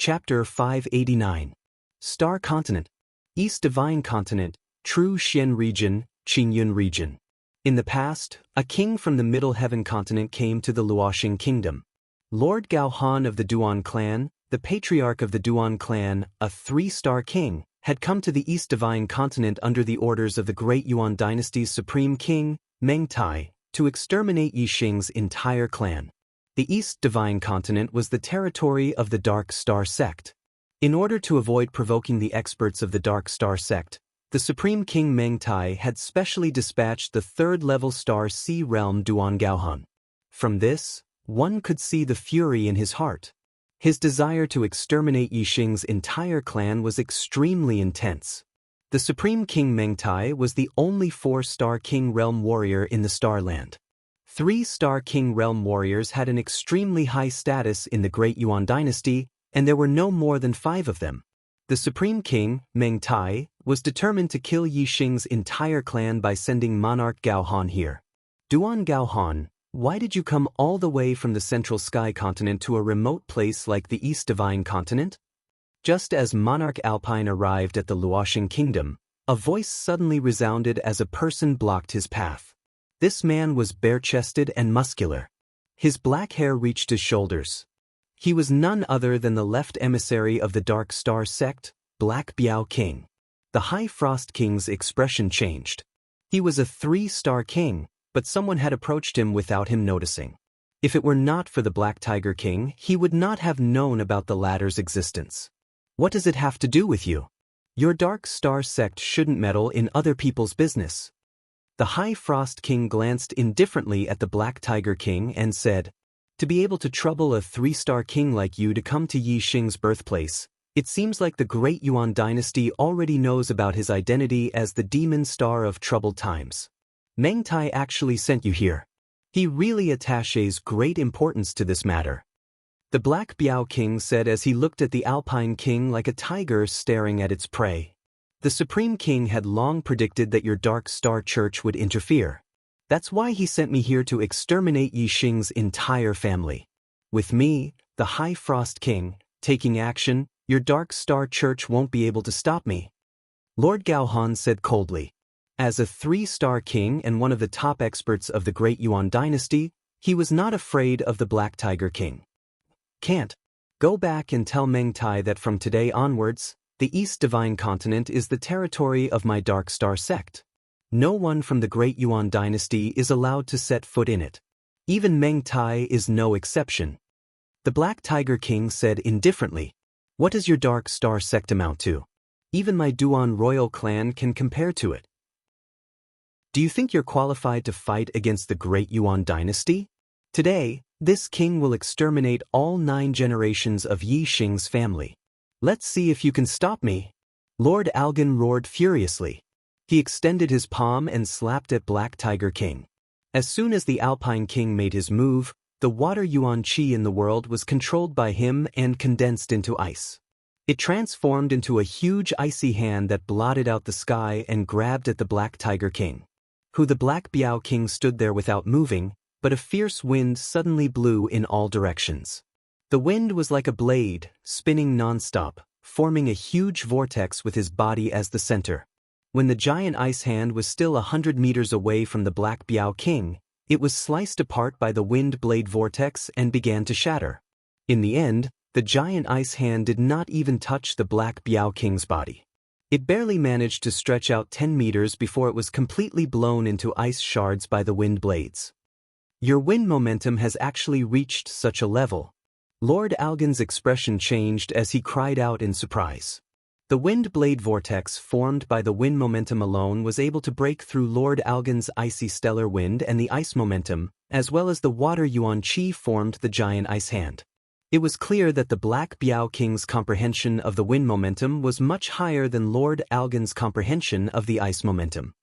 Chapter 589. Star Continent. East Divine Continent, True Xian Region, Qingyun Region. In the past, a king from the Middle Heaven continent came to the Luoxing Kingdom. Lord Gao Han of the Duan clan, the patriarch of the Duan clan, a 3-star king, had come to the East Divine Continent under the orders of the Great Yuan Dynasty's supreme king, Meng Tai, to exterminate Yixing's entire clan. The East Divine Continent was the territory of the Dark Star sect. In order to avoid provoking the experts of the Dark Star sect, the Supreme King Meng Tai had specially dispatched the 3rd-level Star Sea Realm Duan Gaohan. From this, one could see the fury in his heart. His desire to exterminate Yixing's entire clan was extremely intense. The Supreme King Meng Tai was the only 4-star King Realm warrior in the Starland. 3-star King Realm warriors had an extremely high status in the Great Yuan Dynasty, and there were no more than 5 of them. The Supreme King, Meng Tai, was determined to kill Yixing's entire clan by sending Monarch Gaohan here. Duan Gaohan, why did you come all the way from the Central Sky Continent to a remote place like the East Divine Continent? Just as Monarch Alpine arrived at the Luoxing Kingdom, a voice suddenly resounded as a person blocked his path. This man was bare-chested and muscular. His black hair reached his shoulders. He was none other than the left emissary of the Dark Star sect, Black Biao King. The High Frost King's expression changed. He was a 3-star king, but someone had approached him without him noticing. If it were not for the Black Tiger King, he would not have known about the latter's existence. What does it have to do with you? Your Dark Star sect shouldn't meddle in other people's business. The High Frost King glanced indifferently at the Black Tiger King and said, "To be able to trouble a 3-star king like you to come to Yixing's birthplace, it seems like the Great Yuan Dynasty already knows about his identity as the Demon Star of Troubled Times. Meng Tai actually sent you here. He really attaches great importance to this matter." The Black Biao King said as he looked at the Alpine King like a tiger staring at its prey. The Supreme King had long predicted that your Dark Star Church would interfere. That's why he sent me here to exterminate Yixing's entire family. With me, the High Frost King, taking action, your Dark Star Church won't be able to stop me. Lord Gaohan said coldly. As a 3-star king and one of the top experts of the Great Yuan Dynasty, he was not afraid of the Black Tiger King. Can't. Go back and tell Meng Tai that from today onwards, the East Divine Continent is the territory of my Dark Star sect. No one from the Great Yuan Dynasty is allowed to set foot in it. Even Meng Tai is no exception. The Black Tiger King said indifferently, "What does your Dark Star sect amount to? Even my Duan royal clan can compare to it. Do you think you're qualified to fight against the Great Yuan Dynasty? Today, this king will exterminate all 9 generations of Yixing's family. Let's see if you can stop me." Lord Algan roared furiously. He extended his palm and slapped at Black Tiger King. As soon as the Alpine King made his move, the water yuan qi in the world was controlled by him and condensed into ice. It transformed into a huge icy hand that blotted out the sky and grabbed at the Black Tiger King. The Black Biao King stood there without moving, but a fierce wind suddenly blew in all directions. The wind was like a blade, spinning non-stop, forming a huge vortex with his body as the center. When the giant ice hand was still 100 meters away from the Black Biao King, it was sliced apart by the wind blade vortex and began to shatter. In the end, the giant ice hand did not even touch the Black Biao King's body. It barely managed to stretch out 10 meters before it was completely blown into ice shards by the wind blades. Your wind momentum has actually reached such a level. Lord Algan's expression changed as he cried out in surprise. The wind blade vortex formed by the wind momentum alone was able to break through Lord Algan's icy stellar wind and the ice momentum, as well as the water yuan qi formed the giant ice hand. It was clear that the Black Biao King's comprehension of the wind momentum was much higher than Lord Algan's comprehension of the ice momentum.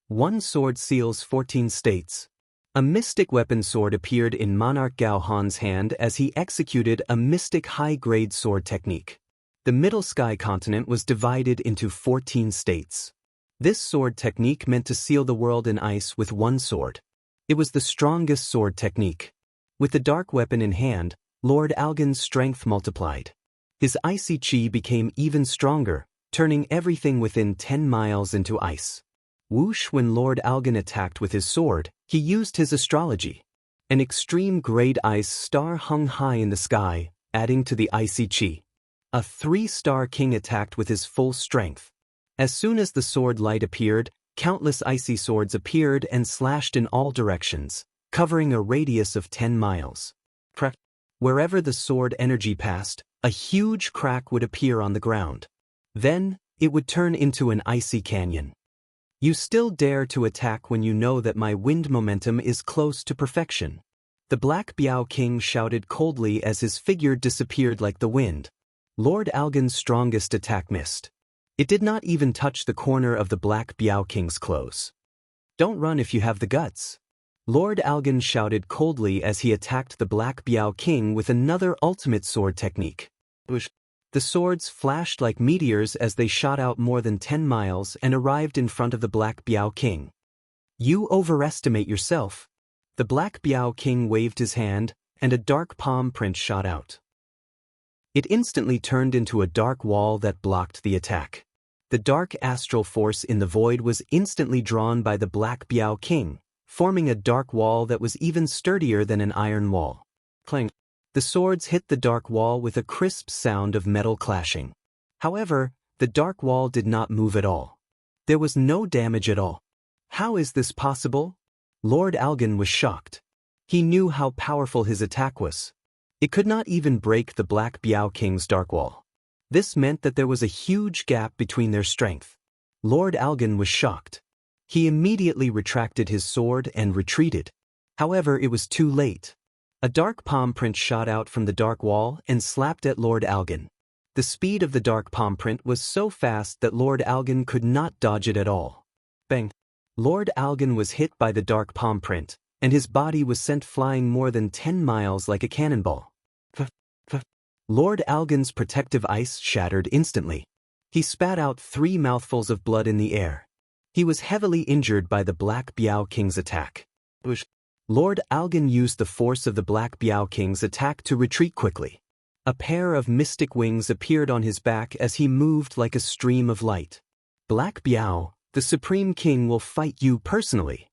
One sword seals 14 states. A mystic weapon sword appeared in Monarch Gaohan's hand as he executed a mystic high-grade sword technique. The Middle Sky Continent was divided into 14 states. This sword technique meant to seal the world in ice with one sword. It was the strongest sword technique. With the dark weapon in hand, Lord Algan's strength multiplied. His icy chi became even stronger, turning everything within 10 miles into ice. Whoosh! When Lord Algan attacked with his sword, he used his astrology. An extreme-grade ice star hung high in the sky, adding to the icy chi. A 3-star king attacked with his full strength. As soon as the sword light appeared, countless icy swords appeared and slashed in all directions, covering a radius of 10 miles. Wherever the sword energy passed, a huge crack would appear on the ground. Then, it would turn into an icy canyon. You still dare to attack when you know that my wind momentum is close to perfection. The Black Biao King shouted coldly as his figure disappeared like the wind. Lord Algan's strongest attack missed. It did not even touch the corner of the Black Biao King's clothes. Don't run if you have the guts. Lord Algan shouted coldly as he attacked the Black Biao King with another ultimate sword technique. The swords flashed like meteors as they shot out more than 10 miles and arrived in front of the Black Biao King. You overestimate yourself. The Black Biao King waved his hand, and a dark palm print shot out. It instantly turned into a dark wall that blocked the attack. The dark astral force in the void was instantly drawn by the Black Biao King, forming a dark wall that was even sturdier than an iron wall. Clang! The swords hit the dark wall with a crisp sound of metal clashing. However, the dark wall did not move at all. There was no damage at all. How is this possible? Lord Algan was shocked. He knew how powerful his attack was. It could not even break the Black Biao King's dark wall. This meant that there was a huge gap between their strength. Lord Algan was shocked. He immediately retracted his sword and retreated. However, it was too late. A dark palm print shot out from the dark wall and slapped at Lord Algan. The speed of the dark palm print was so fast that Lord Algan could not dodge it at all. Bang! Lord Algan was hit by the dark palm print, and his body was sent flying more than 10 miles like a cannonball. Lord Algan's protective ice shattered instantly. He spat out 3 mouthfuls of blood in the air. He was heavily injured by the Black Biao King's attack. Lord Algan used the force of the Black Biao King's attack to retreat quickly. A pair of mystic wings appeared on his back as he moved like a stream of light. Black Biao, the Supreme King will fight you personally.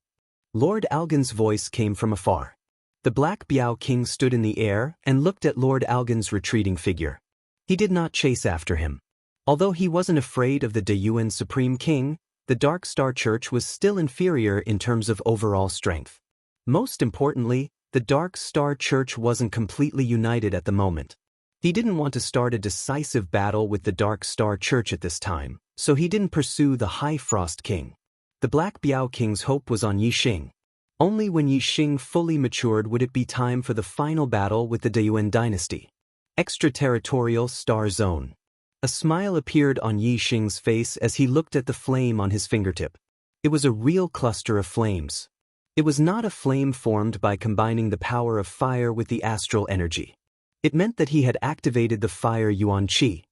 Lord Algan's voice came from afar. The Black Biao King stood in the air and looked at Lord Algan's retreating figure. He did not chase after him. Although he wasn't afraid of the Deyuan Supreme King, the Dark Star Church was still inferior in terms of overall strength. Most importantly, the Dark Star Church wasn't completely united at the moment. He didn't want to start a decisive battle with the Dark Star Church at this time, so he didn't pursue the High Frost King. The Black Biao King's hope was on Yixing. Only when Yixing fully matured would it be time for the final battle with the Deyuan dynasty. Extraterritorial Star Zone. A smile appeared on Yixing's face as he looked at the flame on his fingertip. It was a real cluster of flames. It was not a flame formed by combining the power of fire with the astral energy. It meant that he had activated the Fire Yuan Qi.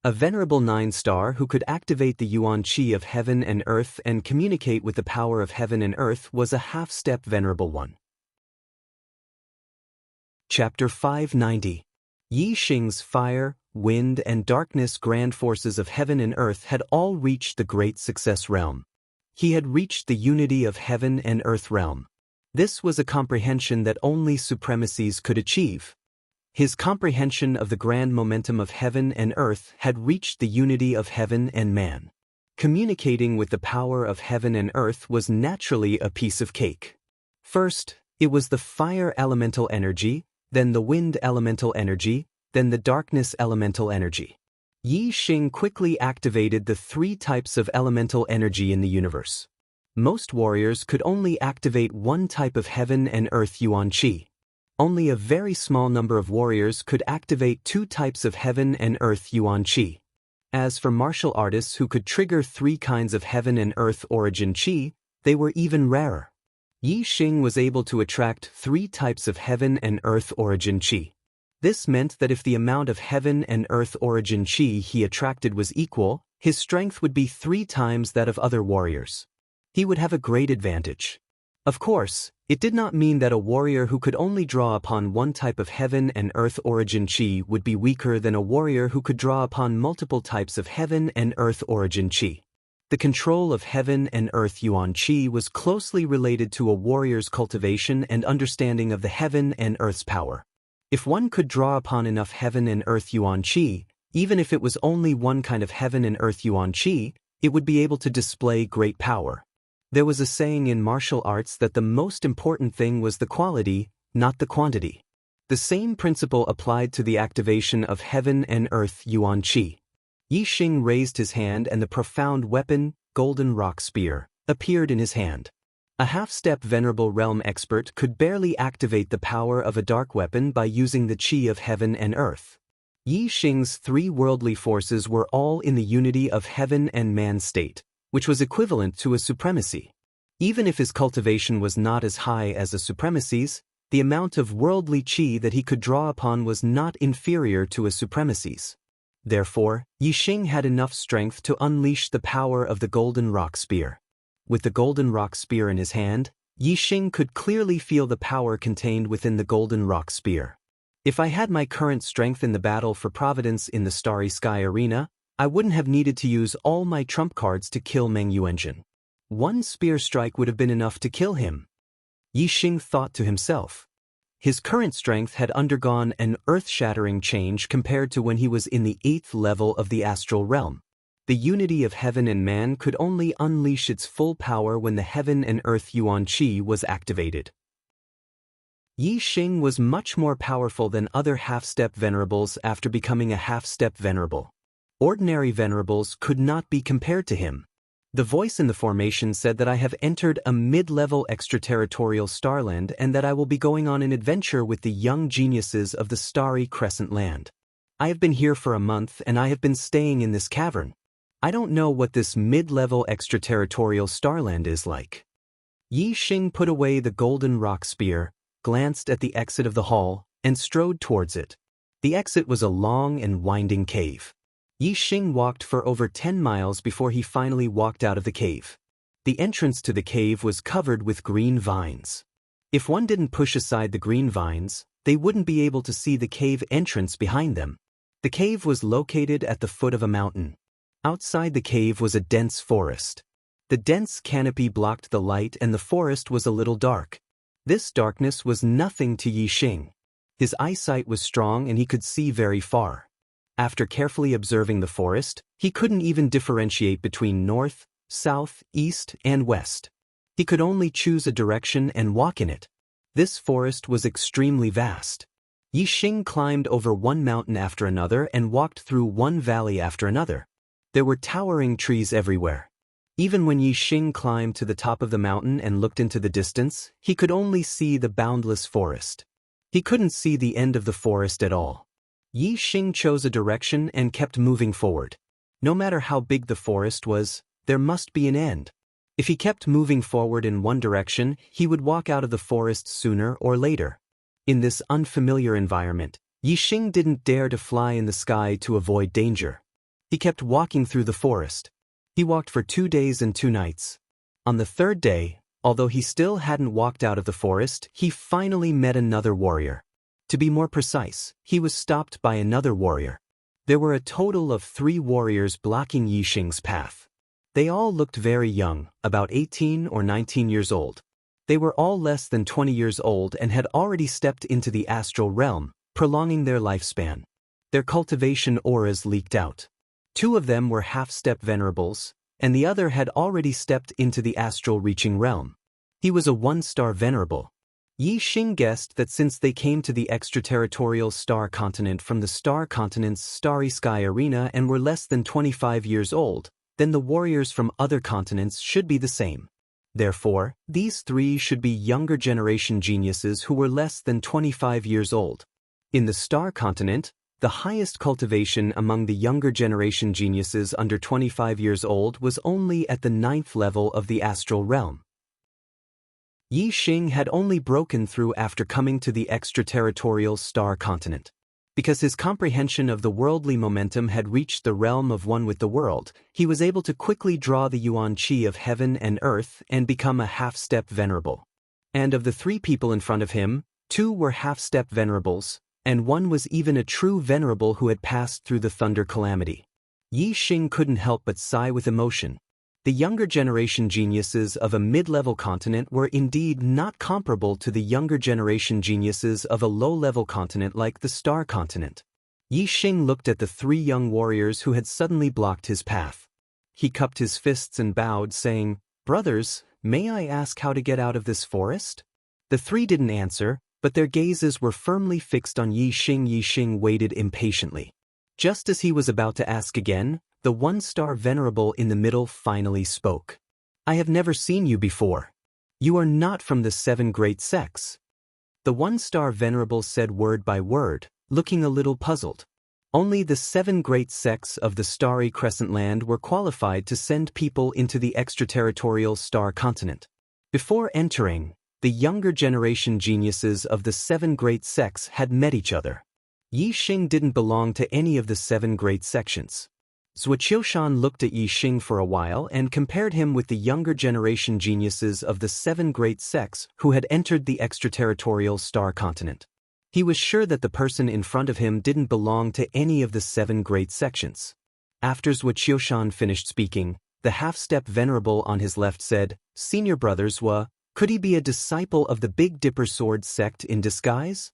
A venerable 9-star who could activate the Yuan Qi of heaven and earth and communicate with the power of heaven and earth was a half-step venerable one. Chapter 590. Yixing's fire, wind and darkness grand forces of heaven and earth had all reached the great success realm. He had reached the unity of heaven and earth realm. This was a comprehension that only supremacies could achieve. His comprehension of the grand momentum of heaven and earth had reached the unity of heaven and man. Communicating with the power of heaven and earth was naturally a piece of cake. First, it was the fire elemental energy, then the wind elemental energy, then the darkness elemental energy. Yixing quickly activated the 3 types of elemental energy in the universe. Most warriors could only activate one type of heaven and earth Yuan Qi. Only a very small number of warriors could activate 2 types of heaven and earth Yuan Qi. As for martial artists who could trigger 3 kinds of heaven and earth origin Qi, they were even rarer. Yixing was able to attract 3 types of heaven and earth origin Qi. This meant that if the amount of heaven and earth origin Qi he attracted was equal, his strength would be 3 times that of other warriors. He would have a great advantage. Of course, it did not mean that a warrior who could only draw upon one type of heaven and earth origin chi would be weaker than a warrior who could draw upon multiple types of heaven and earth origin chi. The control of heaven and earth yuan chi was closely related to a warrior's cultivation and understanding of the heaven and earth's power. If one could draw upon enough heaven and earth yuan chi, even if it was only one kind of heaven and earth yuan chi, it would be able to display great power. There was a saying in martial arts that the most important thing was the quality, not the quantity. The same principle applied to the activation of heaven and earth yuan chi. Yi Xing raised his hand and the profound weapon, golden rock spear, appeared in his hand. A half-step venerable realm expert could barely activate the power of a dark weapon by using the chi of heaven and earth. Yi Xing's three worldly forces were all in the unity of heaven and man state, which was equivalent to a supremacy. Even if his cultivation was not as high as a supremacy's, the amount of worldly chi that he could draw upon was not inferior to a supremacy's. Therefore, Yi Xing had enough strength to unleash the power of the golden rock spear. With the golden rock spear in his hand, Yi Xing could clearly feel the power contained within the golden rock spear. If I had my current strength in the battle for Providence in the Starry Sky Arena, I wouldn't have needed to use all my trump cards to kill Meng Yuanjun. One spear strike would have been enough to kill him. Yi Xing thought to himself. His current strength had undergone an earth-shattering change compared to when he was in the 8th level of the astral realm. The unity of heaven and man could only unleash its full power when the heaven and earth yuan chi was activated. Yi Xing was much more powerful than other half-step venerables after becoming a half-step venerable. Ordinary venerables could not be compared to him. The voice in the formation said that I have entered a mid-level extraterritorial starland and that I will be going on an adventure with the young geniuses of the starry crescent land. I have been here for a month and I have been staying in this cavern. I don't know what this mid-level extraterritorial starland is like. Yi Xing put away the golden rock spear, glanced at the exit of the hall, and strode towards it. The exit was a long and winding cave. Yi Xing walked for over 10 miles before he finally walked out of the cave. The entrance to the cave was covered with green vines. If one didn't push aside the green vines, they wouldn't be able to see the cave entrance behind them. The cave was located at the foot of a mountain. Outside the cave was a dense forest. The dense canopy blocked the light and the forest was a little dark. This darkness was nothing to Yi Xing. His eyesight was strong and he could see very far. After carefully observing the forest, he couldn't even differentiate between north, south, east, and west. He could only choose a direction and walk in it. This forest was extremely vast. Yi Xing climbed over one mountain after another and walked through one valley after another. There were towering trees everywhere. Even when Yi Xing climbed to the top of the mountain and looked into the distance, he could only see the boundless forest. He couldn't see the end of the forest at all. Yi Xing chose a direction and kept moving forward. No matter how big the forest was, there must be an end. If he kept moving forward in one direction, he would walk out of the forest sooner or later. In this unfamiliar environment, Yi Xing didn't dare to fly in the sky to avoid danger. He kept walking through the forest. He walked for 2 days and 2 nights. On the 3rd day, although he still hadn't walked out of the forest, he finally met another warrior. To be more precise, he was stopped by another warrior. There were a total of 3 warriors blocking Yi Xing's path. They all looked very young, about 18 or 19 years old. They were all less than 20 years old and had already stepped into the astral realm, prolonging their lifespan. Their cultivation auras leaked out. 2 of them were half-step venerables, and the other had already stepped into the astral reaching realm. He was a 1-star venerable. Yi Xing guessed that since they came to the extraterritorial star continent from the star continent's starry sky arena and were less than 25 years old, then the warriors from other continents should be the same. Therefore, these 3 should be younger generation geniuses who were less than 25 years old. In the star continent, the highest cultivation among the younger generation geniuses under 25 years old was only at the 9th level of the astral realm. Yi Xing had only broken through after coming to the extraterritorial star continent. Because his comprehension of the worldly momentum had reached the realm of one with the world, he was able to quickly draw the yuan chi of heaven and earth and become a half-step venerable. And of the 3 people in front of him, 2 were half-step venerables, and 1 was even a true venerable who had passed through the thunder calamity. Yi Xing couldn't help but sigh with emotion. The younger generation geniuses of a mid-level continent were indeed not comparable to the younger generation geniuses of a low-level continent like the Star Continent. Yi Xing looked at the 3 young warriors who had suddenly blocked his path. He cupped his fists and bowed, saying, "Brothers, may I ask how to get out of this forest?" The 3 didn't answer, but their gazes were firmly fixed on Yi Xing. Yi Xing waited impatiently. Just as he was about to ask again, the 1-star venerable in the middle finally spoke. "I have never seen you before. You are not from the 7 great sects." The 1-star venerable said word by word, looking a little puzzled. Only the 7 great sects of the starry crescent land were qualified to send people into the extraterritorial Star Continent. Before entering, the younger generation geniuses of the 7 great sects had met each other. Yi Xing didn't belong to any of the 7 great sections. Zuoqiushan looked at Yi Xing for a while and compared him with the younger generation geniuses of the 7 great sects who had entered the extraterritorial Star Continent. He was sure that the person in front of him didn't belong to any of the 7 great sections. After Zuoqiushan finished speaking, the half-step venerable on his left said, "Senior brother Zua, could he be a disciple of the Big Dipper Sword sect in disguise?"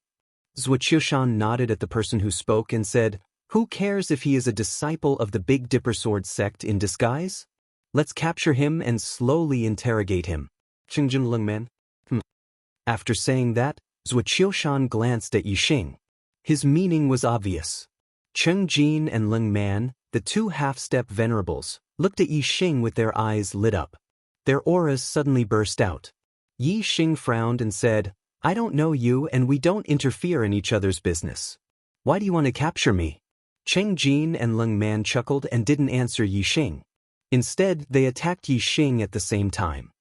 Zuoqiushan nodded at the person who spoke and said, "Who cares if he is a disciple of the Big Dipper Sword sect in disguise? Let's capture him and slowly interrogate him." Qingjin Lungman. After saying that, Zuoqiushan glanced at Yi Xing. His meaning was obvious. Cheng Jin and Leng Man, the 2 half-step venerables, looked at Yi Xing with their eyes lit up. Their auras suddenly burst out. Yi Xing frowned and said, "I don't know you and we don't interfere in each other's business. Why do you want to capture me?" Cheng Jin and Leng Man chuckled and didn't answer Yi Xing. Instead, they attacked Yi Xing at the same time.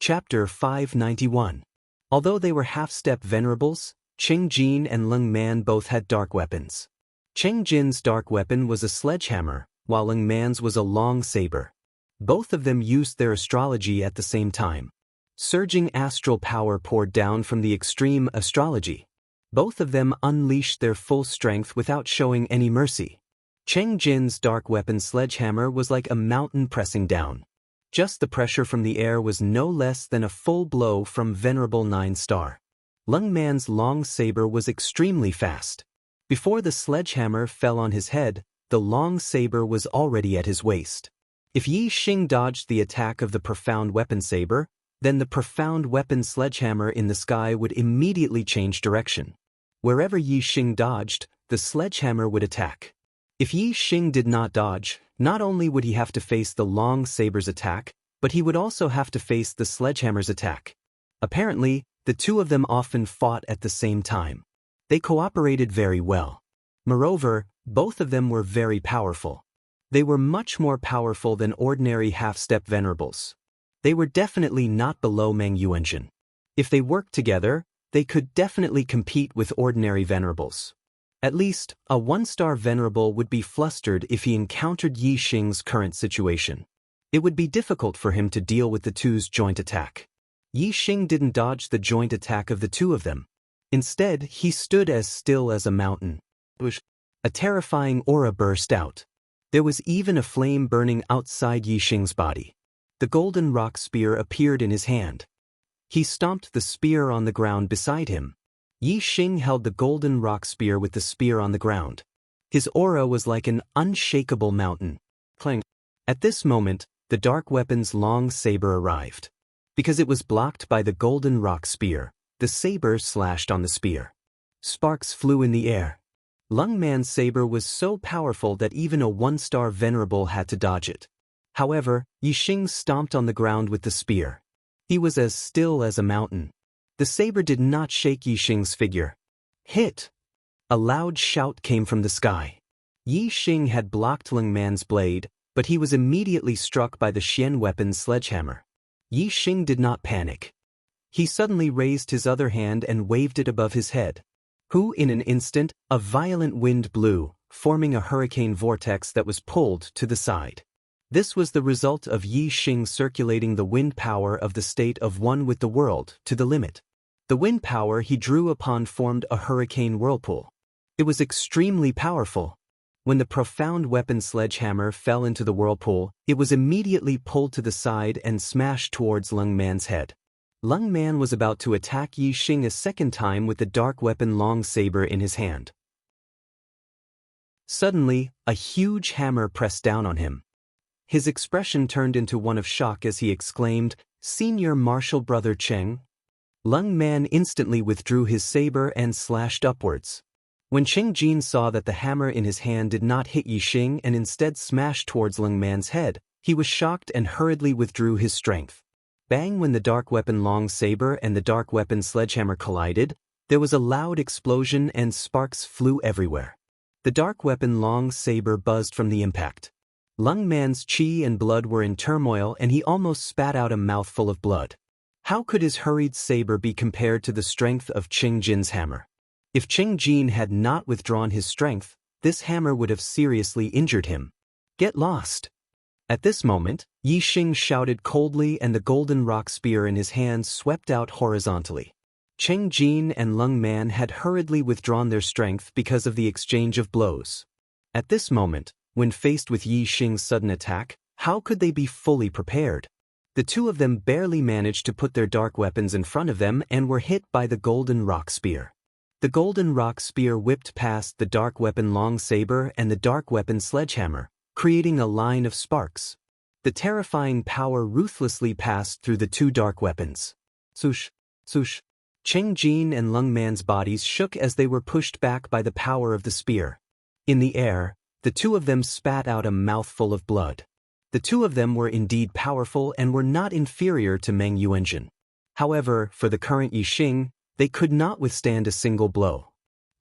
Chapter 591. Although they were half-step venerables, Cheng Jin and Leng Man both had dark weapons. Cheng Jin's dark weapon was a sledgehammer, while Leng Man's was a long saber. Both of them used their astrology at the same time. Surging astral power poured down from the extreme astrology. Both of them unleashed their full strength without showing any mercy. Cheng Jin's dark weapon sledgehammer was like a mountain pressing down. Just the pressure from the air was no less than a full blow from Venerable 9-star. Leng Man's long saber was extremely fast. Before the sledgehammer fell on his head, the long saber was already at his waist. If Yi Xing dodged the attack of the profound weapon saber, then the profound weapon sledgehammer in the sky would immediately change direction. Wherever Yi Xing dodged, the sledgehammer would attack. If Yi Xing did not dodge, not only would he have to face the long saber's attack, but he would also have to face the sledgehammer's attack. Apparently, the 2 of them often fought at the same time. They cooperated very well. Moreover, both of them were very powerful. They were much more powerful than ordinary half-step venerables. They were definitely not below Meng Yuanjin. If they worked together, they could definitely compete with ordinary venerables. At least, a 1-star venerable would be flustered if he encountered Yi Xing's current situation. It would be difficult for him to deal with the 2's joint attack. Yi Xing didn't dodge the joint attack of the 2 of them. Instead, he stood as still as a mountain. A terrifying aura burst out. There was even a flame burning outside Yi Xing's body. The golden rock spear appeared in his hand. He stomped the spear on the ground beside him. Yi Xing held the golden rock spear with the spear on the ground. His aura was like an unshakable mountain. Clang. At this moment, the dark weapon's long saber arrived. Because it was blocked by the golden rock spear, the saber slashed on the spear. Sparks flew in the air. Leng Man's saber was so powerful that even a 1-star venerable had to dodge it. However, Yi Xing stomped on the ground with the spear. He was as still as a mountain. The saber did not shake Yi Xing's figure. Hit! A loud shout came from the sky. Yi Xing had blocked Leng Man's blade, but he was immediately struck by the Xian weapon's sledgehammer. Yi Xing did not panic. He suddenly raised his other hand and waved it above his head. In an instant, a violent wind blew, forming a hurricane vortex that was pulled to the side. This was the result of Yi Xing circulating the wind power of the state of one with the world to the limit. The wind power he drew upon formed a hurricane whirlpool. It was extremely powerful. When the profound weapon sledgehammer fell into the whirlpool, it was immediately pulled to the side and smashed towards Lung Man's head. Lung Man was about to attack Yi Xing a second time with the dark weapon long saber in his hand. Suddenly, a huge hammer pressed down on him. His expression turned into one of shock as he exclaimed, "Senior Martial Brother Cheng?" Lung Man instantly withdrew his saber and slashed upwards. When Cheng Jin saw that the hammer in his hand did not hit Yi Xing and instead smashed towards Lung Man's head, he was shocked and hurriedly withdrew his strength. Bang! When the dark weapon long saber and the dark weapon sledgehammer collided, there was a loud explosion and sparks flew everywhere. The dark weapon long saber buzzed from the impact. Lung Man's chi and blood were in turmoil and he almost spat out a mouthful of blood. How could his hurried saber be compared to the strength of Cheng Jin's hammer? If Cheng Jin had not withdrawn his strength, this hammer would have seriously injured him. Get lost! At this moment, Yi Xing shouted coldly and the golden rock spear in his hands swept out horizontally. Cheng Jin and Lung Man had hurriedly withdrawn their strength because of the exchange of blows. At this moment, when faced with Yi Xing's sudden attack, how could they be fully prepared? The two of them barely managed to put their dark weapons in front of them and were hit by the golden rock spear. The golden rock spear whipped past the dark weapon long saber and the dark weapon sledgehammer, creating a line of sparks. The terrifying power ruthlessly passed through the two dark weapons. Swoosh, swoosh. Cheng Jin and Lung Man's bodies shook as they were pushed back by the power of the spear. In the air, the two of them spat out a mouthful of blood. The two of them were indeed powerful and were not inferior to Meng Yuanjin. However, for the current Yi Xing, they could not withstand a single blow.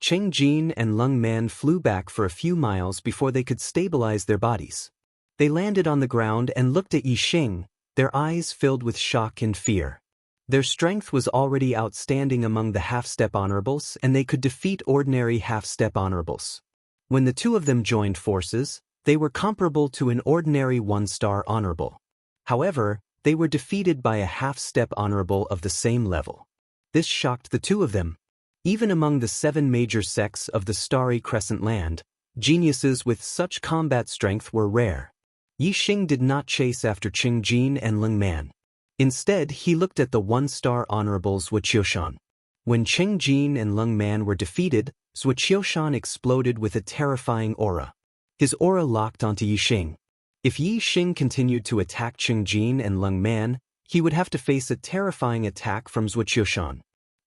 Cheng Jin and Lung Man flew back for a few miles before they could stabilize their bodies. They landed on the ground and looked at Yi Xing, their eyes filled with shock and fear. Their strength was already outstanding among the half-step honorables and they could defeat ordinary half-step honorables. When the two of them joined forces, they were comparable to an ordinary one-star honorable. However, they were defeated by a half-step honorable of the same level. This shocked the two of them. Even among the 7 major sects of the Starry Crescent Land, geniuses with such combat strength were rare. Yi Xing did not chase after Cheng Jin and Lung Man. Instead, he looked at the one-star honorables Wuxia. When Cheng Jin and Lung Man were defeated, Wuxia exploded with a terrifying aura. His aura locked onto Yi Xing. If Yi Xing continued to attack Cheng Jin and Lung Man, he would have to face a terrifying attack from Wuxia.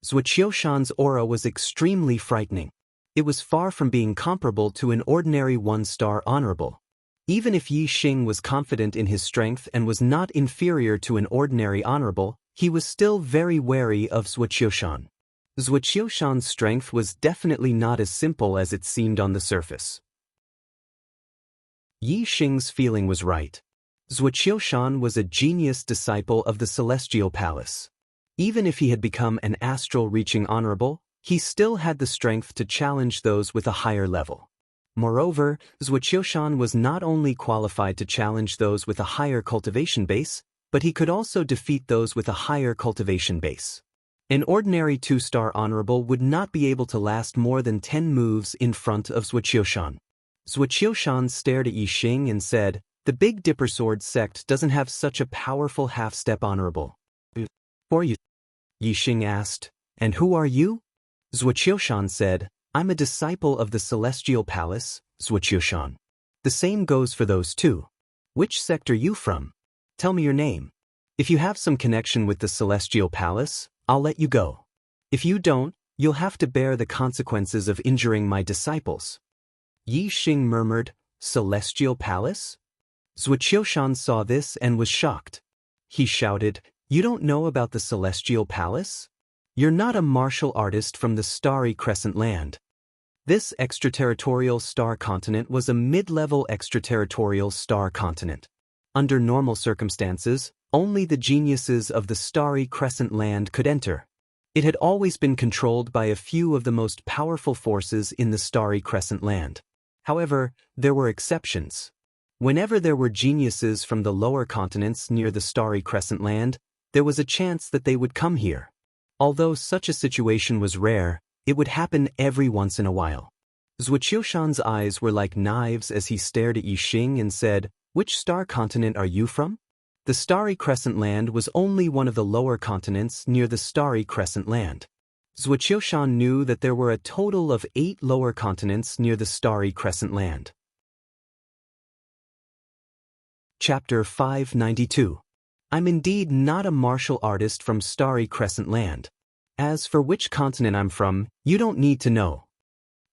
Wuxia's aura was extremely frightening. It was far from being comparable to an ordinary one-star honorable. Even if Yi Xing was confident in his strength and was not inferior to an ordinary honorable, he was still very wary of Wuxia. Wuxia's strength was definitely not as simple as it seemed on the surface. Yi Xing's feeling was right. Wuxia was a genius disciple of the Celestial Palace. Even if he had become an astral-reaching honorable, he still had the strength to challenge those with a higher level. Moreover, Wuxia was not only qualified to challenge those with a higher cultivation base, but he could also defeat those with a higher cultivation base. An ordinary 2-star honorable would not be able to last more than 10 moves in front of Wuxia. Wuxia stared at Yi Xing and said, "The Big Dipper Sword sect doesn't have such a powerful half-step honorable." "Who are you?" Yi Xing asked. "And who are you?" Wuxia said, "I'm a disciple of the Celestial Palace, Wuxia." "The same goes for those two. Which sect are you from? Tell me your name. If you have some connection with the Celestial Palace, I'll let you go. If you don't, you'll have to bear the consequences of injuring my disciples." Yi Xing murmured, "Celestial Palace?" Wuxia saw this and was shocked. He shouted, "You don't know about the Celestial Palace? You're not a martial artist from the Starry Crescent Land." This extraterritorial star continent was a mid-level extraterritorial star continent. Under normal circumstances, only the geniuses of the Starry Crescent Land could enter. It had always been controlled by a few of the most powerful forces in the Starry Crescent Land. However, there were exceptions. Whenever there were geniuses from the lower continents near the Starry Crescent Land, there was a chance that they would come here. Although such a situation was rare, it would happen every once in a while. Zhuqiushan's eyes were like knives as he stared at Yixing and said, "Which star continent are you from?" The Starry Crescent Land was only one of the lower continents near the Starry Crescent Land. Zhuqiushan knew that there were a total of 8 lower continents near the Starry Crescent Land. Chapter 592. I'm indeed not a martial artist from Starry Crescent Land. As for which continent I'm from, you don't need to know.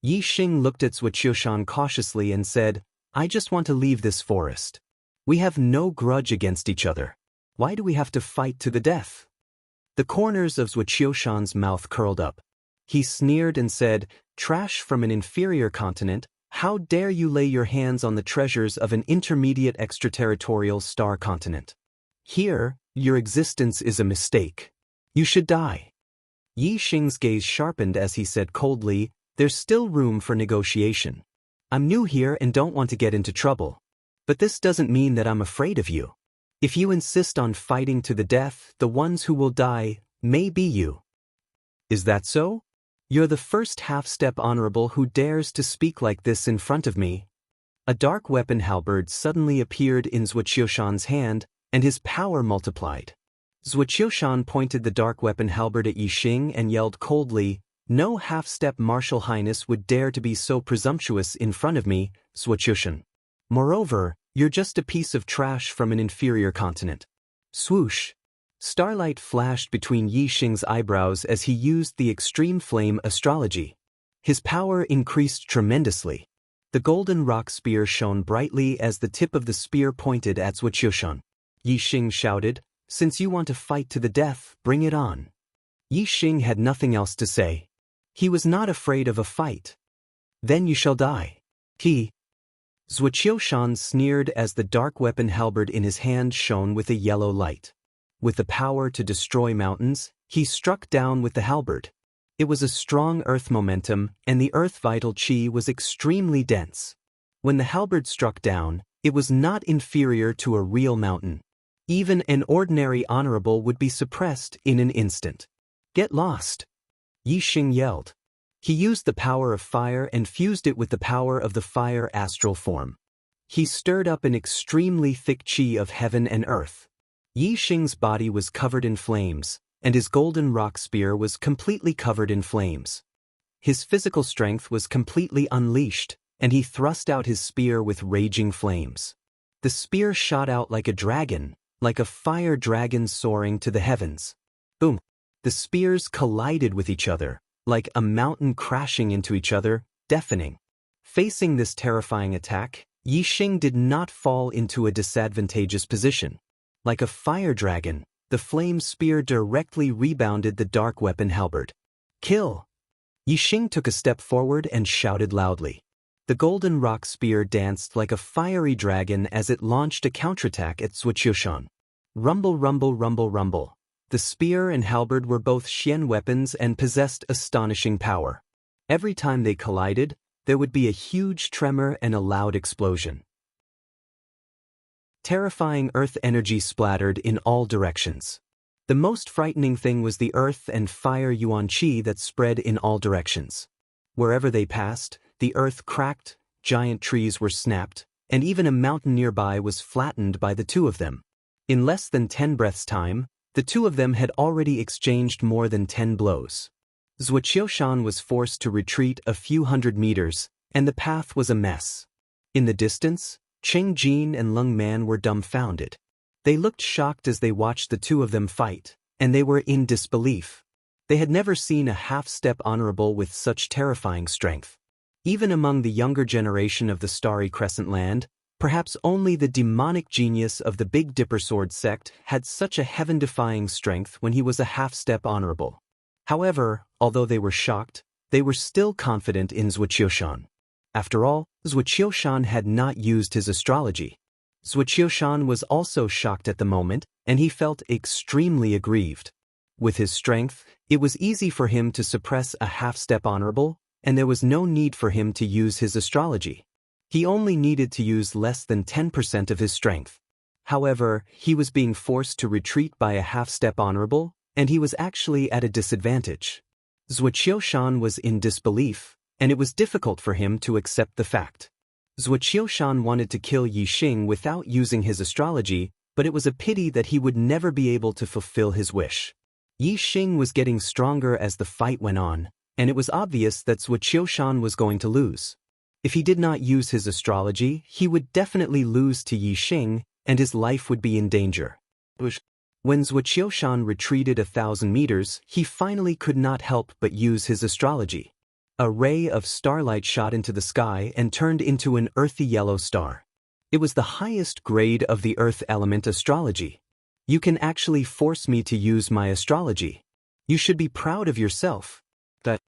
Yixing looked at Zhuqiushan cautiously and said, "I just want to leave this forest. We have no grudge against each other. Why do we have to fight to the death?" The corners of Zhuqiushan's mouth curled up. He sneered and said, "Trash from an inferior continent, how dare you lay your hands on the treasures of an intermediate extraterritorial star continent? Here, your existence is a mistake. You should die." Yixing's gaze sharpened as he said coldly, "There's still room for negotiation. I'm new here and don't want to get into trouble. But this doesn't mean that I'm afraid of you. If you insist on fighting to the death, the ones who will die may be you." "Is that so? You're the first half-step honorable who dares to speak like this in front of me." A dark weapon halberd suddenly appeared in Zhuqiushan's hand, and his power multiplied. Zhuqiushan pointed the dark weapon halberd at Yixing and yelled coldly, "No half-step martial highness would dare to be so presumptuous in front of me, Zhuqiushan. Moreover, you're just a piece of trash from an inferior continent." Swoosh! Starlight flashed between Yixing's eyebrows as he used the extreme flame astrology. His power increased tremendously. The golden rock spear shone brightly as the tip of the spear pointed at Zhuqiushan. Yixing shouted, "Since you want to fight to the death, bring it on." Yixing had nothing else to say. He was not afraid of a fight. "Then you shall die." Zhuqiushan sneered as the dark weapon halberd in his hand shone with a yellow light. With the power to destroy mountains, he struck down with the halberd. It was a strong earth momentum, and the earth vital qi was extremely dense. When the halberd struck down, it was not inferior to a real mountain. Even an ordinary honorable would be suppressed in an instant. "Get lost!" Yixing yelled. He used the power of fire and fused it with the power of the fire astral form. He stirred up an extremely thick qi of heaven and earth. Yixing's body was covered in flames, and his golden rock spear was completely covered in flames. His physical strength was completely unleashed, and he thrust out his spear with raging flames. The spear shot out like a dragon, like a fire dragon soaring to the heavens. Boom! The spears collided with each other, like a mountain crashing into each other, deafening. Facing this terrifying attack, Yixing did not fall into a disadvantageous position. Like a fire dragon, the flame spear directly rebounded the dark weapon halberd. "Kill!" Yixing took a step forward and shouted loudly. The golden rock spear danced like a fiery dragon as it launched a counterattack at Zhuqiushan. Rumble, rumble, rumble, rumble. The spear and halberd were both Xian weapons and possessed astonishing power. Every time they collided, there would be a huge tremor and a loud explosion. Terrifying earth energy splattered in all directions. The most frightening thing was the earth and fire yuan qi that spread in all directions. Wherever they passed, the earth cracked, giant trees were snapped, and even a mountain nearby was flattened by the two of them. In less than 10 breaths' time, the two of them had already exchanged more than 10 blows. Zhuqiushan was forced to retreat a few hundred meters, and the path was a mess. In the distance, Cheng Jin and Leng Man were dumbfounded. They looked shocked as they watched the two of them fight, and they were in disbelief. They had never seen a half-step honorable with such terrifying strength. Even among the younger generation of the Starry Crescent Land, perhaps only the demonic genius of the Big Dipper Sword sect had such a heaven-defying strength when he was a half-step honorable. However, although they were shocked, they were still confident in Zhuqiushan. After all, Zhuqiushan had not used his astrology. Zhuqiushan was also shocked at the moment, and he felt extremely aggrieved. With his strength, it was easy for him to suppress a half-step honorable, and there was no need for him to use his astrology. He only needed to use less than 10% of his strength. However, he was being forced to retreat by a half-step honorable, and he was actually at a disadvantage. Zhuqiushan was in disbelief, and it was difficult for him to accept the fact. Zhuqiushan wanted to kill Yi Xing without using his astrology, but it was a pity that he would never be able to fulfill his wish. Yi Xing was getting stronger as the fight went on, and it was obvious that Zhuqiushan was going to lose. If he did not use his astrology, he would definitely lose to Yi Xing, and his life would be in danger. When Zhuqiushan retreated 1,000 meters, he finally could not help but use his astrology. A ray of starlight shot into the sky and turned into an earthy yellow star. It was the highest grade of the earth element astrology. You can actually force me to use my astrology. You should be proud of yourself. That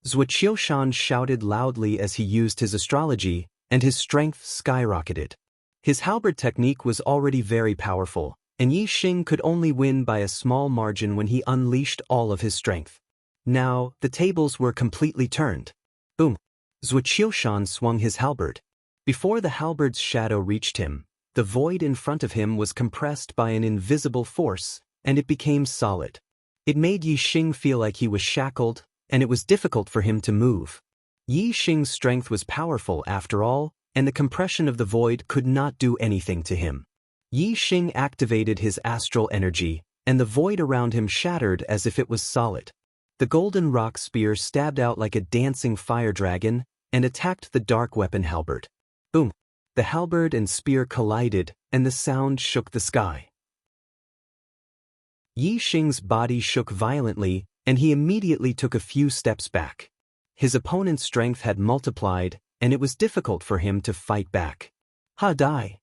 Zhuqiushan shouted loudly as he used his astrology, and his strength skyrocketed. His halberd technique was already very powerful, and Yi Xing could only win by a small margin when he unleashed all of his strength. Now, the tables were completely turned. Boom! Zhuqiushan swung his halberd. Before the halberd's shadow reached him, the void in front of him was compressed by an invisible force, and it became solid. It made Yi Xing feel like he was shackled, and it was difficult for him to move. Yi Xing's strength was powerful after all, and the compression of the void could not do anything to him. Yi Xing activated his astral energy, and the void around him shattered as if it was solid. The golden rock spear stabbed out like a dancing fire dragon and attacked the dark weapon halberd. Boom! The halberd and spear collided, and the sound shook the sky. Yi Xing's body shook violently, and he immediately took a few steps back. His opponent's strength had multiplied, and it was difficult for him to fight back. Ha dai!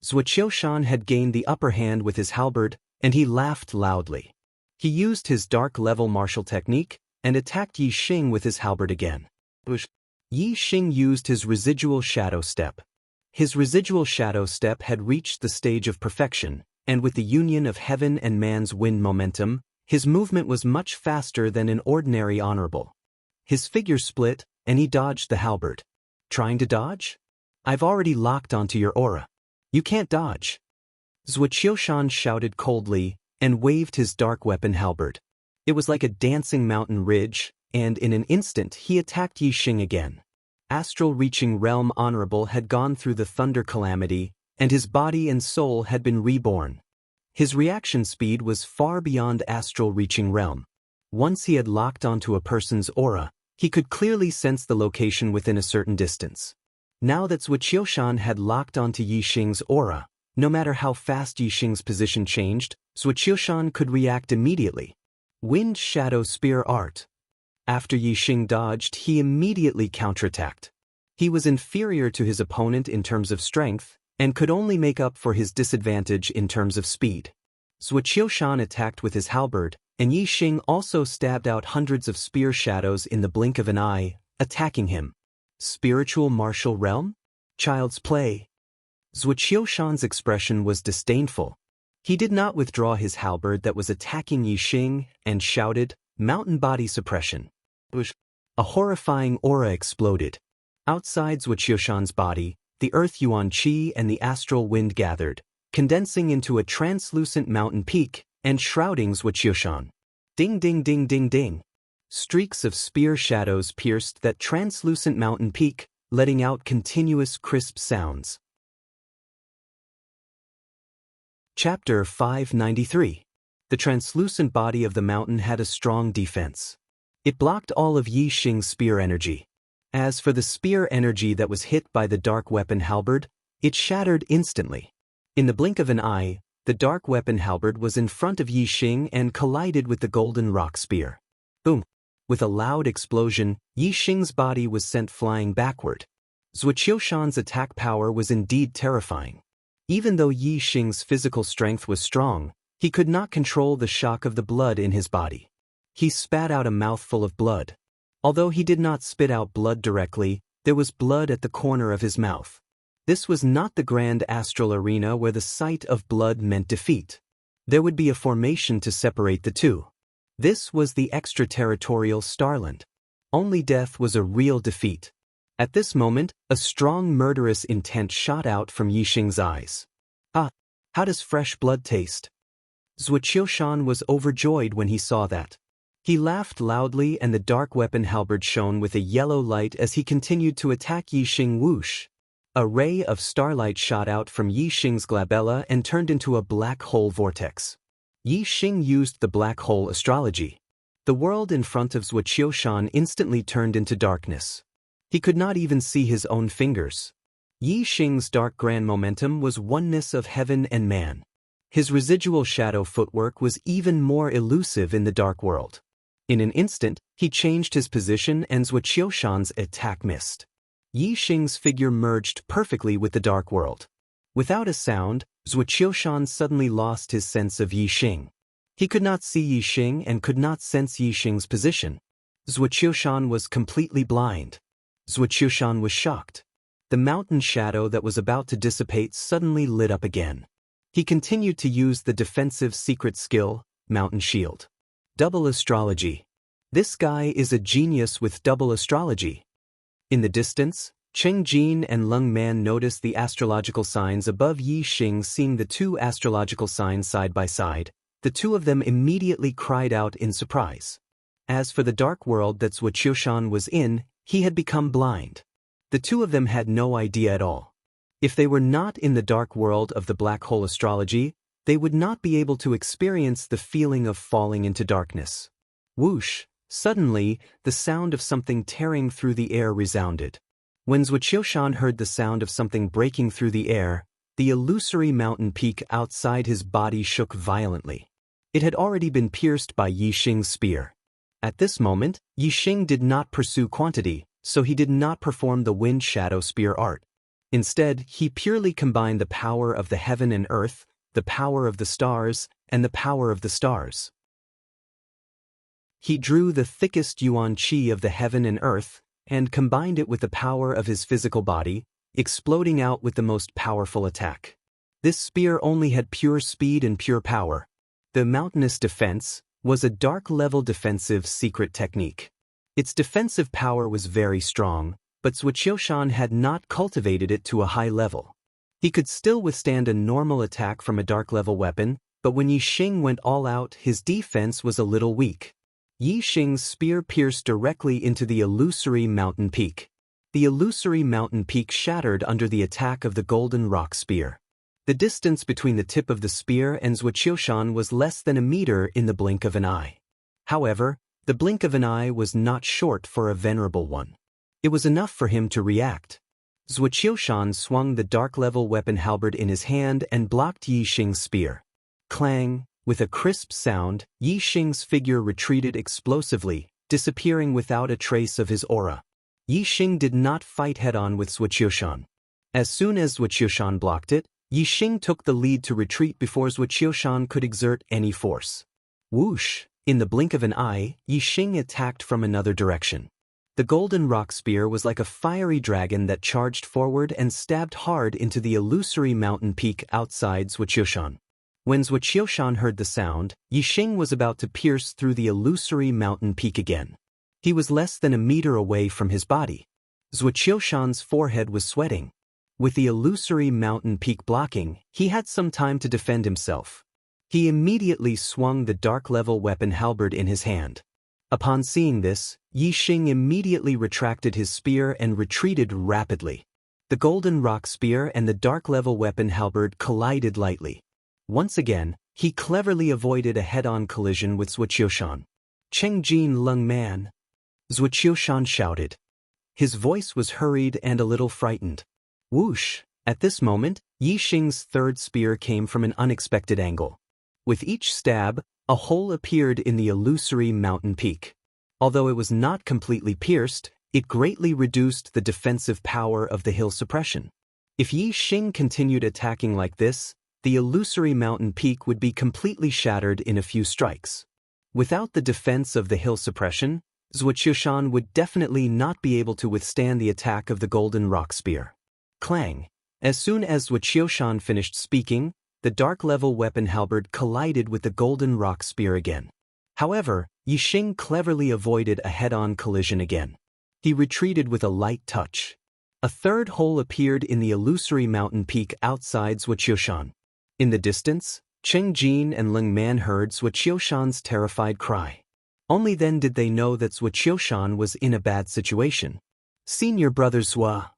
Zhuqiushan had gained the upper hand with his halberd, and he laughed loudly. He used his dark-level martial technique and attacked Yi Xing with his halberd again. Yi Xing used his residual shadow step. His residual shadow step had reached the stage of perfection, and with the union of heaven and man's wind momentum, his movement was much faster than an ordinary honorable. His figure split, and he dodged the halberd. Trying to dodge? I've already locked onto your aura. You can't dodge. Zhuqiushan shouted coldly, and waved his dark weapon halberd. It was like a dancing mountain ridge, and in an instant he attacked Yi Xing again. Astral reaching realm honorable had gone through the thunder calamity, and his body and soul had been reborn. His reaction speed was far beyond astral reaching realm. Once he had locked onto a person's aura, he could clearly sense the location within a certain distance. Now that Zhuqiushan had locked onto Yi Xing's aura, no matter how fast Yi Xing's position changed, Zhuqiushan could react immediately. Wind Shadow Spear Art. After Yi Xing dodged, he immediately counterattacked. He was inferior to his opponent in terms of strength, and could only make up for his disadvantage in terms of speed. Zhuqiushan attacked with his halberd, and Yi Xing also stabbed out hundreds of spear shadows in the blink of an eye, attacking him. Spiritual martial realm? Child's play. Zhuqiushan's expression was disdainful. He did not withdraw his halberd that was attacking Yi Xing, and shouted, "Mountain body suppression." A horrifying aura exploded. Outside Zhuqiushan's body, the earth yuan qi and the astral wind gathered, condensing into a translucent mountain peak and shrouding Zhuqiushan. Ding ding ding ding ding. Streaks of spear shadows pierced that translucent mountain peak, letting out continuous crisp sounds. Chapter 593. The translucent body of the mountain had a strong defense. It blocked all of Yi Xing's spear energy. As for the spear energy that was hit by the dark weapon halberd, it shattered instantly. In the blink of an eye, the dark weapon halberd was in front of Yi Xing and collided with the golden rock spear. Boom! With a loud explosion, Yi Xing's body was sent flying backward. Zhuqiushan's attack power was indeed terrifying. Even though Yi Xing's physical strength was strong, he could not control the shock of the blood in his body. He spat out a mouthful of blood. Although he did not spit out blood directly, there was blood at the corner of his mouth. This was not the grand astral arena where the sight of blood meant defeat. There would be a formation to separate the two. This was the extraterritorial Starland. Only death was a real defeat. At this moment, a strong murderous intent shot out from Yixing's eyes. Ah, how does fresh blood taste? Zhuqiushan was overjoyed when he saw that. He laughed loudly and the dark weapon halberd shone with a yellow light as he continued to attack Yixing. Whoosh! A ray of starlight shot out from Yixing's glabella and turned into a black hole vortex. Yixing used the black hole astrology. The world in front of Zhuqiushan instantly turned into darkness. He could not even see his own fingers. Yixing's dark grand momentum was oneness of heaven and man. His residual shadow footwork was even more elusive in the dark world. In an instant, he changed his position and Zhuqiushan's attack missed. Yixing's figure merged perfectly with the dark world. Without a sound, Zhuqiushan suddenly lost his sense of Yixing. He could not see Yixing and could not sense Yixing's position. Zhuqiushan was completely blind. Zhuqiushan was shocked. The mountain shadow that was about to dissipate suddenly lit up again. He continued to use the defensive secret skill, Mountain Shield. Double astrology. This guy is a genius with double astrology. In the distance, Cheng Jin and Lung Man noticed the astrological signs above Yixing. Seeing the two astrological signs side by side, the two of them immediately cried out in surprise. As for the dark world that Zhuqiushan was in, he had become blind. The two of them had no idea at all. If they were not in the dark world of the black hole astrology, they would not be able to experience the feeling of falling into darkness. Whoosh! Suddenly, the sound of something tearing through the air resounded. When Zhuqiushan heard the sound of something breaking through the air, the illusory mountain peak outside his body shook violently. It had already been pierced by Yixing's spear. At this moment, Yixing did not pursue quantity, so he did not perform the wind shadow spear art. Instead, he purely combined the power of the heaven and earth, the power of the stars, and the power of the stars. He drew the thickest yuan qi of the heaven and earth, and combined it with the power of his physical body, exploding out with the most powerful attack. This spear only had pure speed and pure power. The mountainous defense was a dark-level defensive secret technique. Its defensive power was very strong, but Zhuqiushan had not cultivated it to a high level. He could still withstand a normal attack from a dark-level weapon, but when Yixing went all out, his defense was a little weak. Yixing's spear pierced directly into the illusory mountain peak. The illusory mountain peak shattered under the attack of the golden rock spear. The distance between the tip of the spear and Zhuqiushan was less than a meter in the blink of an eye. However, the blink of an eye was not short for a venerable one. It was enough for him to react. Zhuqiushan swung the dark-level weapon halberd in his hand and blocked Yixing's spear. Clang! With a crisp sound, Yixing's figure retreated explosively, disappearing without a trace of his aura. Yixing did not fight head-on with Zhuqiushan. As soon as Zhuqiushan blocked it, Yixing took the lead to retreat before Zhuqiushan could exert any force. Whoosh! In the blink of an eye, Yixing attacked from another direction. The golden rock spear was like a fiery dragon that charged forward and stabbed hard into the illusory mountain peak outside Zhuqiushan. When Zhuqiushan heard the sound, Yixing was about to pierce through the illusory mountain peak again. He was less than a meter away from his body. Zhuqiushan's forehead was sweating. With the illusory mountain peak blocking, he had some time to defend himself. He immediately swung the dark-level weapon halberd in his hand. Upon seeing this, Yixing immediately retracted his spear and retreated rapidly. The golden rock spear and the dark-level weapon halberd collided lightly. Once again, he cleverly avoided a head-on collision with Zhuqiushan. Cheng Jin Lung Man! Zhuqiushan shouted. His voice was hurried and a little frightened. Whoosh! At this moment, Yixing's third spear came from an unexpected angle. With each stab, a hole appeared in the illusory mountain peak. Although it was not completely pierced, it greatly reduced the defensive power of the hill suppression. If Yixing continued attacking like this, the illusory mountain peak would be completely shattered in a few strikes. Without the defense of the hill suppression, Zhuqiushan would definitely not be able to withstand the attack of the golden rock spear. Clang! As soon as Zhuqiushan finished speaking, the dark-level weapon halberd collided with the golden rock spear again. However, Yixing cleverly avoided a head-on collision again. He retreated with a light touch. A third hole appeared in the illusory mountain peak outside Zhuqiushan. In the distance, Cheng Jin and Leng Man heard Zhuqiushan's terrified cry. Only then did they know that Zhuqiushan was in a bad situation. "Senior brother Zhua!"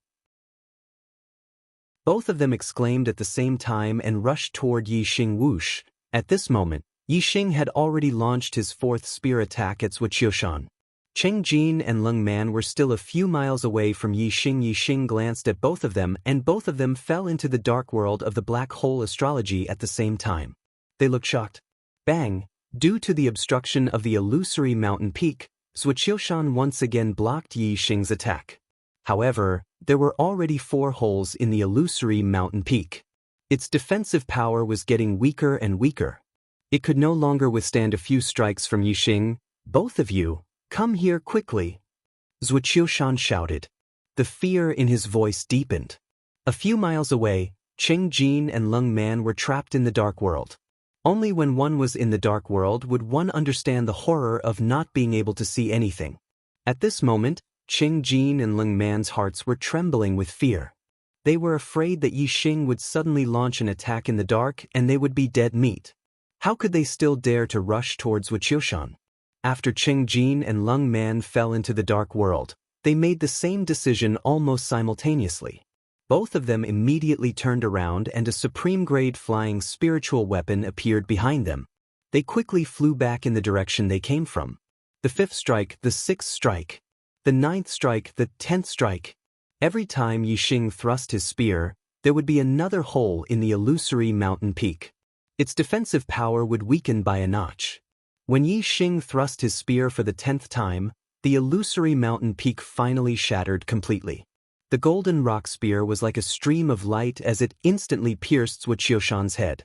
Both of them exclaimed at the same time and rushed toward Yi Xing whoosh. At this moment, Yi Xing had already launched his fourth spear attack at Zhuqiushan. Cheng Jin and Leng Man were still a few miles away from Yi Xing. Yi Xing glanced at both of them and both of them fell into the dark world of the black hole astrology at the same time. They looked shocked. Bang! Due to the obstruction of the illusory mountain peak, Zhuqiushan once again blocked Yi Xing's attack. However, there were already 4 holes in the illusory mountain peak. Its defensive power was getting weaker and weaker. It could no longer withstand a few strikes from Yi Xing. "Both of you, come here quickly!" Zhuqiushan shouted. The fear in his voice deepened. A few miles away, Cheng Jin and Leng Man were trapped in the dark world. Only when one was in the dark world would one understand the horror of not being able to see anything. At this moment, Cheng Jin and Leng Man's hearts were trembling with fear. They were afraid that Yi Xing would suddenly launch an attack in the dark and they would be dead meat. How could they still dare to rush towards Zhuqiushan? After Cheng Jin and Leng Man fell into the dark world, they made the same decision almost simultaneously. Both of them immediately turned around and a supreme-grade flying spiritual weapon appeared behind them. They quickly flew back in the direction they came from. The 5th strike, the 6th strike, the 9th strike, the 10th strike. Every time Yi Xing thrust his spear, there would be another hole in the illusory mountain peak. Its defensive power would weaken by a notch. When Yi Xing thrust his spear for the 10th time, the illusory mountain peak finally shattered completely. The golden rock spear was like a stream of light as it instantly pierced Zhuqiushan's head.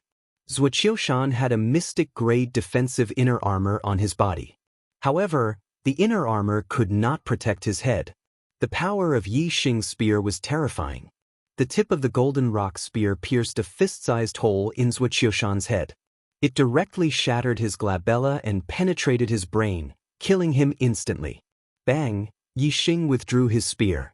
Zhuqiushan had a mystic-grade defensive inner armor on his body. However, the inner armor could not protect his head. The power of Yi Xing's spear was terrifying. The tip of the golden rock spear pierced a fist-sized hole in Zhuqiushan's head. It directly shattered his glabella and penetrated his brain, killing him instantly. Bang! Yi Xing withdrew his spear.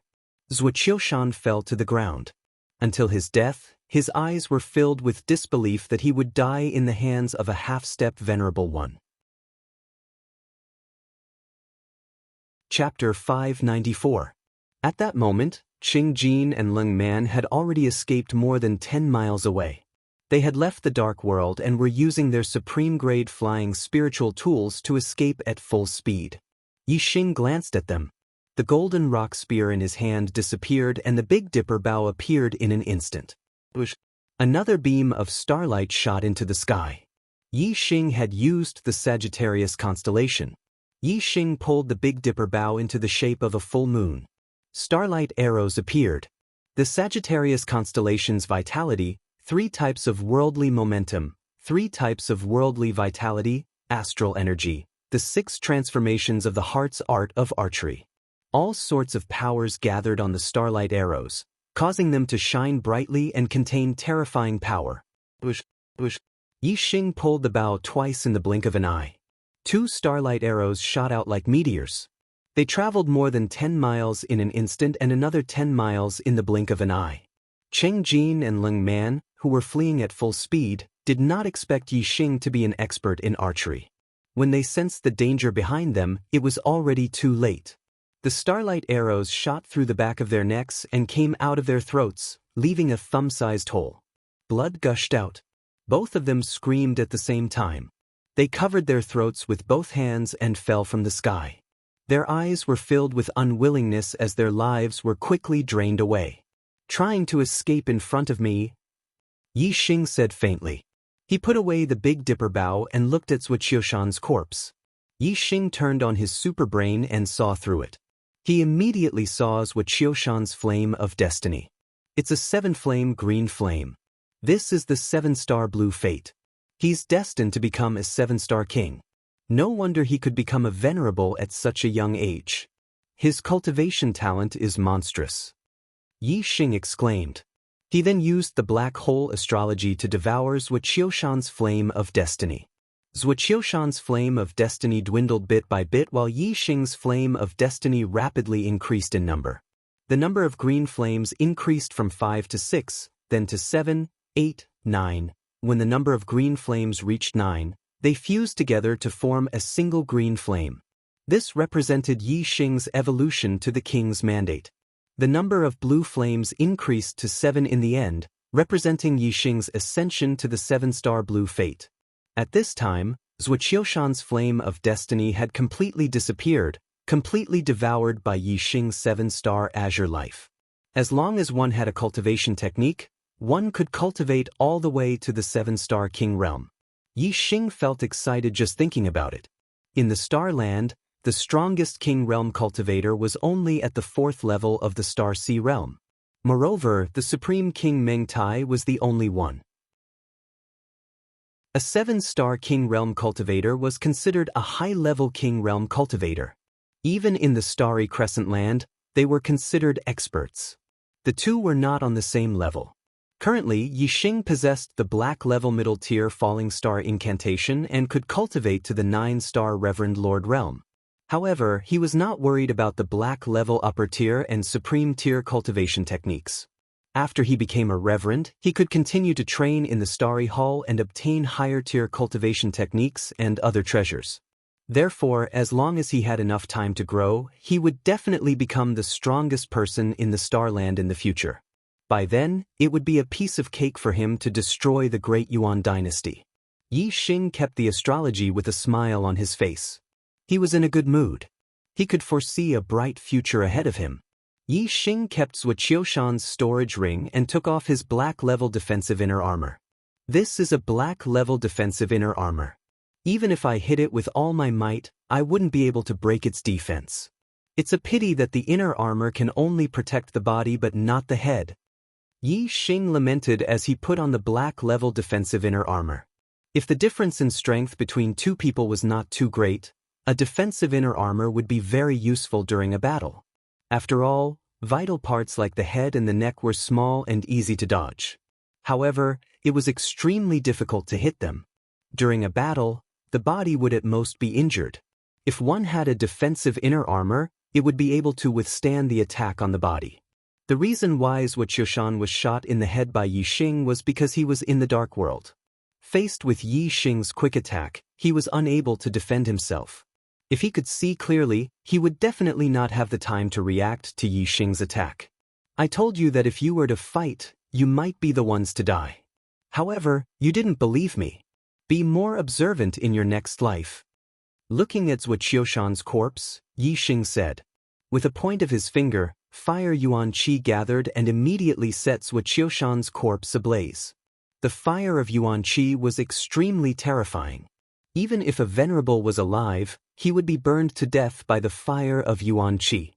Zhuqiushan fell to the ground. Until his death, his eyes were filled with disbelief that he would die in the hands of a half-step venerable one. Chapter 594. At that moment, Cheng Jin and Leng Man had already escaped more than 10 miles away. They had left the dark world and were using their supreme-grade flying spiritual tools to escape at full speed. Yi Xing glanced at them. The golden rock spear in his hand disappeared and the Big Dipper bow appeared in an instant. Another beam of starlight shot into the sky. Yi Xing had used the Sagittarius constellation. Yi Xing pulled the Big Dipper bow into the shape of a full moon. Starlight arrows appeared. The Sagittarius constellation's vitality, 3 types of worldly momentum, 3 types of worldly vitality, astral energy, the 6 transformations of the heart's art of archery. All sorts of powers gathered on the starlight arrows, causing them to shine brightly and contain terrifying power. Yi Xing pulled the bow twice in the blink of an eye. 2 starlight arrows shot out like meteors. They traveled more than 10 miles in an instant and another 10 miles in the blink of an eye. Cheng Jin and Leng Man, who were fleeing at full speed, did not expect Yi Xing to be an expert in archery. When they sensed the danger behind them, it was already too late. The starlight arrows shot through the back of their necks and came out of their throats, leaving a thumb-sized hole. Blood gushed out. Both of them screamed at the same time. They covered their throats with both hands and fell from the sky. Their eyes were filled with unwillingness as their lives were quickly drained away. "Trying to escape in front of me," Yi Xing said faintly. He put away the Big Dipper bow and looked at Zhuqiushan's corpse. Yi Xing turned on his superbrain and saw through it. He immediately saw Zhuqiushan's flame of destiny. It's a 7-flame green flame. This is the 7-star blue fate. He's destined to become a 7-star king. No wonder he could become a venerable at such a young age. His cultivation talent is monstrous. Yi Xing exclaimed. He then used the black hole astrology to devour Zhuqiushan's flame of destiny. Zhuqiushan's flame of destiny dwindled bit by bit while Yi Xing's flame of destiny rapidly increased in number. The number of green flames increased from 5 to 6, then to 7, 8, 9. When the number of green flames reached 9, they fused together to form a single green flame. This represented Yi Xing's evolution to the king's mandate. The number of blue flames increased to 7 in the end, representing Yi Xing's ascension to the 7-star blue fate. At this time, Zhuqiushan's flame of destiny had completely disappeared, completely devoured by Yi Xing's 7-star azure life. As long as one had a cultivation technique, one could cultivate all the way to the 7-star king realm. Yi Xing felt excited just thinking about it. In the Star Land, the strongest king realm cultivator was only at the 4th level of the Star Sea realm. Moreover, the supreme king Meng Tai was the only one. A 7-star king realm cultivator was considered a high-level king realm cultivator. Even in the Starry Crescent Land, they were considered experts. The two were not on the same level. Currently, Yi Xing possessed the black-level middle-tier Falling Star incantation and could cultivate to the 9-star Reverend Lord realm. However, he was not worried about the black-level upper-tier and supreme-tier cultivation techniques. After he became a Reverend, he could continue to train in the Starry Hall and obtain higher-tier cultivation techniques and other treasures. Therefore, as long as he had enough time to grow, he would definitely become the strongest person in the Starland in the future. By then, it would be a piece of cake for him to destroy the Great Yuan dynasty. Yi Xing kept the astrology with a smile on his face. He was in a good mood. He could foresee a bright future ahead of him. Yi Xing kept Zhuqiushan's storage ring and took off his black-level defensive inner armor. This is a black-level defensive inner armor. Even if I hit it with all my might, I wouldn't be able to break its defense. It's a pity that the inner armor can only protect the body but not the head. Yi Xing lamented as he put on the black-level defensive inner armor. If the difference in strength between two people was not too great, a defensive inner armor would be very useful during a battle. After all, vital parts like the head and the neck were small and easy to dodge. However, it was extremely difficult to hit them. During a battle, the body would at most be injured. If one had a defensive inner armor, it would be able to withstand the attack on the body. The reason why Zhuqiushan was shot in the head by Yi Xing was because he was in the Dark World. Faced with Yi Xing's quick attack, he was unable to defend himself. If he could see clearly, he would definitely not have the time to react to Yi Xing's attack. I told you that if you were to fight, you might be the ones to die. However, you didn't believe me. Be more observant in your next life. Looking at Zhuqiushan's corpse, Yi Xing said. With a point of his finger, fire Yuan Qi gathered and immediately set Zhuqiushan's corpse ablaze. The fire of Yuan Qi was extremely terrifying. Even if a venerable was alive, he would be burned to death by the fire of Yuan Qi.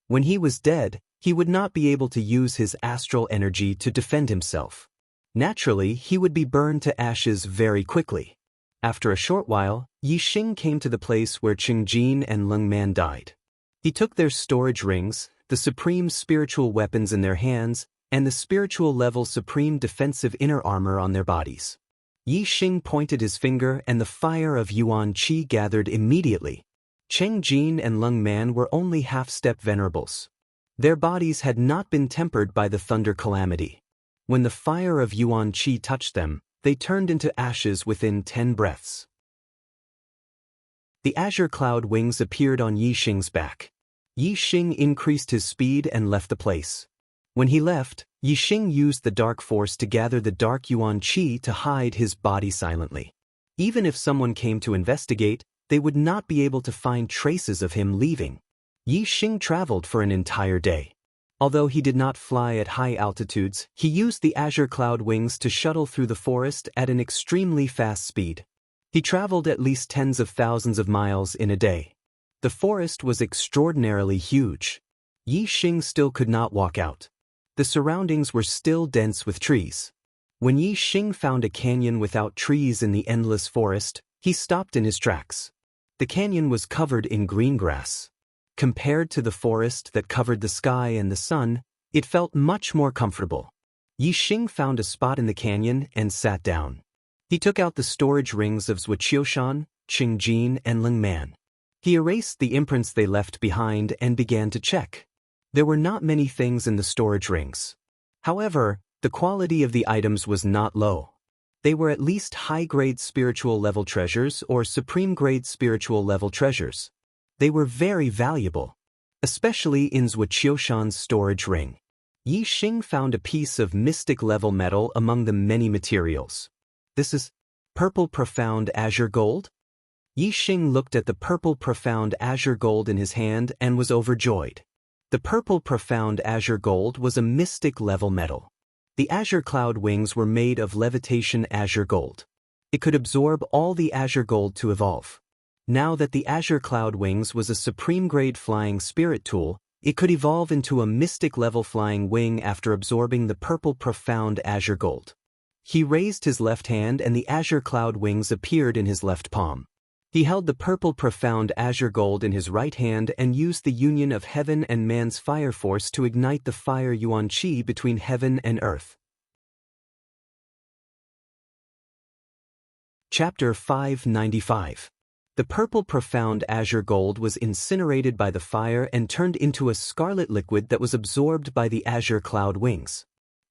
When he was dead, he would not be able to use his astral energy to defend himself. Naturally, he would be burned to ashes very quickly. After a short while, Yi Xing came to the place where Qingjin and Leng Man died. He took their storage rings, the supreme spiritual weapons in their hands, and the spiritual level supreme defensive inner armor on their bodies. Yi Xing pointed his finger and the fire of Yuan Qi gathered immediately. Cheng Jin and Leng Man were only half-step venerables. Their bodies had not been tempered by the thunder calamity. When the fire of Yuan Qi touched them, they turned into ashes within 10 breaths. The azure cloud wings appeared on Yi Xing's back. Yi Xing increased his speed and left the place. When he left, Yi Xing used the dark force to gather the dark Yuan Qi to hide his body silently. Even if someone came to investigate, they would not be able to find traces of him leaving. Yi Xing traveled for an entire day. Although he did not fly at high altitudes, he used the azure cloud wings to shuttle through the forest at an extremely fast speed. He traveled at least tens of thousands of miles in a day. The forest was extraordinarily huge. Yi Xing still could not walk out. The surroundings were still dense with trees. When Yi Xing found a canyon without trees in the endless forest, he stopped in his tracks. The canyon was covered in green grass. Compared to the forest that covered the sky and the sun, it felt much more comfortable. Yi Xing found a spot in the canyon and sat down. He took out the storage rings of Wuxia, Qingjin, and Lingman. He erased the imprints they left behind and began to check. There were not many things in the storage rings. However, the quality of the items was not low. They were at least high-grade spiritual level treasures or supreme-grade spiritual level treasures. They were very valuable, especially in Wuxia's storage ring. Yi Xing found a piece of mystic level metal among the many materials. This is purple profound azure gold? Yi Xing looked at the purple profound azure gold in his hand and was overjoyed. The purple profound azure gold was a mystic level metal. The azure cloud wings were made of levitation azure gold. It could absorb all the azure gold to evolve. Now that the azure cloud wings was a supreme-grade flying spirit tool, it could evolve into a mystic-level flying wing after absorbing the purple profound azure gold. He raised his left hand and the azure cloud wings appeared in his left palm. He held the purple profound azure gold in his right hand and used the union of heaven and man's fire force to ignite the fire yuan qi between heaven and earth. Chapter 595. The purple profound azure gold was incinerated by the fire and turned into a scarlet liquid that was absorbed by the azure cloud wings.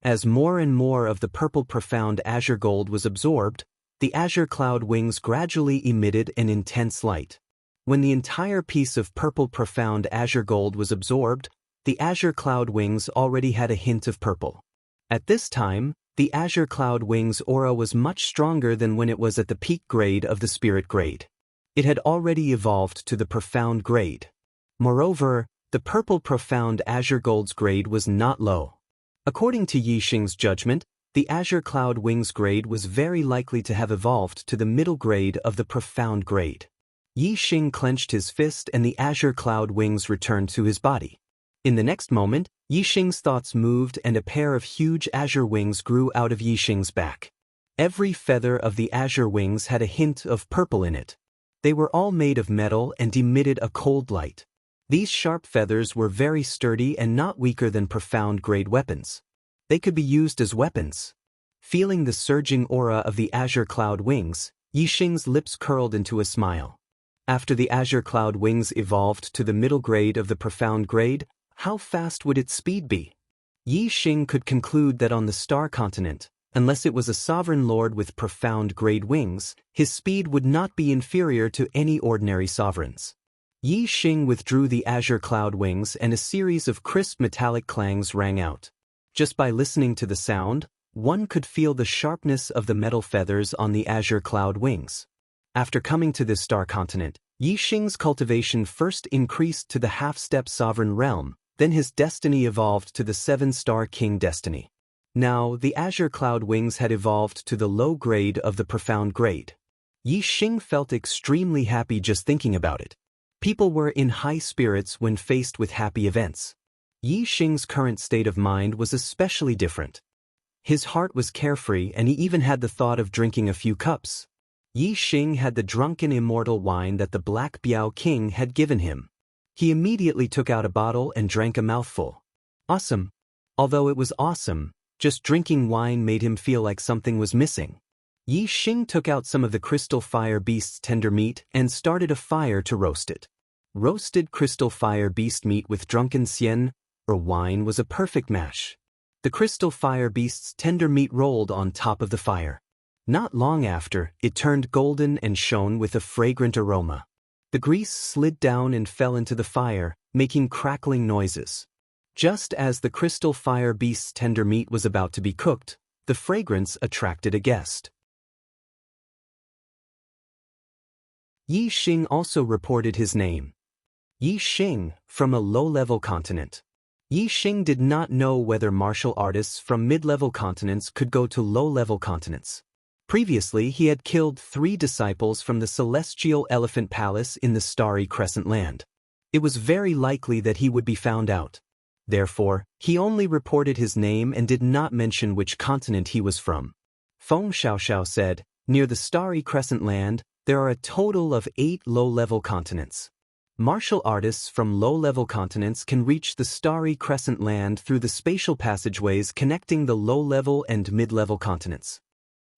As more and more of the purple profound azure gold was absorbed, the azure cloud wings gradually emitted an intense light. When the entire piece of purple profound azure gold was absorbed, the azure cloud wings already had a hint of purple. At this time, the azure cloud wings aura was much stronger than when it was at the peak grade of the spirit grade. It had already evolved to the profound grade. Moreover, the purple profound azure gold's grade was not low. According to Yi Xing's judgment, the azure cloud wings grade was very likely to have evolved to the middle grade of the profound grade. Yi Xing clenched his fist and the azure cloud wings returned to his body. In the next moment, Yi Xing's thoughts moved and a pair of huge azure wings grew out of Yi Xing's back. Every feather of the azure wings had a hint of purple in it. They were all made of metal and emitted a cold light. These sharp feathers were very sturdy and not weaker than profound-grade weapons. They could be used as weapons. Feeling the surging aura of the azure cloud wings, Yi Xing's lips curled into a smile. After the azure cloud wings evolved to the middle grade of the profound grade, how fast would its speed be? Yi Xing could conclude that on the star continent, unless it was a sovereign lord with profound grade wings, his speed would not be inferior to any ordinary sovereigns. Yi Xing withdrew the azure cloud wings and a series of crisp metallic clangs rang out. Just by listening to the sound, one could feel the sharpness of the metal feathers on the azure cloud wings. After coming to this star continent, Yi Xing's cultivation first increased to the half-step sovereign realm, then his destiny evolved to the 7-star king destiny. Now, the azure cloud wings had evolved to the low grade of the profound grade. Yi Xing felt extremely happy just thinking about it. People were in high spirits when faced with happy events. Yi Xing's current state of mind was especially different. His heart was carefree and he even had the thought of drinking a few cups. Yi Xing had the drunken immortal wine that the Black Biao King had given him. He immediately took out a bottle and drank a mouthful. Awesome. Although it was awesome, just drinking wine made him feel like something was missing. Yi Xing took out some of the crystal fire beast's tender meat and started a fire to roast it. Roasted crystal fire beast meat with drunken xian, or wine, was a perfect mash. The crystal fire beast's tender meat rolled on top of the fire. Not long after, it turned golden and shone with a fragrant aroma. The grease slid down and fell into the fire, making crackling noises. Just as the crystal fire beast's tender meat was about to be cooked, the fragrance attracted a guest. Yi Xing also reported his name. Yi Xing, from a low-level continent. Yi Xing did not know whether martial artists from mid-level continents could go to low-level continents. Previously, he had killed 3 disciples from the Celestial Elephant Palace in the Starry Crescent Land. It was very likely that he would be found out. Therefore, he only reported his name and did not mention which continent he was from. Feng Xiaoxiao said, "Near the Starry Crescent Land, there are a total of 8 low-level continents. Martial artists from low-level continents can reach the Starry Crescent Land through the spatial passageways connecting the low-level and mid-level continents.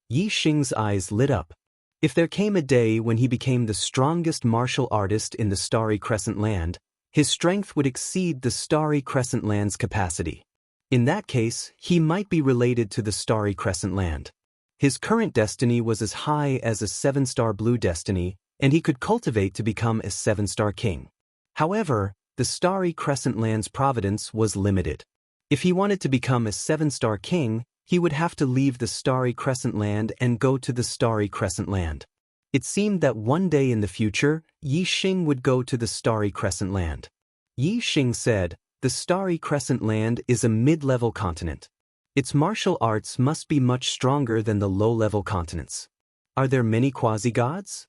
Yi Xing's eyes lit up. If there came a day when he became the strongest martial artist in the Starry Crescent Land, his strength would exceed the Starry Crescent Land's capacity. In that case, he might be related to the Starry Crescent Land. His current destiny was as high as a 7-star blue destiny, and he could cultivate to become a 7-star king. However, the Starry Crescent Land's providence was limited. If he wanted to become a 7-star king, he would have to leave the Starry Crescent Land and go to the Starry Crescent Land. It seemed that one day in the future, Yi Xing would go to the Starry Crescent Land. Yi Xing said, "The Starry Crescent Land is a mid-level continent. Its martial arts must be much stronger than the low-level continents. Are there many quasi-gods?"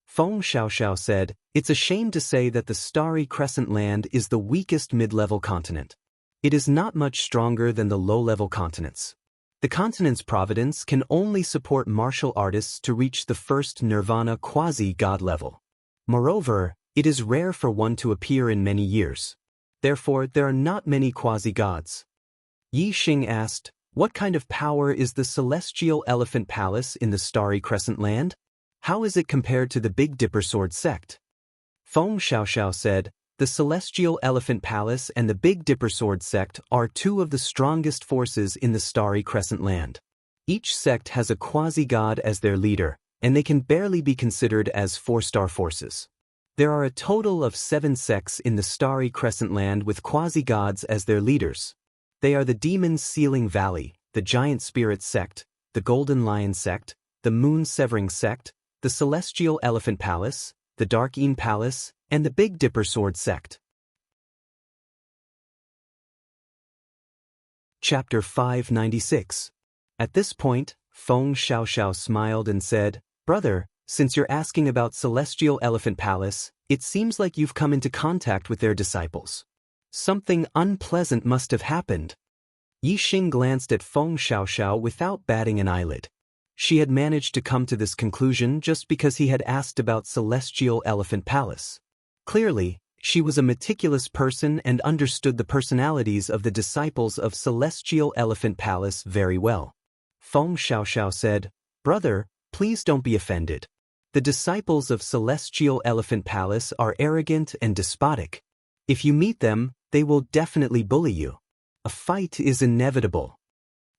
Feng Xiaoxiao said, "It's a shame to say that the Starry Crescent Land is the weakest mid-level continent. It is not much stronger than the low-level continents. The continent's providence can only support martial artists to reach the first nirvana quasi-god level. Moreover, it is rare for one to appear in many years. Therefore, there are not many quasi-gods." Yi Xing asked, "What kind of power is the Celestial Elephant Palace in the Starry Crescent Land? How is it compared to the Big Dipper Sword sect?" Feng Xiaoxiao said, "The Celestial Elephant Palace and the Big Dipper Sword sect are two of the strongest forces in the Starry Crescent Land. Each sect has a quasi-god as their leader, and they can barely be considered as 4-star forces. There are a total of 7 sects in the Starry Crescent Land with quasi-gods as their leaders. They are the Demon Sealing Valley, the Giant Spirit sect, the Golden Lion sect, the Moon Severing sect, the Celestial Elephant Palace, the Dark Een Palace, and the Big Dipper Sword sect." Chapter 596. At this point, Feng Xiaoxiao smiled and said, "Brother, since you're asking about Celestial Elephant Palace, it seems like you've come into contact with their disciples. Something unpleasant must have happened." Yi Xing glanced at Feng Xiaoxiao without batting an eyelid. She had managed to come to this conclusion just because he had asked about Celestial Elephant Palace. Clearly, she was a meticulous person and understood the personalities of the disciples of Celestial Elephant Palace very well. Feng Xiaoxiao said, "Brother, please don't be offended. The disciples of Celestial Elephant Palace are arrogant and despotic. If you meet them, they will definitely bully you. A fight is inevitable."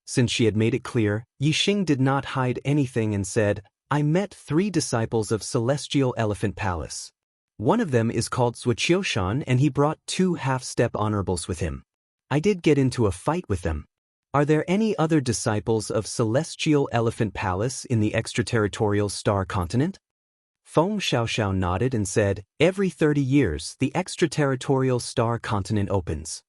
Since she had made it clear, Yi Xing did not hide anything and said, "I met 3 disciples of Celestial Elephant Palace. One of them is called Wuxia, and he brought 2 half-step honorables with him. I did get into a fight with them. Are there any other disciples of Celestial Elephant Palace in the extraterritorial Star Continent?" Feng Xiaoxiao nodded and said, "Every 30 years, the extraterritorial Star Continent opens.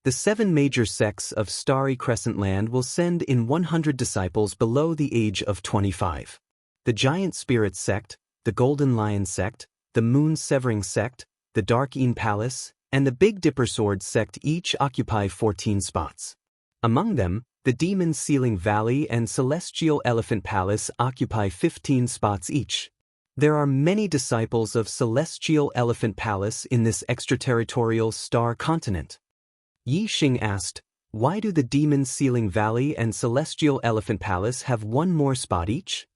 The 7 major sects of Starry Crescent Land will send in 100 disciples below the age of 25. The Giant Spirit sect, the Golden Lion sect, the Moon Severing sect, the Dark Een Palace, and the Big Dipper Sword sect each occupy 14 spots. Among them, the Demon Sealing Valley and Celestial Elephant Palace occupy 15 spots each. There are many disciples of Celestial Elephant Palace in this extraterritorial Star Continent." Yi Xing asked, "Why do the Demon Sealing Valley and Celestial Elephant Palace have 1 more spot each?"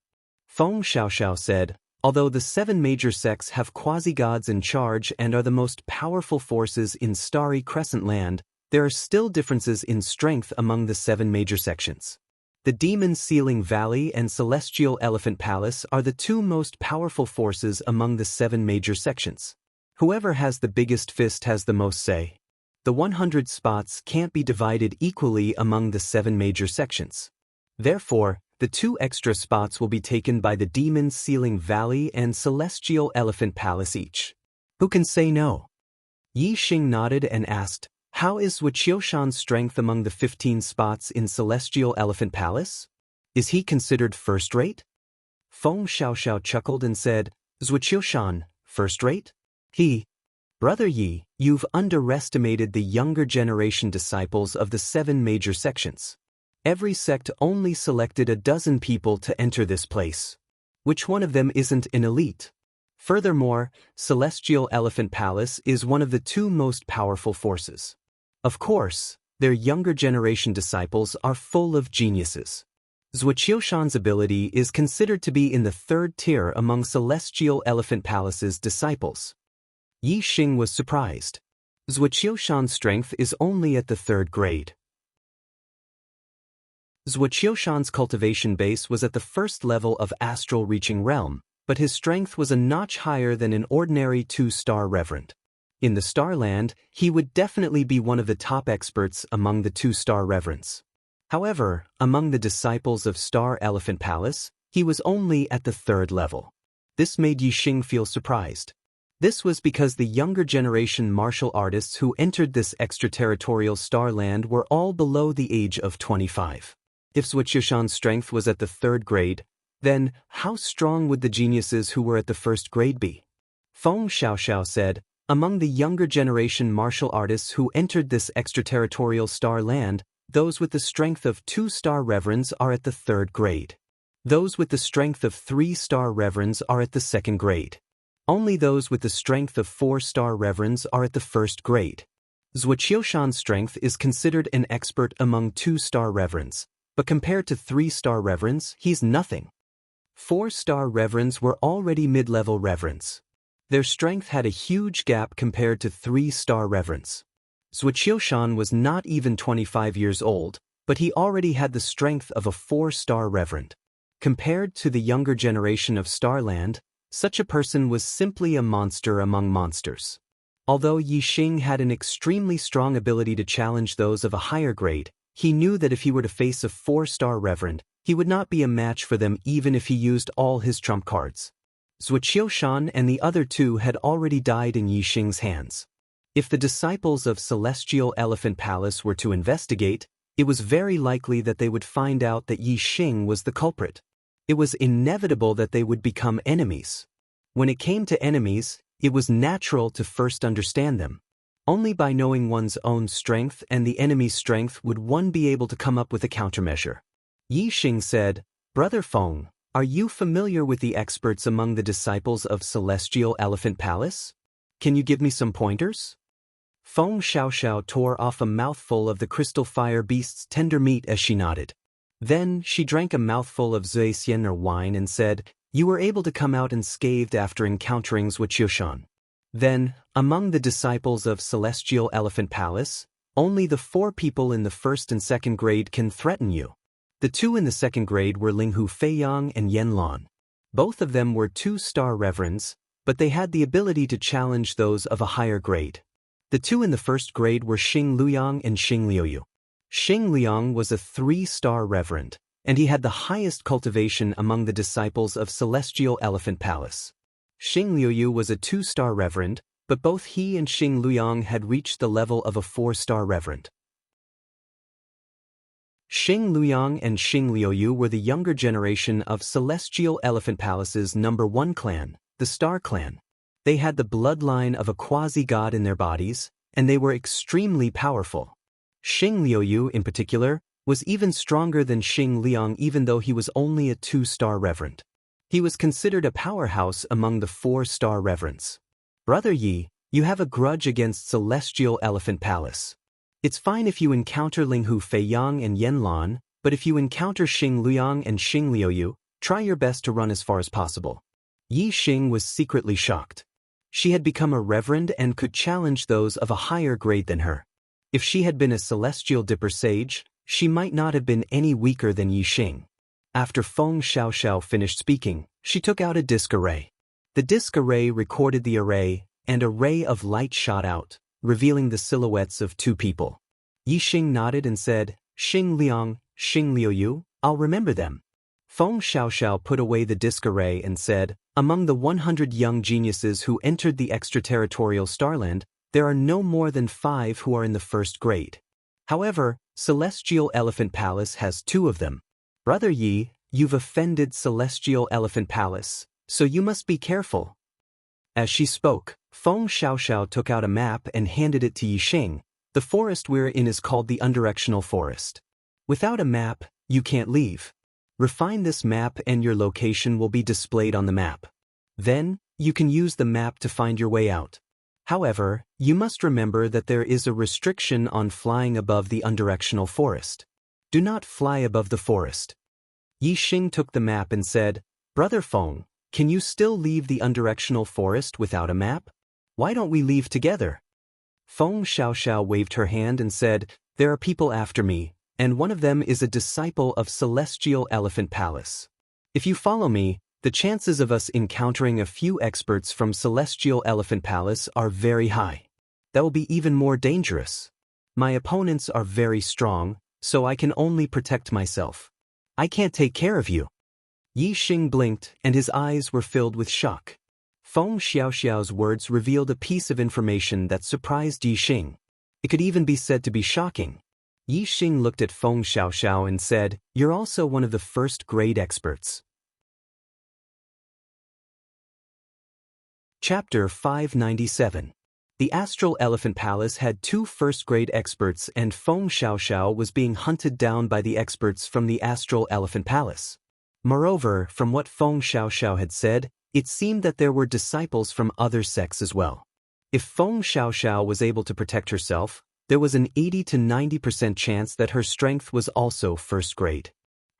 Feng Xiaoxiao said, "Although the 7 major sects have quasi-gods in charge and are the most powerful forces in Starry Crescent Land, there are still differences in strength among the 7 major sections. The Demon Sealing Valley and Celestial Elephant Palace are the 2 most powerful forces among the 7 major sections. Whoever has the biggest fist has the most say. The 100 spots can't be divided equally among the 7 major sections. Therefore, the 2 extra spots will be taken by the Demon Sealing Valley and Celestial Elephant Palace each. Who can say no?" Yi Xing nodded and asked, "How is Wuxia's strength among the 15 spots in Celestial Elephant Palace? Is he considered first-rate?" Feng Xiaoxiao chuckled and said, "Is Wuxia first-rate? Brother Yi, you've underestimated the younger generation disciples of the 7 major sections. Every sect only selected a dozen people to enter this place. Which one of them isn't an elite? Furthermore, Celestial Elephant Palace is one of the 2 most powerful forces. Of course, their younger generation disciples are full of geniuses. Zhuqiushan's ability is considered to be in the third tier among Celestial Elephant Palace's disciples. Yi Xing was surprised. Zhuqiushan's strength is only at the third grade. Zhuqiushan's cultivation base was at the first level of astral reaching realm, but his strength was a notch higher than an ordinary 2-star reverend. In the Starland, he would definitely be one of the top experts among the 2-star reverends. However, among the disciples of Star Elephant Palace, he was only at the third level. This made Yi Xing feel surprised. This was because the younger generation martial artists who entered this extraterritorial Starland were all below the age of 25. If Zhuqiushan's strength was at the third grade, then how strong would the geniuses who were at the first grade be? Feng Xiaoxiao said, among the younger generation martial artists who entered this extraterritorial Starland, those with the strength of 2-star reverends are at the third grade. Those with the strength of 3-star reverends are at the second grade. Only those with the strength of 4-star reverends are at the first grade. Zhuqiushan's strength is considered an expert among 2-star reverends, but compared to 3-star reverends, he's nothing. 4-star reverends were already mid-level reverends. Their strength had a huge gap compared to 3-star reverends. Zhuqiushan was not even 25 years old, but he already had the strength of a 4-star reverend. Compared to the younger generation of Starland, such a person was simply a monster among monsters. Although Yi Xing had an extremely strong ability to challenge those of a higher grade, he knew that if he were to face a 4-star reverend, he would not be a match for them even if he used all his trump cards. Zhuqiushan and the other two had already died in Yi Xing's hands. If the disciples of Celestial Elephant Palace were to investigate, it was very likely that they would find out that Yi Xing was the culprit. It was inevitable that they would become enemies. When it came to enemies, it was natural to first understand them. Only by knowing one's own strength and the enemy's strength would one be able to come up with a countermeasure. Yi Xing said, "Brother Feng, are you familiar with the experts among the disciples of Celestial Elephant Palace? Can you give me some pointers?" Feng Xiaoxiao tore off a mouthful of the crystal fire beast's tender meat as she nodded. Then she drank a mouthful of Xianxia wine and said, "You were able to come out unscathed after encountering Zhuqiushan. Then, among the disciples of Celestial Elephant Palace, only the 4 people in the first and second grade can threaten you. The 2 in the second grade were Linghu Feiyang and Yanlan. Both of them were 2-star reverends, but they had the ability to challenge those of a higher grade. The 2 in the first grade were Xing Luyang and Xing Liuyu. Xing Liang was a 3-star reverend, and he had the highest cultivation among the disciples of Celestial Elephant Palace. Xing Liuyu was a 2-star reverend, but both he and Xing Luyang had reached the level of a 4-star reverend. Xing Luyang and Xing Liuyu were the younger generation of Celestial Elephant Palace's #1 clan, the Star Clan. They had the bloodline of a quasi-god in their bodies, and they were extremely powerful. Xing Liuyu, in particular, was even stronger than Xing Liang even though he was only a 2-star reverend. He was considered a powerhouse among the 4-star reverends. "Brother Yi, you have a grudge against Celestial Elephant Palace. It's fine if you encounter Linghu Feiyang and Yanlan, but if you encounter Xing Luyang and Xing Liuyu, try your best to run as far as possible." Yi Xing was secretly shocked. She had become a reverend and could challenge those of a higher grade than her. If she had been a celestial dipper sage, she might not have been any weaker than Yi Xing. After Feng Xiaoxiao finished speaking, she took out a disc array. The disc array recorded the array, and a ray of light shot out, revealing the silhouettes of 2 people. Yi Xing nodded and said, "Xing Liang, Xing Liuyu, I'll remember them." Feng Xiaoxiao put away the disc array and said, "Among the 100 young geniuses who entered the extraterritorial Starland, there are no more than 5 who are in the first grade. However, Celestial Elephant Palace has 2 of them. Brother Yi, you've offended Celestial Elephant Palace, so you must be careful." As she spoke, Feng Xiaoxiao took out a map and handed it to Yi Xing. "The forest we're in is called the Undirectional Forest. Without a map, you can't leave. Refine this map and your location will be displayed on the map. Then, you can use the map to find your way out. However, you must remember that there is a restriction on flying above the undirectional forest. Do not fly above the forest." Yi Xing took the map and said, "Brother Feng, can you still leave the undirectional forest without a map? Why don't we leave together?" Feng Xiaoxiao waved her hand and said, "There are people after me, and one of them is a disciple of Celestial Elephant Palace. If you follow me, the chances of us encountering a few experts from Celestial Elephant Palace are very high. That will be even more dangerous. My opponents are very strong, so I can only protect myself. I can't take care of you." Yi Xing blinked, and his eyes were filled with shock. Feng Xiaoxiao's words revealed a piece of information that surprised Yi Xing. It could even be said to be shocking. Yi Xing looked at Feng Xiaoxiao and said, "You're also one of the first-grade experts." Chapter 597. The Astral Elephant Palace had 2 first-grade experts, and Feng Xiaoxiao was being hunted down by the experts from the Astral Elephant Palace. Moreover, from what Feng Xiaoxiao had said, it seemed that there were disciples from other sects as well. If Feng Xiaoxiao was able to protect herself, there was an 80 to 90% chance that her strength was also first-grade.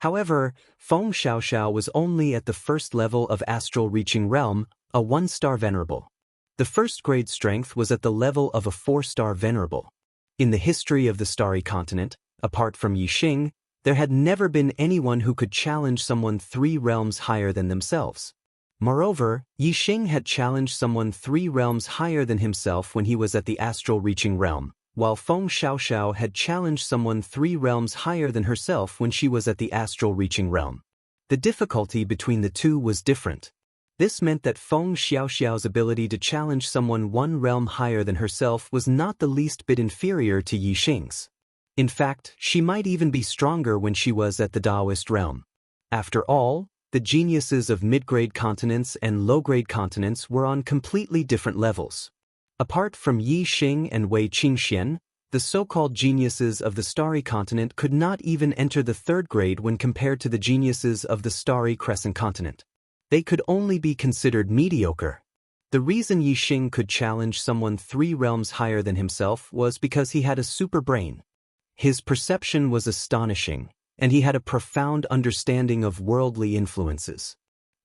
However, Feng Xiaoxiao was only at the first level of Astral Reaching Realm, a 1-star Venerable. The first-grade strength was at the level of a 4-star Venerable. In the history of the Starry Continent, apart from Yi Xing, there had never been anyone who could challenge someone 3 realms higher than themselves. Moreover, Yi Xing had challenged someone 3 realms higher than himself when he was at the Astral Reaching Realm, while Feng Xiaoxiao had challenged someone 3 realms higher than herself when she was at the Astral Reaching Realm. The difficulty between the two was different. This meant that Feng Xiaoxiao's ability to challenge someone 1 realm higher than herself was not the least bit inferior to Yi Xing's. In fact, she might even be stronger when she was at the Taoist realm. After all, the geniuses of mid-grade continents and low-grade continents were on completely different levels. Apart from Yi Xing and Wei Qingxian, the so-called geniuses of the Starry Continent could not even enter the 3rd grade when compared to the geniuses of the Starry Crescent Continent. They could only be considered mediocre. The reason Yi Xing could challenge someone 3 realms higher than himself was because he had a super brain. His perception was astonishing, and he had a profound understanding of worldly influences.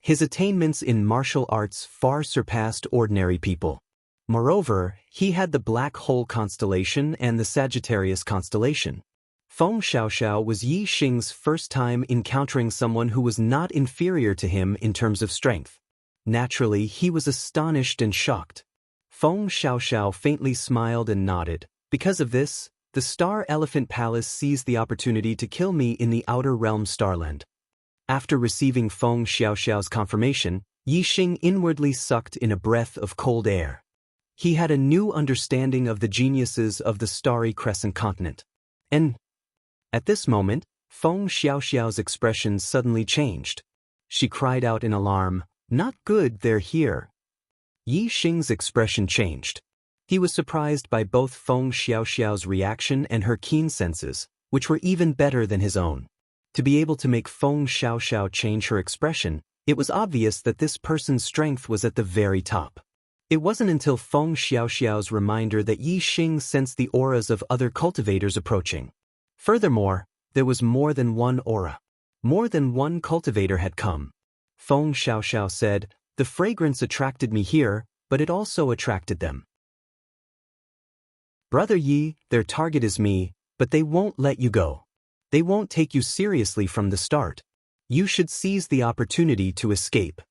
His attainments in martial arts far surpassed ordinary people. Moreover, he had the Black Hole constellation and the Sagittarius constellation. Feng Xiaoxiao was Yi Xing's first time encountering someone who was not inferior to him in terms of strength. Naturally, he was astonished and shocked. Feng Xiaoxiao faintly smiled and nodded. "Because of this, the Star Elephant Palace seized the opportunity to kill me in the Outer Realm Starland." After receiving Feng Xiaoxiao's confirmation, Yi Xing inwardly sucked in a breath of cold air. He had a new understanding of the geniuses of the Starry Crescent Continent. And at this moment, Feng Xiaoxiao's expression suddenly changed. She cried out in alarm, "Not good, they're here." Yi Xing's expression changed. He was surprised by both Feng Xiaoxiao's reaction and her keen senses, which were even better than his own. To be able to make Feng Xiaoxiao change her expression, it was obvious that this person's strength was at the very top. It wasn't until Feng Xiaoxiao's reminder that Yi Xing sensed the auras of other cultivators approaching. Furthermore, there was more than one aura. More than one cultivator had come. Feng Xiaoxiao said, "The fragrance attracted me here, but it also attracted them. Brother Yi, their target is me, but they won't let you go. They won't take you seriously from the start. You should seize the opportunity to escape."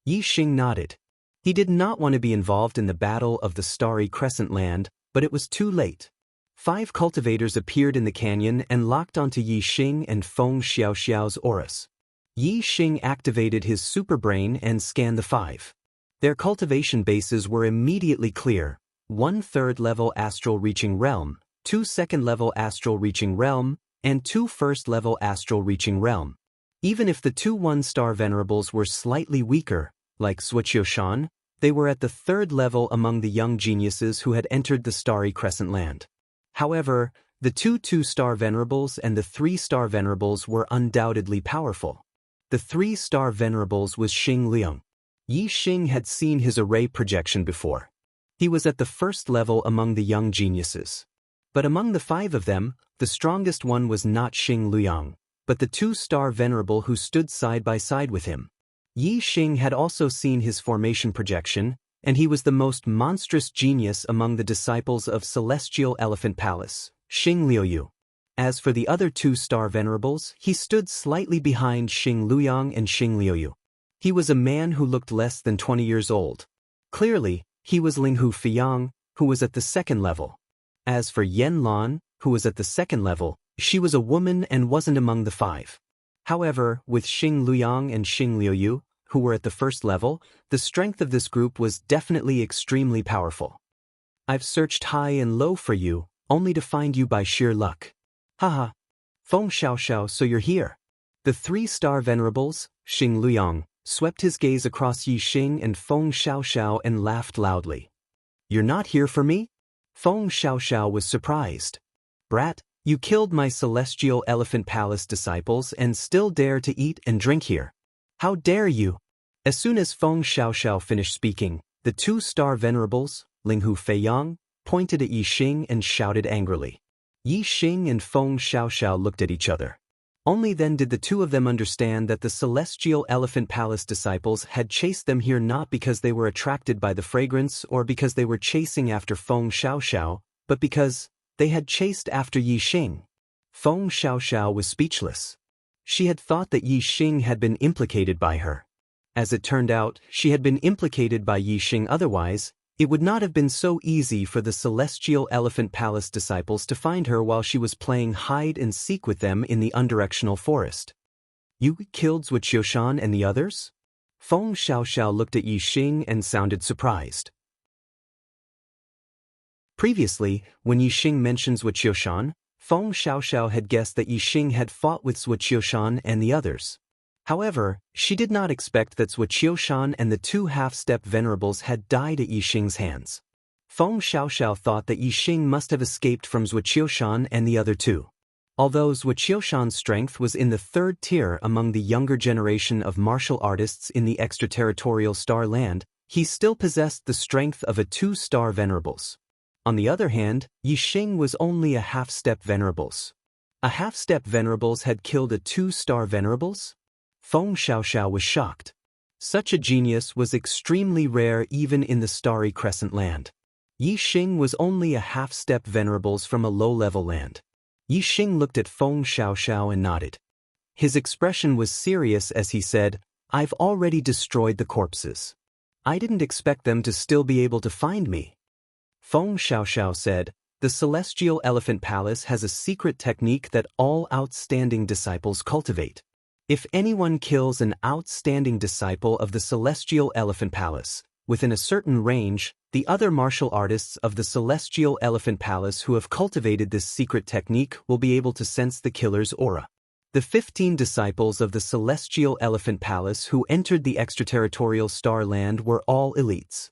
Yi Xing nodded. He did not want to be involved in the battle of the Starry Crescent Land, but it was too late. 5 cultivators appeared in the canyon and locked onto Yi Xing and Feng Xiaoxiao's auras. Yi Xing activated his super brain and scanned the 5. Their cultivation bases were immediately clear: 1 3rd-level Astral Reaching Realm, 2 2nd-level Astral Reaching Realm, and 2 1st-level Astral Reaching Realm. Even if the 2 1-star Venerables were slightly weaker, like Wuxia, they were at the 3rd level among the young geniuses who had entered the Starry Crescent Land. However, the 2 2-star Venerables and the 3-star Venerables were undoubtedly powerful. The 3-star Venerables was Xing Liang. Yi Xing had seen his array projection before. He was at the 1st level among the young geniuses. But among the 5 of them, the strongest one was not Xing Liang. but the two-star venerable who stood side by side with him. Yi Xing had also seen his formation projection, and he was the most monstrous genius among the disciples of Celestial Elephant Palace, Xing Liuyu. As for the other two-star venerables, he stood slightly behind Xing Luyang and Xing Liuyu. He was a man who looked less than 20 years old. Clearly, he was Linghu Fiyang, who was at the second level. As for Yen Lan, who was at the second level, she was a woman and wasn't among the five. However, with Xing Luyang and Xing Liuyu, who were at the first level, the strength of this group was definitely extremely powerful. I've searched high and low for you, only to find you by sheer luck. Haha. Feng Xiaoxiao, so you're here. The three-star venerables, Xing Luyang, swept his gaze across Yi Xing and Feng Xiaoxiao and laughed loudly. You're not here for me? Feng Xiaoxiao was surprised. Brat, you killed my Celestial Elephant Palace disciples and still dare to eat and drink here. How dare you? As soon as Feng Xiaoxiao finished speaking, the two-star venerables, Linghu Feiyang, pointed at Yi Xing and shouted angrily. Yi Xing and Feng Xiaoxiao looked at each other. Only then did the two of them understand that the Celestial Elephant Palace disciples had chased them here not because they were attracted by the fragrance or because they were chasing after Feng Xiaoxiao, but because they had chased after Yi Xing. Feng Xiaoxiao was speechless. She had thought that Yi Xing had been implicated by her. As it turned out, she had been implicated by Yi Xing otherwise, it would not have been so easy for the Celestial Elephant Palace disciples to find her while she was playing hide-and-seek with them in the undirectional forest. You killed Wuxia and the others? Feng Xiaoxiao looked at Yi Xing and sounded surprised. Previously, when Yi Xing mentions Wuxia, Feng Xiaoxiao had guessed that Yi Xing had fought with Wuxia and the others. However, she did not expect that Wuxia and the two half-step venerables had died at Yi Xing's hands. Feng Xiaoxiao thought that Yi Xing must have escaped from Wuxia and the other two. Although Wuxia's strength was in the third tier among the younger generation of martial artists in the extraterritorial Star Land, he still possessed the strength of a two-star venerables. On the other hand, Yi Xing was only a half-step venerables. A half-step venerables had killed a two-star venerables? Feng Xiaoxiao was shocked. Such a genius was extremely rare even in the Starry Crescent land. Yi Xing was only a half-step venerables from a low-level land. Yi Xing looked at Feng Xiaoxiao and nodded. His expression was serious as he said, I've already destroyed the corpses. I didn't expect them to still be able to find me. Feng Xiaoxiao said, the Celestial Elephant Palace has a secret technique that all outstanding disciples cultivate. If anyone kills an outstanding disciple of the Celestial Elephant Palace, within a certain range, the other martial artists of the Celestial Elephant Palace who have cultivated this secret technique will be able to sense the killer's aura. The 15 disciples of the Celestial Elephant Palace who entered the extraterritorial Star Land were all elites.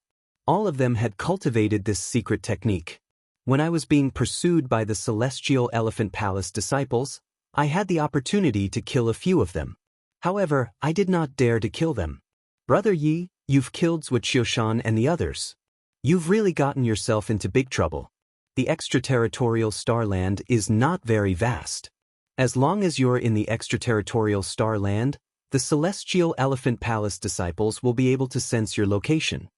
All of them had cultivated this secret technique. When I was being pursued by the Celestial Elephant Palace disciples, I had the opportunity to kill a few of them. However, I did not dare to kill them. Brother Yi, you've killed Wuxia and the others. You've really gotten yourself into big trouble. The extraterritorial Star Land is not very vast. As long as you're in the extraterritorial Star Land, the Celestial Elephant Palace disciples will be able to sense your location.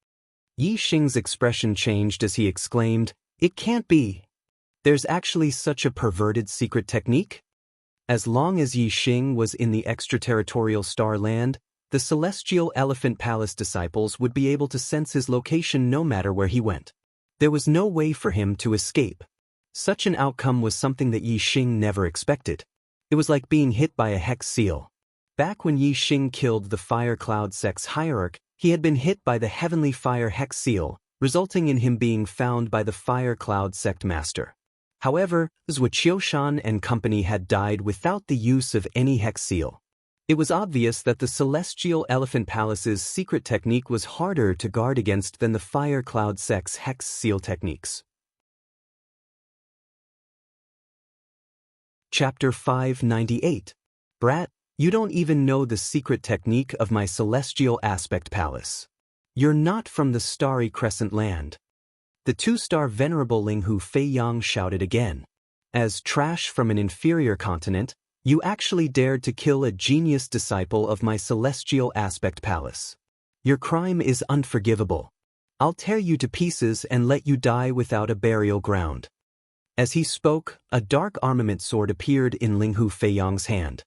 Yi Xing's expression changed as he exclaimed, It can't be. There's actually such a perverted secret technique? As long as Yi Xing was in the extraterritorial Star Land, the Celestial Elephant Palace disciples would be able to sense his location no matter where he went. There was no way for him to escape. Such an outcome was something that Yi Xing never expected. It was like being hit by a hex seal. Back when Yi Xing killed the Fire Cloud sect's hierarch, he had been hit by the Heavenly Fire hex seal, resulting in him being found by the Fire Cloud sect master. However, Wuxia and company had died without the use of any hex seal. It was obvious that the Celestial Elephant Palace's secret technique was harder to guard against than the Fire Cloud sect's hex seal techniques. Chapter 598. Brat, you don't even know the secret technique of my Celestial Aspect Palace. You're not from the Starry Crescent land. The two-star venerable Linghu Feiyang shouted again. As trash from an inferior continent, You actually dared to kill a genius disciple of my celestial aspect palace. Your crime is unforgivable. I'll tear you to pieces and let you die without a burial ground." As he spoke, a dark armament sword appeared in Linghu Feiyang's hand.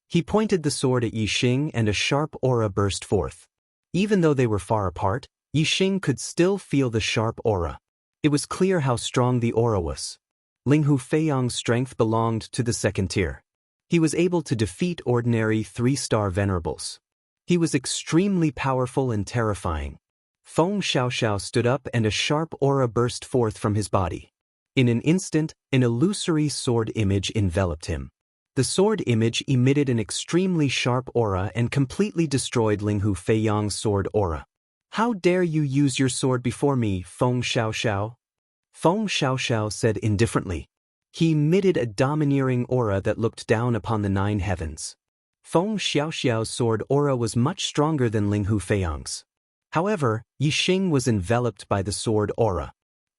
He pointed the sword at Yixing and a sharp aura burst forth. Even though they were far apart, Yixing could still feel the sharp aura. It was clear how strong the aura was. Linghu Feiyang's strength belonged to the second tier. He was able to defeat ordinary 3-star venerables. He was extremely powerful and terrifying. Feng Xiaoxiao stood up and a sharp aura burst forth from his body. In an instant, an illusory sword image enveloped him. The sword image emitted an extremely sharp aura and completely destroyed Linghu Feiyang's sword aura. "How dare you use your sword before me, Feng Xiaoxiao?" Feng Xiaoxiao said indifferently. He emitted a domineering aura that looked down upon the 9 heavens. Feng Xiaoxiao's sword aura was much stronger than Linghu Feiyang's. However, Yixing was enveloped by the sword aura.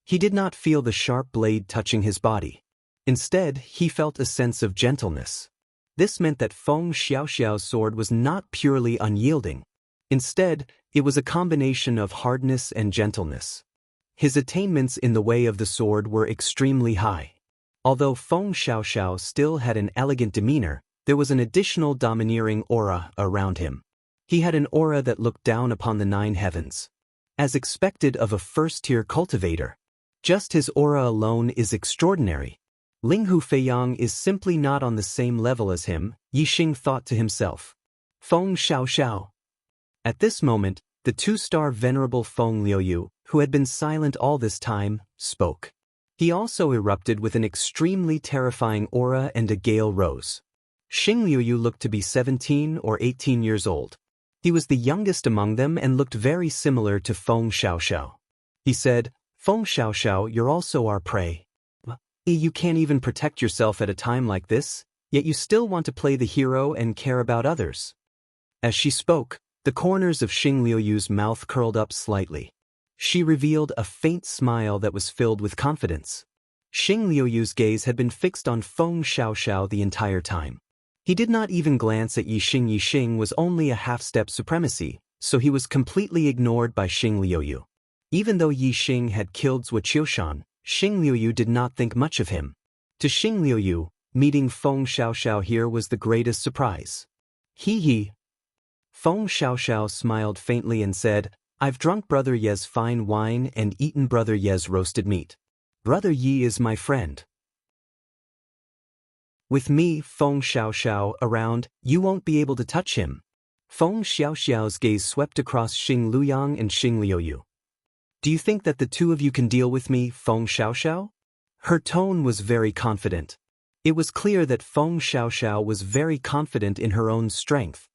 He did not feel the sharp blade touching his body. Instead, he felt a sense of gentleness. This meant that Feng Xiaoxiao's sword was not purely unyielding. Instead, it was a combination of hardness and gentleness. His attainments in the way of the sword were extremely high. Although Feng Xiaoxiao still had an elegant demeanor, there was an additional domineering aura around him. He had an aura that looked down upon the 9 heavens. As expected of a first-tier cultivator. Just his aura alone is extraordinary. Linghu Feiyang is simply not on the same level as him, Yixing thought to himself. Feng Xiaoxiao. At this moment, the 2-star venerable Feng Liuyu, who had been silent all this time, spoke. He also erupted with an extremely terrifying aura and a gale rose. Xing Liuyu looked to be 17 or 18 years old. He was the youngest among them and looked very similar to Feng Xiaoxiao. He said, "Feng Xiaoxiao, you're also our prey. You can't even protect yourself at a time like this, yet you still want to play the hero and care about others." As she spoke, the corners of Xing Liuyu's mouth curled up slightly. She revealed a faint smile that was filled with confidence. Xing Liuyu's gaze had been fixed on Feng Xiaoxiao the entire time. He did not even glance at Yixing. Yixing was only a half-step supremacy, so he was completely ignored by Xing Liuyu. Even though Yixing had killed Zhuo Qiushan, Xing Liuyu did not think much of him. To Xing Liuyu, meeting Feng Xiaoxiao here was the greatest surprise. He. Feng Xiaoxiao smiled faintly and said, "I've drunk Brother Ye's fine wine and eaten Brother Ye's roasted meat. Brother Yi is my friend. With me, Feng Xiaoxiao, around, you won't be able to touch him." Feng Xiaoxiao's gaze swept across Xing Luyang and Xing Liuyu. "Do you think that the two of you can deal with me, Feng Xiaoxiao?" Her tone was very confident. It was clear that Feng Xiaoxiao was very confident in her own strength.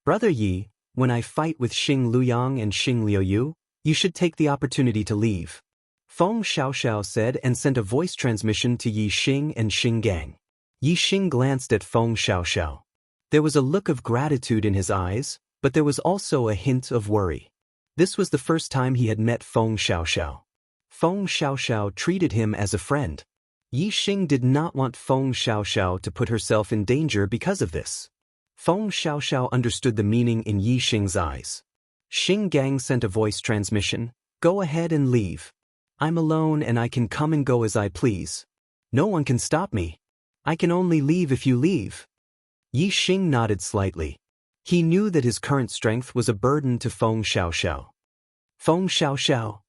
"Brother Yi, when I fight with Xing Luyang and Xing Liuyu, you should take the opportunity to leave," Feng Xiaoxiao said and sent a voice transmission to Yi Xing and Xing Gang. Yi Xing glanced at Feng Xiaoxiao. There was a look of gratitude in his eyes, but there was also a hint of worry. This was the first time he had met Feng Xiaoxiao. Feng Xiaoxiao treated him as a friend. Yi Xing did not want Feng Xiaoxiao to put herself in danger because of this. Feng Xiaoxiao understood the meaning in Yi Xing's eyes. Xing Gang sent a voice transmission, "Go ahead and leave. I'm alone and I can come and go as I please. No one can stop me. I can only leave if you leave." Yi Xing nodded slightly. He knew that his current strength was a burden to Feng Xiaoxiao. "Feng Xiaoxiao."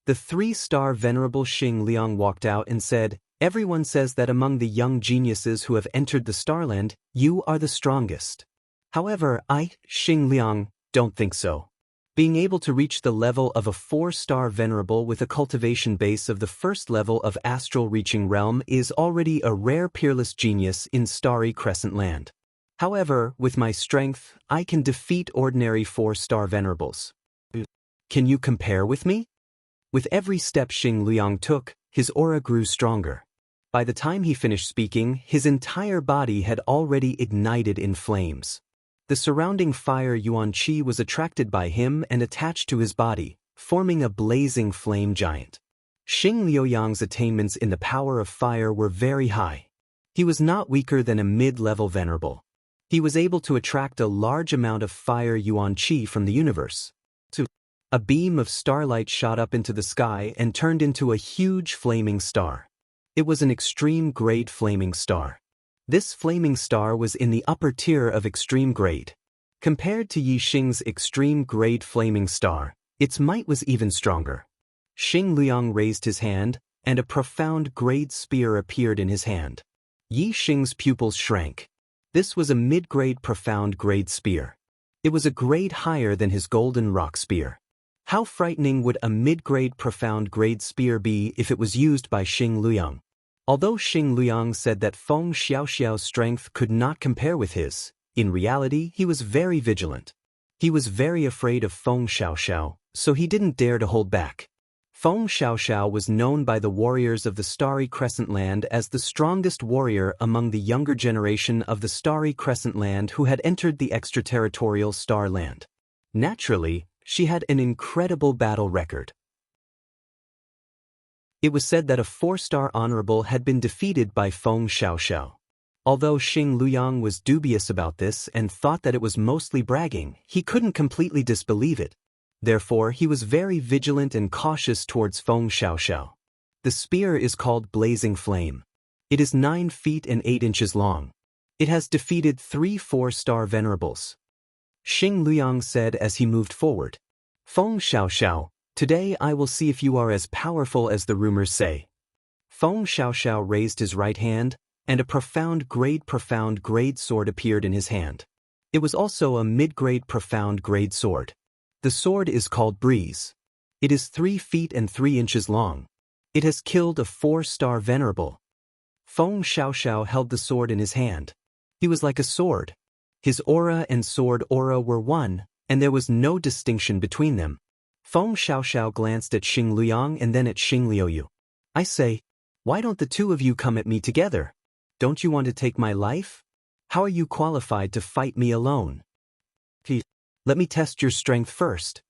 The 3-star venerable Xing Liang walked out and said, "Everyone says that among the young geniuses who have entered the Starland, you are the strongest. However, I, Xing Liang, don't think so. Being able to reach the level of a 4-star venerable with a cultivation base of the first level of astral reaching realm is already a rare peerless genius in Starry Crescent Land. However, with my strength, I can defeat ordinary 4-star venerables. Can you compare with me?" With every step Xing Liang took, his aura grew stronger. By the time he finished speaking, his entire body had already ignited in flames. The surrounding fire Yuan Qi was attracted by him and attached to his body, forming a blazing flame giant. Xing Liuyang's attainments in the power of fire were very high. He was not weaker than a mid-level venerable. He was able to attract a large amount of fire yuan qi from the universe. A beam of starlight shot up into the sky and turned into a huge flaming star. It was an extreme-grade flaming star. This flaming star was in the upper tier of extreme grade. Compared to Yi Xing's extreme-grade flaming star, its might was even stronger. Xing Liang raised his hand, and a profound-grade spear appeared in his hand. Yi Xing's pupils shrank. This was a mid-grade profound-grade spear. It was a grade higher than his golden rock spear. How frightening would a mid-grade profound-grade spear be if it was used by Xing Liang? Although Xing Liang said that Feng Xiaoxiao's strength could not compare with his, in reality he was very vigilant. He was very afraid of Feng Xiaoxiao, so he didn't dare to hold back. Feng Xiaoxiao was known by the warriors of the Starry Crescent Land as the strongest warrior among the younger generation of the Starry Crescent Land who had entered the extraterritorial Star Land. Naturally, she had an incredible battle record. It was said that a 4-star honorable had been defeated by Feng Xiaoxiao. Although Xing Liang was dubious about this and thought that it was mostly bragging, he couldn't completely disbelieve it. Therefore, he was very vigilant and cautious towards Feng Xiaoxiao. The spear is called Blazing Flame. It is 9 feet and 8 inches long. It has defeated 3 4-star venerables. Xing Liang said as he moved forward. Feng Xiaoxiao, today I will see if you are as powerful as the rumors say. Feng Xiaoxiao raised his right hand, and a profound-grade sword appeared in his hand. It was also a mid-grade profound-grade sword. The sword is called Breeze. It is 3 feet and 3 inches long. It has killed a 4-star venerable. Feng Xiaoxiao held the sword in his hand. He was like a sword. His aura and sword aura were one, and there was no distinction between them. Feng Xiaoxiao glanced at Xing Liang and then at Xing Liuyu. I say, why don't the two of you come at me together? Don't you want to take my life? How are you qualified to fight me alone? Let me test your strength first.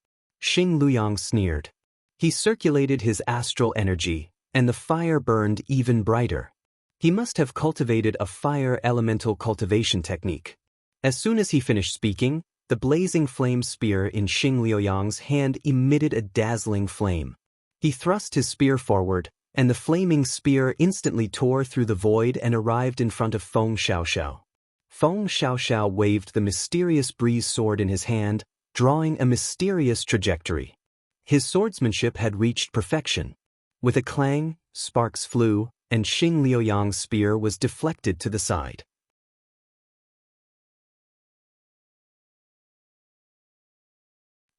Xing Liang sneered. He circulated his astral energy, and the fire burned even brighter. He must have cultivated a fire elemental cultivation technique. As soon as he finished speaking, the blazing flame spear in Xing Liuyang's hand emitted a dazzling flame. He thrust his spear forward, and the flaming spear instantly tore through the void and arrived in front of Feng Xiaoxiao. Feng Xiaoxiao waved the mysterious breeze sword in his hand, drawing a mysterious trajectory. His swordsmanship had reached perfection. With a clang, sparks flew, and Xing Liuyang's spear was deflected to the side.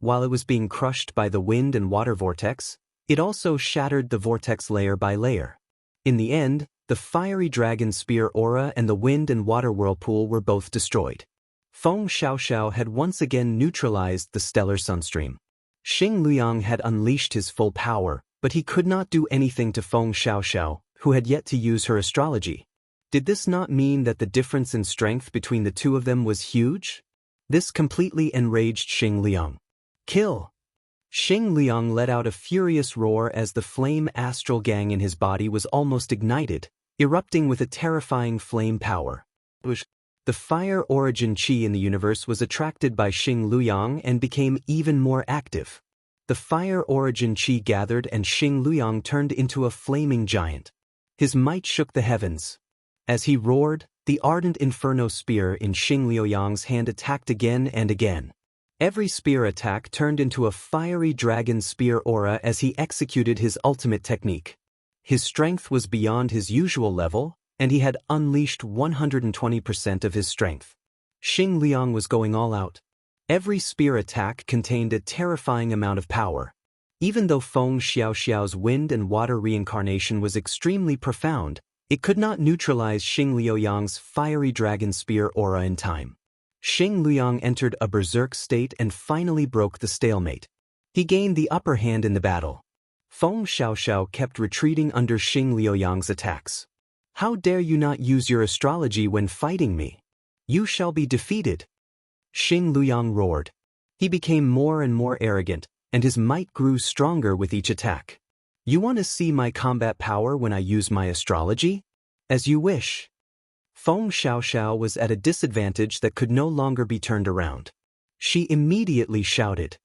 While it was being crushed by the wind and water vortex, it also shattered the vortex layer by layer. In the end, the fiery dragon spear aura and the wind and water whirlpool were both destroyed. Feng Xiaoxiao had once again neutralized the stellar sunstream. Xing Liang had unleashed his full power, but he could not do anything to Feng Xiaoxiao, who had yet to use her astrology. Did this not mean that the difference in strength between the two of them was huge? This completely enraged Xing Liang. Kill! Xing Liang let out a furious roar as the flame astral gang in his body was almost ignited, erupting with a terrifying flame power. The fire origin qi in the universe was attracted by Xing Liang and became even more active. The fire origin qi gathered and Xing Liang turned into a flaming giant. His might shook the heavens. As he roared, the ardent inferno spear in Xing Liuyang's hand attacked again and again. Every spear attack turned into a fiery dragon spear aura as he executed his ultimate technique. His strength was beyond his usual level, and he had unleashed 120% of his strength. Xing Liang was going all out. Every spear attack contained a terrifying amount of power. Even though Feng Xiaoxiao's wind and water reincarnation was extremely profound, it could not neutralize Xing Liuyang's fiery dragon spear aura in time. Xing Liang entered a berserk state and finally broke the stalemate. He gained the upper hand in the battle. Feng Xiaoxiao kept retreating under Xing Liuyang's attacks. How dare you not use your astrology when fighting me? You shall be defeated. Xing Liuyang roared. He became more and more arrogant, and his might grew stronger with each attack. You want to see my combat power when I use my astrology? As you wish. Feng Xiaoxiao was at a disadvantage that could no longer be turned around. She immediately shouted.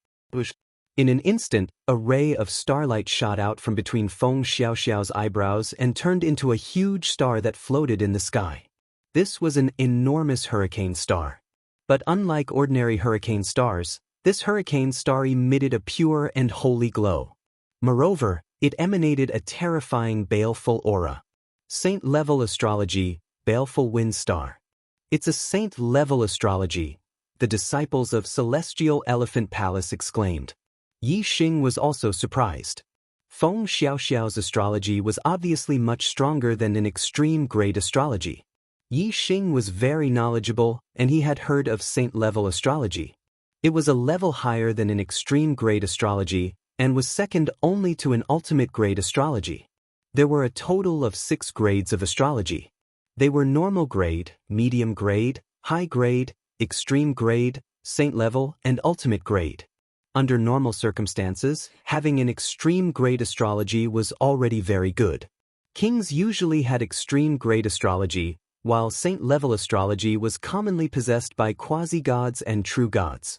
In an instant, a ray of starlight shot out from between Feng Xiaoxiao's eyebrows and turned into a huge star that floated in the sky. This was an enormous hurricane star. But unlike ordinary hurricane stars, this hurricane star emitted a pure and holy glow. Moreover, it emanated a terrifying baleful aura. Saint-level astrology, baleful wind star. It's a saint-level astrology, the disciples of Celestial Elephant Palace exclaimed. Yi Xing was also surprised. Feng Xiaoxiao's astrology was obviously much stronger than an extreme-grade astrology. Yi Xing was very knowledgeable, and he had heard of saint-level astrology. It was a level higher than an extreme-grade astrology, and was second only to an ultimate-grade astrology. There were a total of 6 grades of astrology. They were normal grade, medium grade, high grade, extreme grade, saint level, and ultimate grade. Under normal circumstances, having an extreme grade astrology was already very good. Kings usually had extreme grade astrology, while saint level astrology was commonly possessed by quasi-gods and true gods.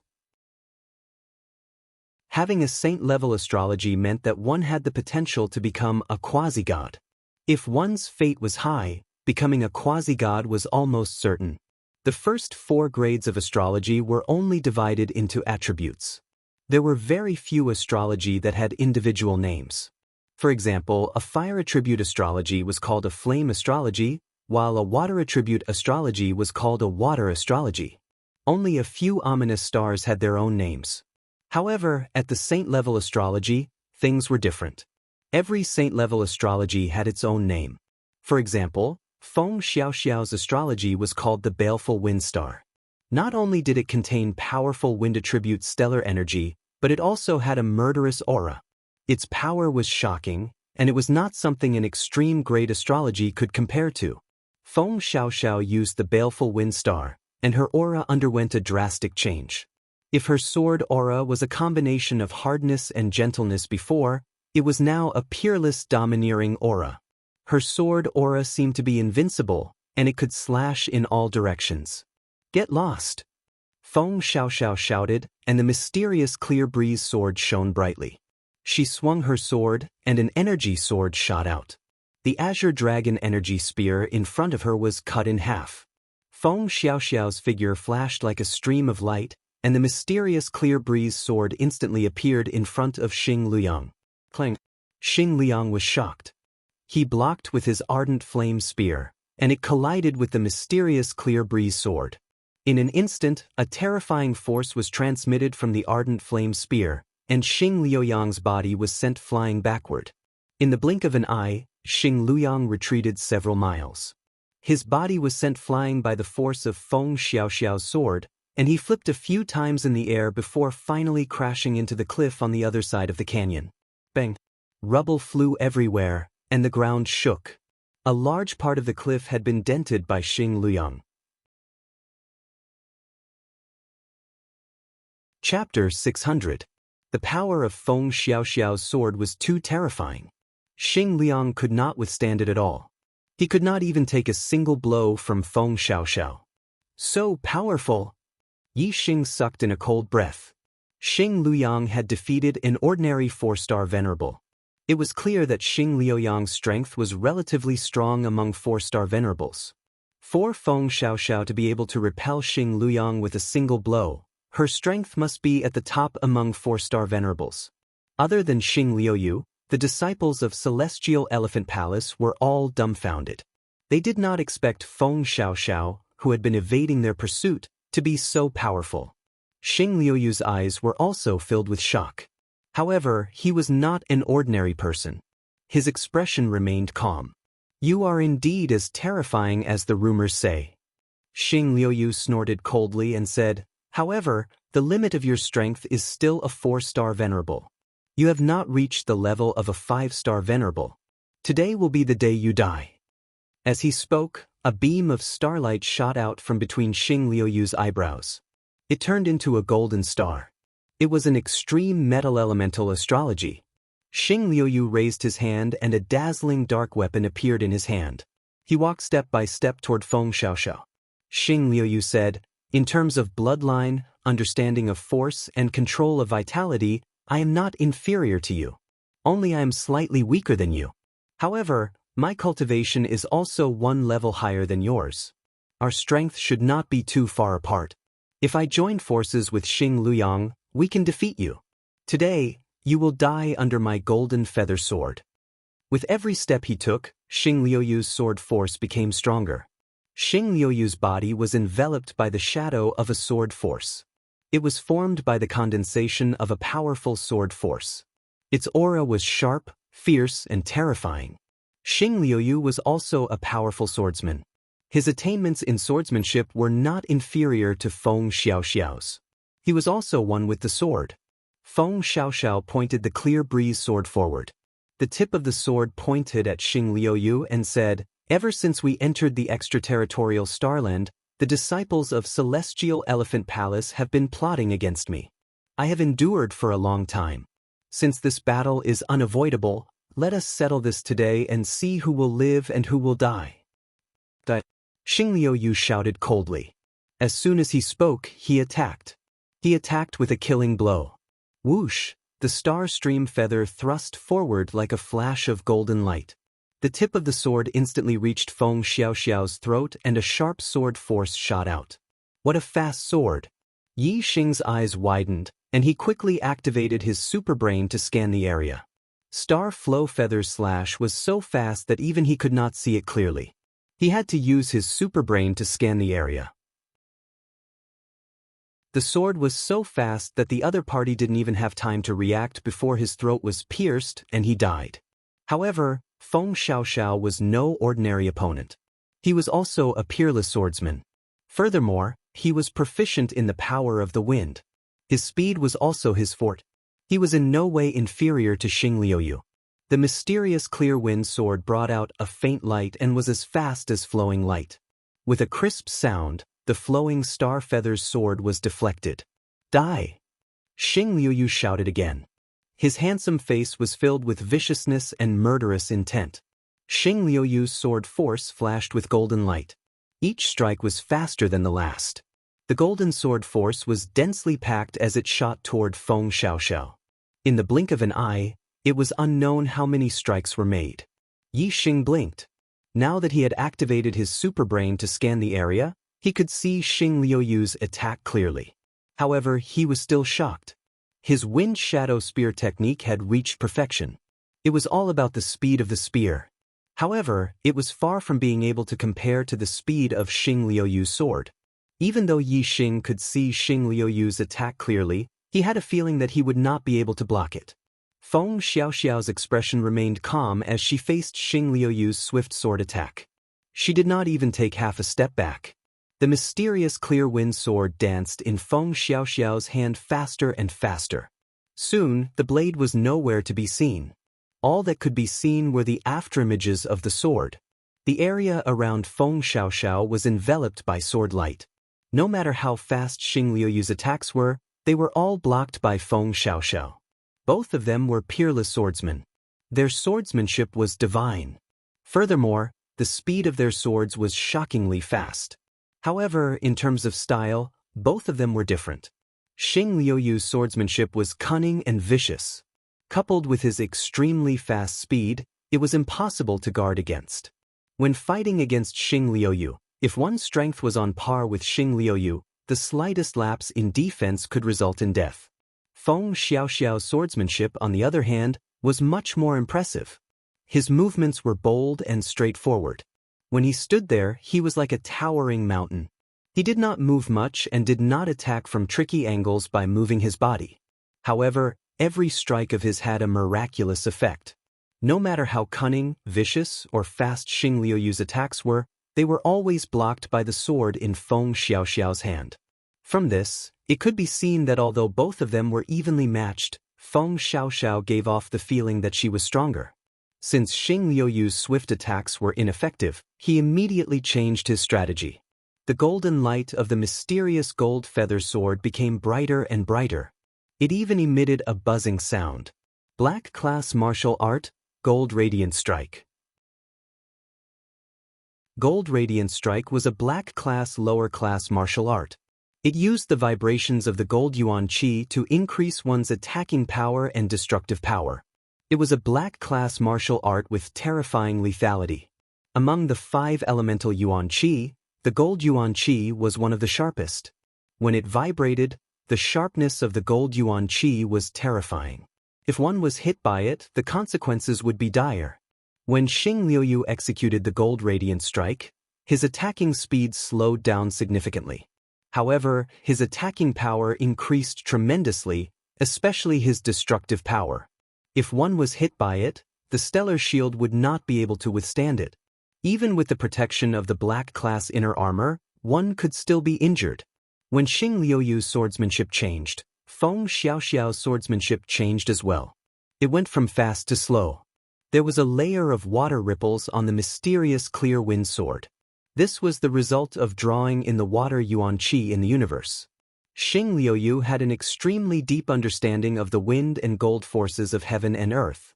Having a saint-level astrology meant that one had the potential to become a quasi-god. If one's fate was high, becoming a quasi-god was almost certain. The first 4 grades of astrology were only divided into attributes. There were very few astrology that had individual names. For example, a fire attribute astrology was called a flame astrology, while a water attribute astrology was called a water astrology. Only a few ominous stars had their own names. However, at the saint-level astrology, things were different. Every saint-level astrology had its own name. For example, Feng Xiaoxiao's astrology was called the Baleful Wind Star. Not only did it contain powerful wind attribute stellar energy, but it also had a murderous aura. Its power was shocking, and it was not something an extreme-grade astrology could compare to. Feng Xiaoxiao used the Baleful Wind Star, and her aura underwent a drastic change. If her sword aura was a combination of hardness and gentleness before, it was now a peerless domineering aura. Her sword aura seemed to be invincible, and it could slash in all directions. Get lost! Feng Xiaoxiao shouted, and the mysterious clear breeze sword shone brightly. She swung her sword, and an energy sword shot out. The azure dragon energy spear in front of her was cut in half. Feng Xiaoxiao's figure flashed like a stream of light, and the mysterious clear breeze sword instantly appeared in front of Xing Luyang. Clang! Xing Luyang was shocked. He blocked with his ardent flame spear, and it collided with the mysterious clear breeze sword. In an instant, a terrifying force was transmitted from the ardent flame spear, and Xing Luyang's body was sent flying backward. In the blink of an eye, Xing Luyang retreated several miles. His body was sent flying by the force of Feng Xiaoxiao's sword, and he flipped a few times in the air before finally crashing into the cliff on the other side of the canyon. Bang! Rubble flew everywhere, and the ground shook. A large part of the cliff had been dented by Xing Luyang. Chapter 600. The power of Feng Xiaoxiao's sword was too terrifying. Xing Luyang could not withstand it at all. He could not even take a single blow from Feng Xiaoxiao. So powerful! Yi Xing sucked in a cold breath. Xing Luyang had defeated an ordinary 4-star venerable. It was clear that Xing Luyang's strength was relatively strong among 4-star venerables. For Feng Xiaoxiao to be able to repel Xing Luyang with a single blow, her strength must be at the top among 4-star venerables. Other than Xing Liuyu, the disciples of Celestial Elephant Palace were all dumbfounded. They did not expect Feng Xiaoxiao, who had been evading their pursuit, to be so powerful. Xing Liuyu's eyes were also filled with shock. However, he was not an ordinary person. His expression remained calm. You are indeed as terrifying as the rumors say. Xing Liuyu snorted coldly and said, however, the limit of your strength is still a 4-star venerable. You have not reached the level of a 5-star venerable. Today will be the day you die. As he spoke, a beam of starlight shot out from between Xing Liuyu's eyebrows. It turned into a golden star. It was an extreme metal elemental astrology. Xing Liuyu raised his hand and a dazzling dark weapon appeared in his hand. He walked step by step toward Feng Xiaoxiao. Xing Liuyu said, "In terms of bloodline, understanding of force, and control of vitality, I am not inferior to you. Only I am slightly weaker than you. However, my cultivation is also one level higher than yours. Our strength should not be too far apart. If I join forces with Xing Luyang, we can defeat you. Today, you will die under my golden feather sword." With every step he took, Xing Liuyu's sword force became stronger. Xing Liuyu's body was enveloped by the shadow of a sword force. It was formed by the condensation of a powerful sword force. Its aura was sharp, fierce, and terrifying. Xing Liuyu was also a powerful swordsman. His attainments in swordsmanship were not inferior to Feng Xiaoxiao's. He was also one with the sword. Feng Xiaoxiao pointed the clear breeze sword forward. The tip of the sword pointed at Xing Liuyu and said, "Ever since we entered the extraterritorial Starland, the disciples of Celestial Elephant Palace have been plotting against me. I have endured for a long time. Since this battle is unavoidable, let us settle this today and see who will live and who will die." Xing Liuyu shouted coldly. As soon as he spoke, he attacked. He attacked with a killing blow. Whoosh! The star stream feather thrust forward like a flash of golden light. The tip of the sword instantly reached Feng Xiaoxiao's throat and a sharp sword force shot out. What a fast sword! Yi Xing's eyes widened, and he quickly activated his superbrain to scan the area. Star Flow Feather's slash was so fast that even he could not see it clearly. He had to use his superbrain to scan the area. The sword was so fast that the other party didn't even have time to react before his throat was pierced and he died. However, Feng Xiaoxiao was no ordinary opponent. He was also a peerless swordsman. Furthermore, he was proficient in the power of the wind. His speed was also his forte. He was in no way inferior to Xing Liuyu. The mysterious clear wind sword brought out a faint light and was as fast as flowing light. With a crisp sound, the flowing star feather's sword was deflected. "Die!" Xing Liuyu shouted again. His handsome face was filled with viciousness and murderous intent. Xing Liuyu's sword force flashed with golden light. Each strike was faster than the last. The golden sword force was densely packed as it shot toward Feng Xiaoxiao. In the blink of an eye, it was unknown how many strikes were made. Yi Xing blinked. Now that he had activated his superbrain to scan the area, he could see Xing Liuyu's attack clearly. However, he was still shocked. His wind shadow spear technique had reached perfection. It was all about the speed of the spear. However, it was far from being able to compare to the speed of Xing Liuyu's sword. Even though Yi Xing could see Xing Liuyu's attack clearly, he had a feeling that he would not be able to block it. Feng Xiaoxiao's expression remained calm as she faced Xing Liuyu's swift sword attack. She did not even take half a step back. The mysterious clear wind sword danced in Feng Xiaoxiao's hand faster and faster. Soon, the blade was nowhere to be seen. All that could be seen were the afterimages of the sword. The area around Feng Xiaoxiao was enveloped by sword light. No matter how fast Xing Liuyu's attacks were, they were all blocked by Feng Xiaoxiao. Both of them were peerless swordsmen. Their swordsmanship was divine. Furthermore, the speed of their swords was shockingly fast. However, in terms of style, both of them were different. Xing Liuyu's swordsmanship was cunning and vicious. Coupled with his extremely fast speed, it was impossible to guard against. When fighting against Xing Liuyu, if one's strength was on par with Xing Liuyu, the slightest lapse in defense could result in death. Feng Xiaoxiao's swordsmanship, on the other hand, was much more impressive. His movements were bold and straightforward. When he stood there, he was like a towering mountain. He did not move much and did not attack from tricky angles by moving his body. However, every strike of his had a miraculous effect. No matter how cunning, vicious, or fast Xing Liuyu's attacks were, they were always blocked by the sword in Feng Xiaoxiao's hand. From this, it could be seen that although both of them were evenly matched, Feng Xiaoxiao gave off the feeling that she was stronger. Since Xing Liuyu's swift attacks were ineffective, he immediately changed his strategy. The golden light of the mysterious gold feather sword became brighter and brighter. It even emitted a buzzing sound. Black Class Martial Art, Gold Radiant Strike. Gold Radiant Strike was a black-class lower-class martial art. It used the vibrations of the gold yuan qi to increase one's attacking power and destructive power. It was a black-class martial art with terrifying lethality. Among the 5 elemental yuan qi, the gold yuan qi was one of the sharpest. When it vibrated, the sharpness of the gold yuan qi was terrifying. If one was hit by it, the consequences would be dire. When Xing Liuyu executed the Gold Radiant Strike, his attacking speed slowed down significantly. However, his attacking power increased tremendously, especially his destructive power. If one was hit by it, the stellar shield would not be able to withstand it. Even with the protection of the black-class inner armor, one could still be injured. When Xing Liuyu's swordsmanship changed, Feng Xiaoxiao's swordsmanship changed as well. It went from fast to slow. There was a layer of water ripples on the mysterious clear wind sword. This was the result of drawing in the water yuan qi in the universe. Xing Liuyu had an extremely deep understanding of the wind and gold forces of heaven and earth.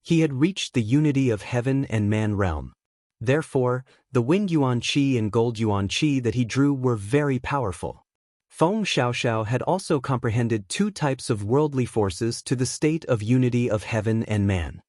He had reached the unity of heaven and man realm. Therefore, the wind yuan qi and gold yuan qi that he drew were very powerful. Feng Xiaoxiao had also comprehended 2 types of worldly forces to the state of unity of heaven and man.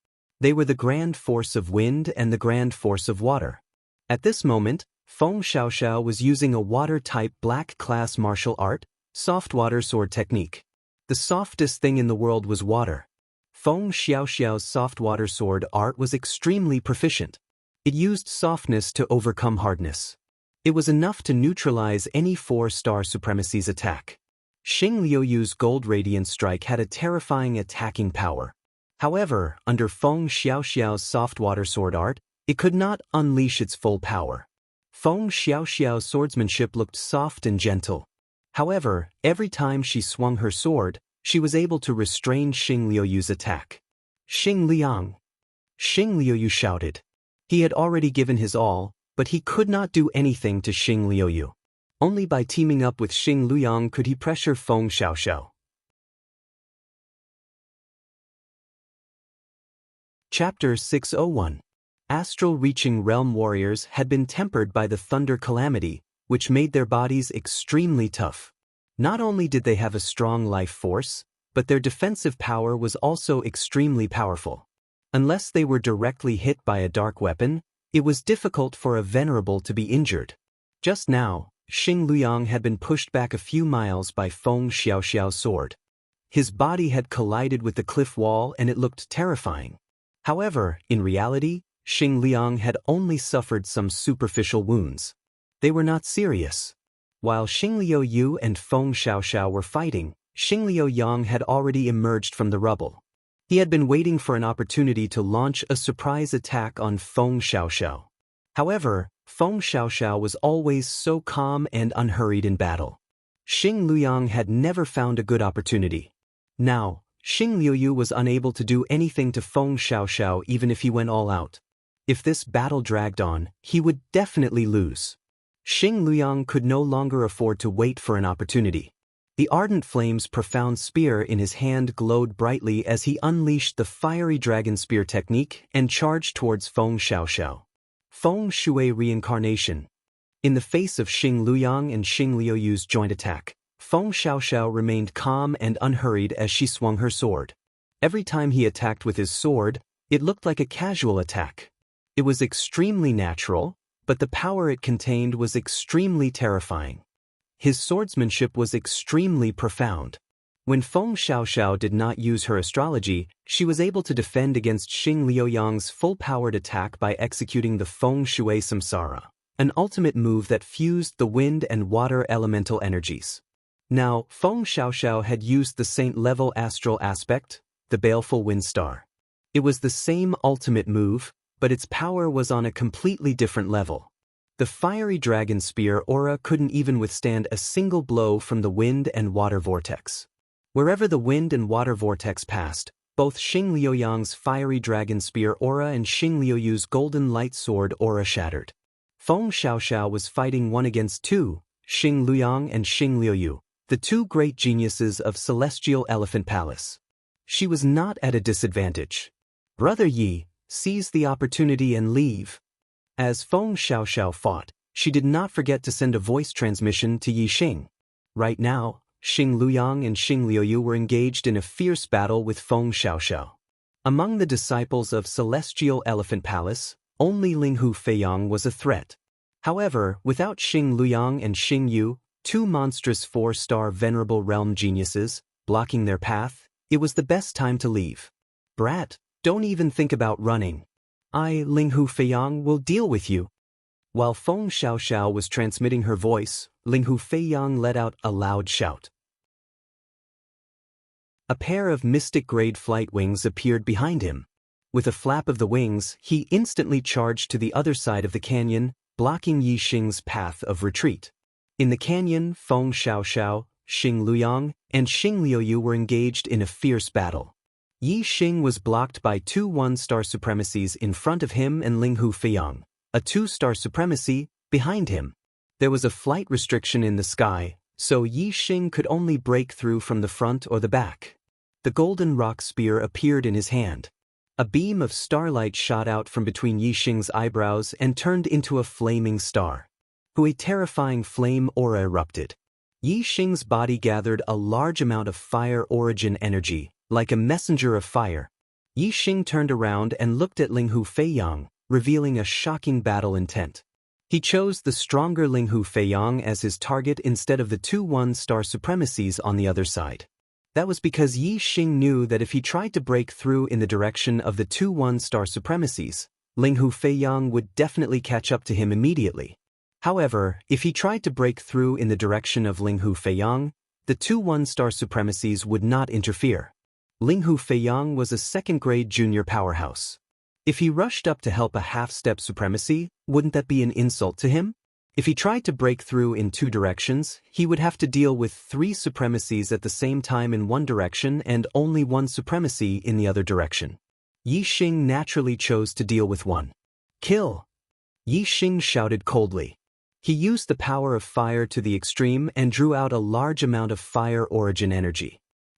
They were the grand force of wind and the grand force of water. At this moment, Feng Xiaoxiao was using a water-type black-class martial art, soft water sword technique. The softest thing in the world was water. Feng Xiaoxiao's soft water sword art was extremely proficient. It used softness to overcome hardness. It was enough to neutralize any 4-star supremacy's attack. Xing Liuyu's Gold Radiant Strike had a terrifying attacking power. However, under Feng Xiaoxiao's soft water sword art, it could not unleash its full power. Feng Xiaoxiao's swordsmanship looked soft and gentle. However, every time she swung her sword, she was able to restrain Xing Liuyu's attack. Xing Liang! Xing Liuyu shouted. He had already given his all, but he could not do anything to Xing Liuyu. Only by teaming up with Xing Liang could he pressure Feng Xiaoxiao. Chapter 601. Astral Reaching Realm warriors had been tempered by the Thunder Calamity, which made their bodies extremely tough. Not only did they have a strong life force, but their defensive power was also extremely powerful. Unless they were directly hit by a dark weapon, it was difficult for a venerable to be injured. Just now, Xing Liang had been pushed back a few miles by Feng Xiaoxiao's sword. His body had collided with the cliff wall and it looked terrifying. However, in reality, Xing Liang had only suffered some superficial wounds. They were not serious. While Xing Liuyu and Feng Xiaoxiao were fighting, Xing Liuyang had already emerged from the rubble. He had been waiting for an opportunity to launch a surprise attack on Feng Xiaoxiao. However, Feng Xiaoxiao was always so calm and unhurried in battle. Xing Liuyang had never found a good opportunity. Now, Xing Liuyu was unable to do anything to Feng Xiaoxiao even if he went all out. If this battle dragged on, he would definitely lose. Xing Liuyang could no longer afford to wait for an opportunity. The ardent flame's profound spear in his hand glowed brightly as he unleashed the fiery dragon spear technique and charged towards Feng Xiaoxiao. Feng Shui Reincarnation. In the face of Xing Liuyang and Xing Liuyu's joint attack, Feng Xiaoxiao remained calm and unhurried as she swung her sword. Every time he attacked with his sword, it looked like a casual attack. It was extremely natural, but the power it contained was extremely terrifying. His swordsmanship was extremely profound. When Feng Xiaoxiao did not use her astrology, she was able to defend against Xing Liuyang's full-powered attack by executing the Feng Shui Samsara, an ultimate move that fused the wind and water elemental energies. Now, Feng Xiaoxiao had used the saint-level astral aspect, the baleful wind star. It was the same ultimate move, but its power was on a completely different level. The fiery dragon spear aura couldn't even withstand a single blow from the wind and water vortex. Wherever the wind and water vortex passed, both Xing Liuyang's fiery dragon spear aura and Xing Liuyu's golden light sword aura shattered. Feng Xiaoxiao was fighting 1 against 2, Xing Liuyang and Xing Liuyu, the 2 great geniuses of Celestial Elephant Palace. She was not at a disadvantage. Brother Yi, seize the opportunity and leave. As Feng Xiaoxiao fought, she did not forget to send a voice transmission to Yi Xing. Right now, Xing Luyang and Xing Liuyu were engaged in a fierce battle with Feng Xiaoxiao. Among the disciples of Celestial Elephant Palace, only Linghu Feiyang was a threat. However, without Xing Luyang and Xing Yu, two monstrous 4-star venerable realm geniuses, blocking their path, it was the best time to leave. Brat, don't even think about running. I, Linghu Feiyang, will deal with you. While Feng Xiaoxiao was transmitting her voice, Linghu Feiyang let out a loud shout. A pair of mystic-grade flight wings appeared behind him. With a flap of the wings, he instantly charged to the other side of the canyon, blocking Yi Xing's path of retreat. In the canyon, Feng Xiaoxiao, Xing Luyang, and Xing Liuyu were engaged in a fierce battle. Yi Xing was blocked by two 1-star supremacies in front of him and Linghu Feiyang, a 2-star supremacy, behind him. There was a flight restriction in the sky, so Yi Xing could only break through from the front or the back. The golden rock spear appeared in his hand. A beam of starlight shot out from between Yi Xing's eyebrows and turned into a flaming star. A terrifying flame aura erupted. Yi Xing's body gathered a large amount of fire origin energy, like a messenger of fire. Yi Xing turned around and looked at Linghu Feiyang, revealing a shocking battle intent. He chose the stronger Linghu Feiyang as his target instead of the two 1-star supremacies on the other side. That was because Yi Xing knew that if he tried to break through in the direction of the two 1-star supremacies, Linghu Feiyang would definitely catch up to him immediately. However, if he tried to break through in the direction of Linghu Feiyang, the two 1-star supremacies would not interfere. Linghu Feiyang was a 2nd-grade junior powerhouse. If he rushed up to help a half-step supremacy, wouldn't that be an insult to him? If he tried to break through in two directions, he would have to deal with 3 supremacies at the same time in one direction and only 1 supremacy in the other direction. Yi Xing naturally chose to deal with one. Kill! Yi Xing shouted coldly. He used the power of fire to the extreme and drew out a large amount of fire origin energy.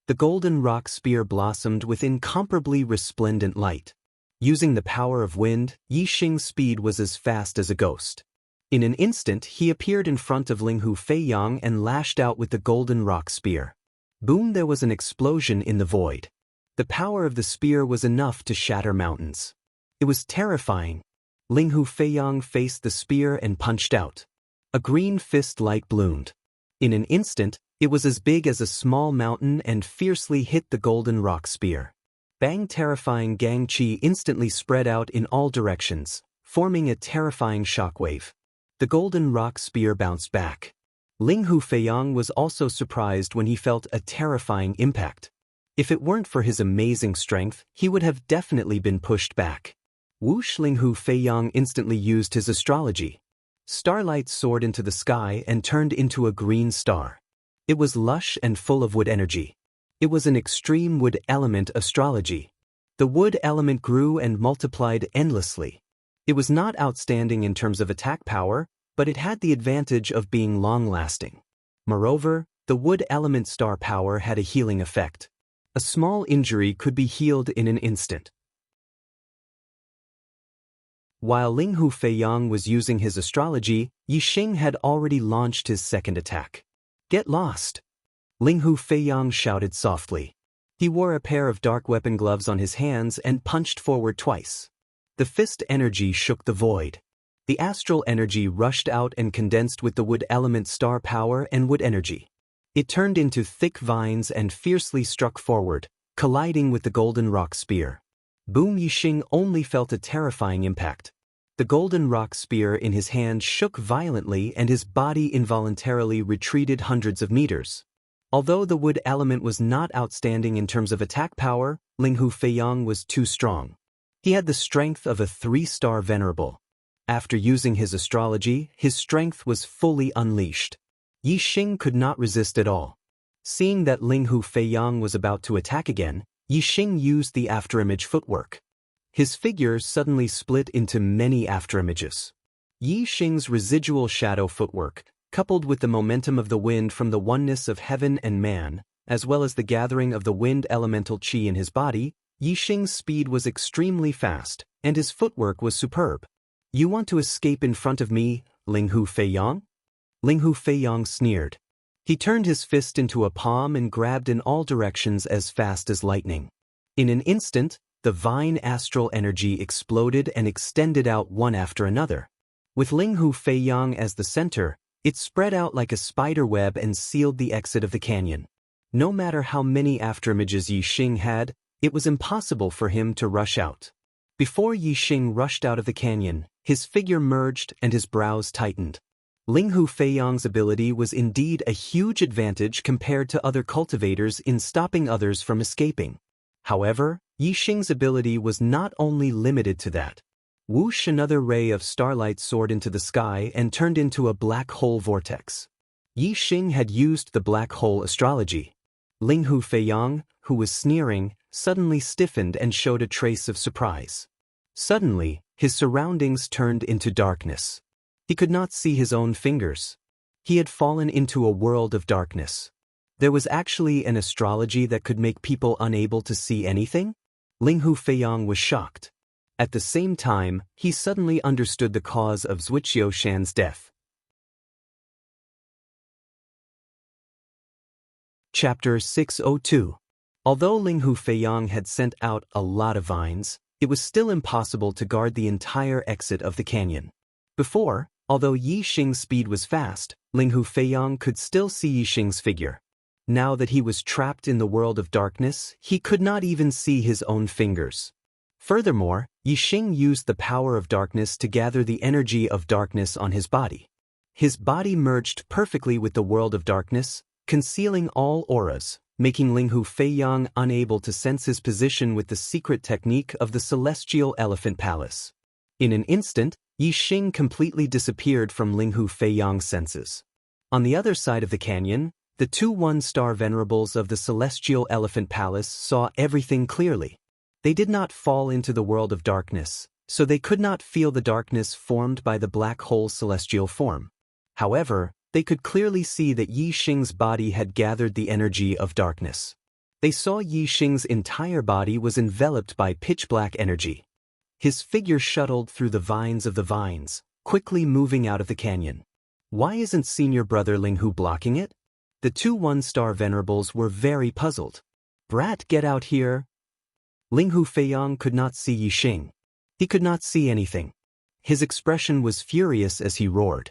The golden rock spear blossomed with incomparably resplendent light. Using the power of wind, Yi Xing's speed was as fast as a ghost. In an instant, he appeared in front of Linghu Feiyang and lashed out with the golden rock spear. Boom! There was an explosion in the void. The power of the spear was enough to shatter mountains. It was terrifying. Linghu Feiyang faced the spear and punched out. A green fist light bloomed. In an instant, it was as big as a small mountain and fiercely hit the golden rock spear. Bang! Terrifying gang qi instantly spread out in all directions, forming a terrifying shockwave. The golden rock spear bounced back. Linghu Feiyang was also surprised when he felt a terrifying impact. If it weren't for his amazing strength, he would have definitely been pushed back. Whoosh! Linghu Feiyang instantly used his astrology. Starlight soared into the sky and turned into a green star. It was lush and full of wood energy. It was an extreme wood element astrology. The wood element grew and multiplied endlessly. It was not outstanding in terms of attack power, but it had the advantage of being long-lasting. Moreover, the wood element star power had a healing effect. A small injury could be healed in an instant. While Linghu Feiyang was using his astrology, Yi Xing had already launched his second attack. Get lost! Linghu Feiyang shouted softly. He wore a pair of dark weapon gloves on his hands and punched forward twice. The fist energy shook the void. The astral energy rushed out and condensed with the wood element star power and wood energy. It turned into thick vines and fiercely struck forward, colliding with the golden rock spear. Boom! Yi Xing only felt a terrifying impact. The golden rock spear in his hand shook violently and his body involuntarily retreated hundreds of meters. Although the wood element was not outstanding in terms of attack power, Linghu Feiyang was too strong. He had the strength of a 3-star venerable. After using his astrology, his strength was fully unleashed. Yi Xing could not resist at all. Seeing that Linghu Feiyang was about to attack again, Yi Xing used the afterimage footwork. His figure suddenly split into many afterimages. Yi Xing's residual shadow footwork, coupled with the momentum of the wind from the oneness of heaven and man, as well as the gathering of the wind elemental qi in his body, Yi Xing's speed was extremely fast, and his footwork was superb. You want to escape in front of me, Linghu Feiyang? Linghu Feiyang sneered. He turned his fist into a palm and grabbed in all directions as fast as lightning. In an instant, the vine astral energy exploded and extended out one after another. With Linghu Feiyang as the center, it spread out like a spider web and sealed the exit of the canyon. No matter how many afterimages Yixing had, it was impossible for him to rush out. Before Yixing rushed out of the canyon, his figure merged and his brows tightened. Linghu Feiyang's ability was indeed a huge advantage compared to other cultivators in stopping others from escaping. However, Yixing's ability was not only limited to that. Whoosh, another ray of starlight soared into the sky and turned into a black hole vortex. Yixing had used the black hole astrology. Linghu Feiyang, who was sneering, suddenly stiffened and showed a trace of surprise. Suddenly, his surroundings turned into darkness. He could not see his own fingers. He had fallen into a world of darkness. There was actually an astrology that could make people unable to see anything? Linghu Feiyang was shocked. At the same time, he suddenly understood the cause of Wuxia Shan's death. Chapter 602. Although Linghu Feiyang had sent out a lot of vines, it was still impossible to guard the entire exit of the canyon. Before, although Yixing's speed was fast, Linghu Feiyang could still see Yixing's figure. Now that he was trapped in the world of darkness, he could not even see his own fingers. Furthermore, Yixing used the power of darkness to gather the energy of darkness on his body. His body merged perfectly with the world of darkness, concealing all auras, making Linghu Feiyang unable to sense his position with the secret technique of the Celestial Elephant Palace. In an instant, Yixing completely disappeared from Linghu Feiyang's senses. On the other side of the canyon, the two one-star venerables of the Celestial Elephant Palace saw everything clearly. They did not fall into the world of darkness, so they could not feel the darkness formed by the black hole's celestial form. However, they could clearly see that Yixing's body had gathered the energy of darkness. They saw Yixing's entire body was enveloped by pitch-black energy. His figure shuttled through the vines of the vines, quickly moving out of the canyon. Why isn't senior brother Linghu blocking it? The two one-star venerables were very puzzled. Brat, get out here! Linghu Feiyang could not see Yixing. He could not see anything. His expression was furious as he roared.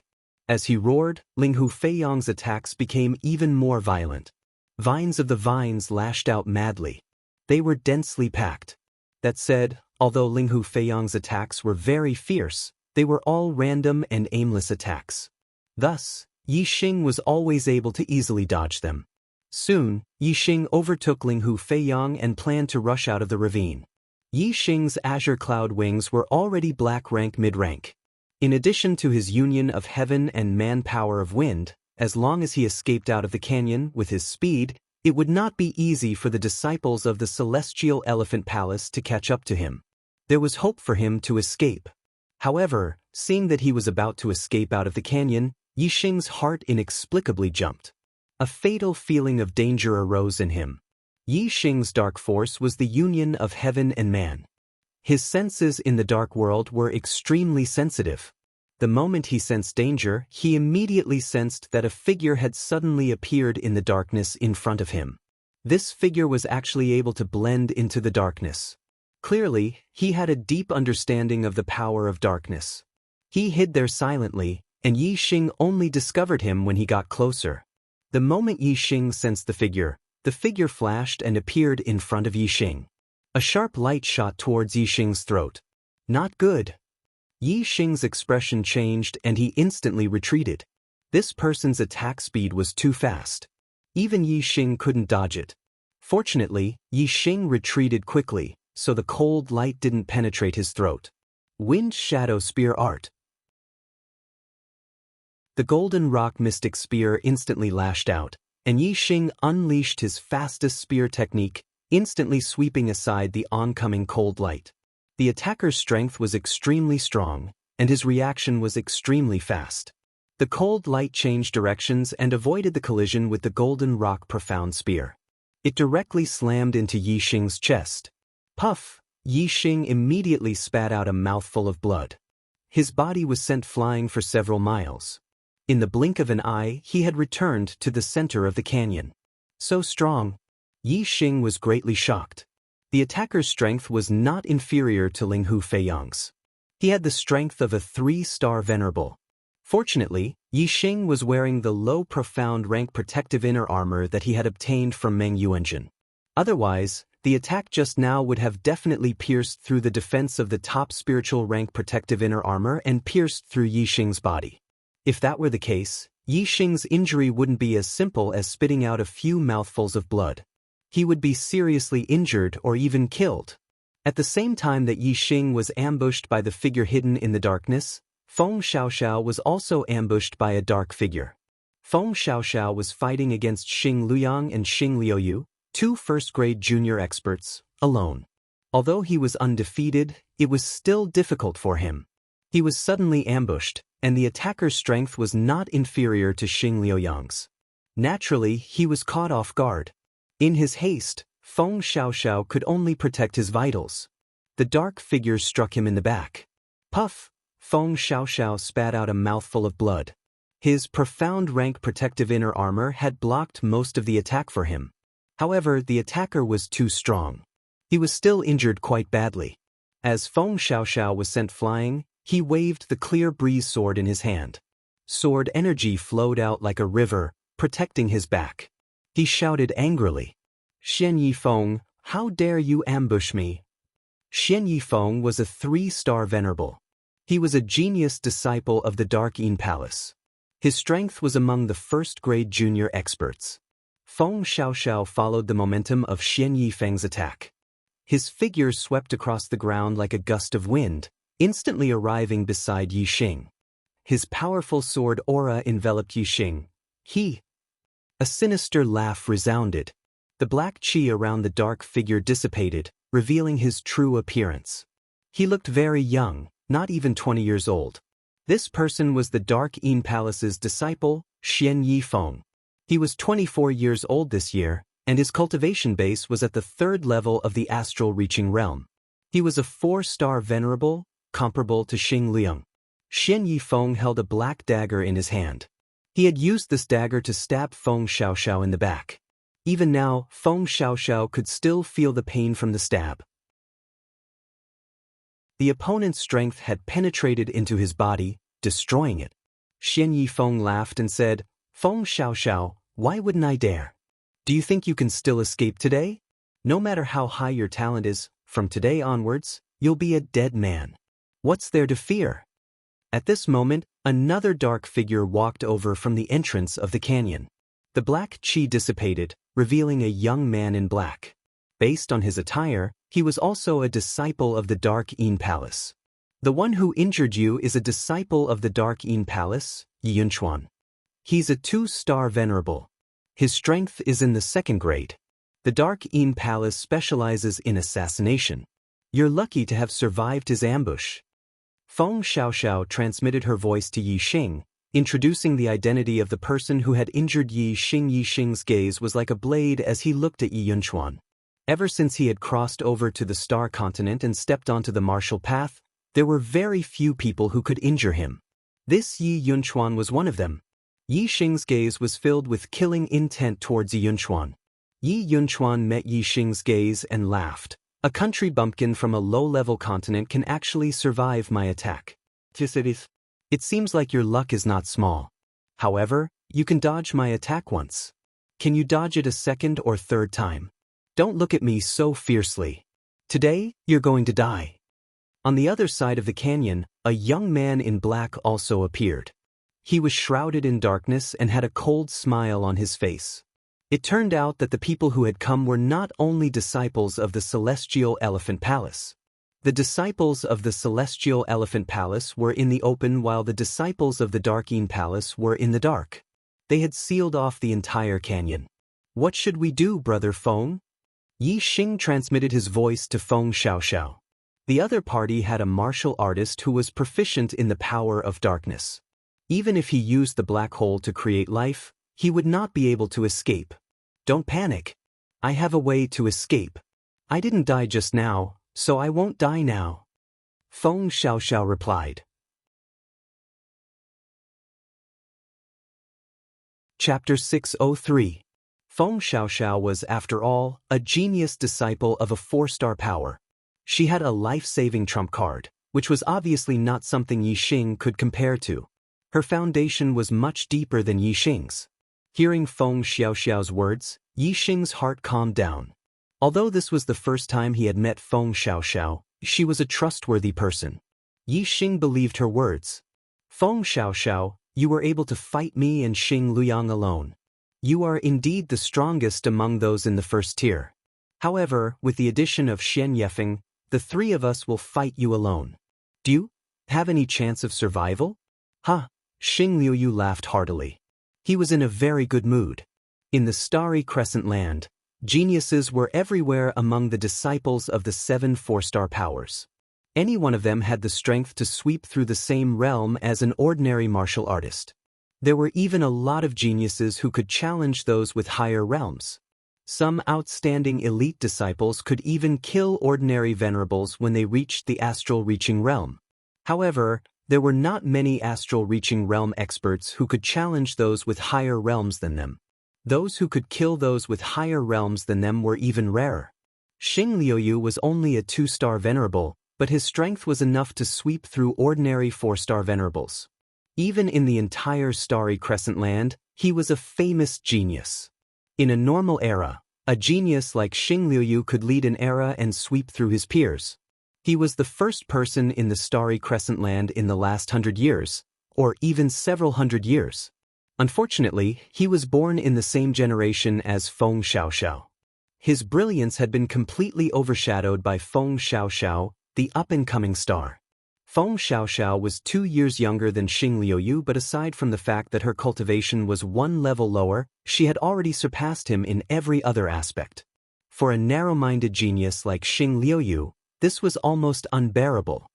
As he roared, Linghu Feiyang's attacks became even more violent. Vines of the vines lashed out madly. They were densely packed. That said, although Linghu Feiyang's attacks were very fierce, they were all random and aimless attacks. Thus, Yixing was always able to easily dodge them. Soon, Yixing overtook Linghu Feiyang and planned to rush out of the ravine. Yixing's azure cloud wings were already black rank mid-rank. In addition to his union of heaven and man power of wind, as long as he escaped out of the canyon with his speed, it would not be easy for the disciples of the Celestial Elephant Palace to catch up to him. There was hope for him to escape. However, seeing that he was about to escape out of the canyon, Yixing's heart inexplicably jumped. A fatal feeling of danger arose in him. Yixing's dark force was the union of heaven and man. His senses in the dark world were extremely sensitive. The moment he sensed danger, he immediately sensed that a figure had suddenly appeared in the darkness in front of him. This figure was actually able to blend into the darkness. Clearly, he had a deep understanding of the power of darkness. He hid there silently, and Yixing only discovered him when he got closer. The moment Yixing sensed the figure flashed and appeared in front of Yixing. A sharp light shot towards Yixing's throat. Not good. Yixing's expression changed and he instantly retreated. This person's attack speed was too fast. Even Yixing couldn't dodge it. Fortunately, Yixing retreated quickly, so the cold light didn't penetrate his throat. Wind Shadow Spear Art. The Golden Rock Mystic Spear instantly lashed out, and Yixing unleashed his fastest spear technique, instantly sweeping aside the oncoming cold light. The attacker's strength was extremely strong, and his reaction was extremely fast. The cold light changed directions and avoided the collision with the Golden Rock Profound Spear. It directly slammed into Yixing's chest. Puff! Yixing immediately spat out a mouthful of blood. His body was sent flying for several miles. In the blink of an eye, he had returned to the center of the canyon. So strong. Yi Xing was greatly shocked. The attacker's strength was not inferior to Ling Hu Feiyang's. He had the strength of a 3-star venerable. Fortunately, Yi Xing was wearing the low profound rank protective inner armor that he had obtained from Meng Yuanjun. Otherwise, the attack just now would have definitely pierced through the defense of the top spiritual rank protective inner armor and pierced through Yi Xing's body. If that were the case, Yi Xing's injury wouldn't be as simple as spitting out a few mouthfuls of blood. He would be seriously injured or even killed. At the same time that Yi Xing was ambushed by the figure hidden in the darkness, Feng Xiaoxiao was also ambushed by a dark figure. Feng Xiaoxiao was fighting against Xing Luyang and Xing Liuyu, 2 first-grade junior experts, alone. Although he was undefeated, it was still difficult for him. He was suddenly ambushed, and the attacker's strength was not inferior to Xing Liuyang's. Naturally, he was caught off guard. In his haste, Feng Xiaoxiao could only protect his vitals. The dark figure struck him in the back. Puff! Feng Xiaoxiao spat out a mouthful of blood. His profound rank protective inner armor had blocked most of the attack for him. However, the attacker was too strong. He was still injured quite badly. As Feng Xiaoxiao was sent flying, he waved the clear breeze sword in his hand. Sword energy flowed out like a river, protecting his back. He shouted angrily, "Xian Yifeng, how dare you ambush me?" Xian Yifeng was a 3-star venerable. He was a genius disciple of the Dark Yin Palace. His strength was among the first-grade junior experts. Feng Xiaoxiao followed the momentum of Xian Yifeng's attack. His figure swept across the ground like a gust of wind, instantly arriving beside Yi Xing. His powerful sword aura enveloped Yi Xing. A sinister laugh resounded. The black qi around the dark figure dissipated, revealing his true appearance. He looked very young, not even 20 years old. This person was the Dark Yin Palace's disciple, Xian Yifeng. He was 24 years old this year, and his cultivation base was at the 3rd level of the astral reaching realm. He was a 4-star venerable, comparable to Xing Liang. Xian Yifeng held a black dagger in his hand. He had used this dagger to stab Feng Xiaoxiao in the back. Even now, Feng Xiaoxiao could still feel the pain from the stab. The opponent's strength had penetrated into his body, destroying it. Xian Yifeng laughed and said, "Feng Xiaoxiao, why wouldn't I dare? Do you think you can still escape today? No matter how high your talent is, from today onwards, you'll be a dead man. What's there to fear?" At this moment, another dark figure walked over from the entrance of the canyon. The black qi dissipated, revealing a young man in black. Based on his attire, he was also a disciple of the Dark Yin Palace. "The one who injured you is a disciple of the Dark Yin Palace, Yi Yunchuan. He's a 2-star venerable. His strength is in the 2nd grade. The Dark Yin Palace specializes in assassination. You're lucky to have survived his ambush." Feng Xiaoxiao transmitted her voice to Yi Xing, introducing the identity of the person who had injured Yi Xing. Yi Xing's gaze was like a blade as he looked at Yi Yunchuan. Ever since he had crossed over to the Star Continent and stepped onto the martial path, there were very few people who could injure him. This Yi Yunchuan was one of them. Yi Xing's gaze was filled with killing intent towards Yi Yunchuan. Yi Yunchuan met Yi Xing's gaze and laughed. "A country bumpkin from a low-level continent can actually survive my attack. It seems like your luck is not small. However, you can dodge my attack once. Can you dodge it a 2nd or 3rd time? Don't look at me so fiercely. Today, you're going to die." On the other side of the canyon, a young man in black also appeared. He was shrouded in darkness and had a cold smile on his face. It turned out that the people who had come were not only disciples of the Celestial Elephant Palace. The disciples of the Celestial Elephant Palace were in the open while the disciples of the Dark Yin Palace were in the dark. They had sealed off the entire canyon. "What should we do, Brother Feng?" Yi Xing transmitted his voice to Feng Xiaoxiao. The other party had a martial artist who was proficient in the power of darkness. Even if he used the black hole to create life, he would not be able to escape. "Don't panic. I have a way to escape. I didn't die just now, so I won't die now," Feng Xiaoxiao replied. Chapter 603. Feng Xiaoxiao was, after all, a genius disciple of a 4-star power. She had a life-saving trump card, which was obviously not something Yixing could compare to. Her foundation was much deeper than Yixing's. Hearing Feng Xiaoxiao's words, Yixing's heart calmed down. Although this was the first time he had met Feng Xiaoxiao, she was a trustworthy person. Yixing believed her words. Feng Xiaoxiao, you were able to fight me and Xing Luyang alone. You are indeed the strongest among those in the first tier. However, with the addition of Xianxia, the 3 of us will fight you alone. Do you have any chance of survival? Ha! Xing Liuyu laughed heartily. He was in a very good mood. In the starry crescent land, geniuses were everywhere among the disciples of the 7 4-star powers. Any one of them had the strength to sweep through the same realm as an ordinary martial artist. There were even a lot of geniuses who could challenge those with higher realms. Some outstanding elite disciples could even kill ordinary venerables when they reached the astral reaching realm. However, there were not many astral reaching realm experts who could challenge those with higher realms than them. Those who could kill those with higher realms than them were even rarer. Xing Liuyu was only a 2-star venerable, but his strength was enough to sweep through ordinary 4-star venerables. Even in the entire starry crescent land, he was a famous genius. In a normal era, a genius like Xing Liuyu could lead an era and sweep through his peers. He was the first person in the starry crescent land in the last 100 years, or even several hundred years. Unfortunately, he was born in the same generation as Feng Xiaoxiao. His brilliance had been completely overshadowed by Feng Xiaoxiao, the up-and-coming star. Feng Xiaoxiao was 2 years younger than Xing Liuyu, but aside from the fact that her cultivation was 1 level lower, she had already surpassed him in every other aspect. For a narrow-minded genius like Xing Liuyu, this was almost unbearable.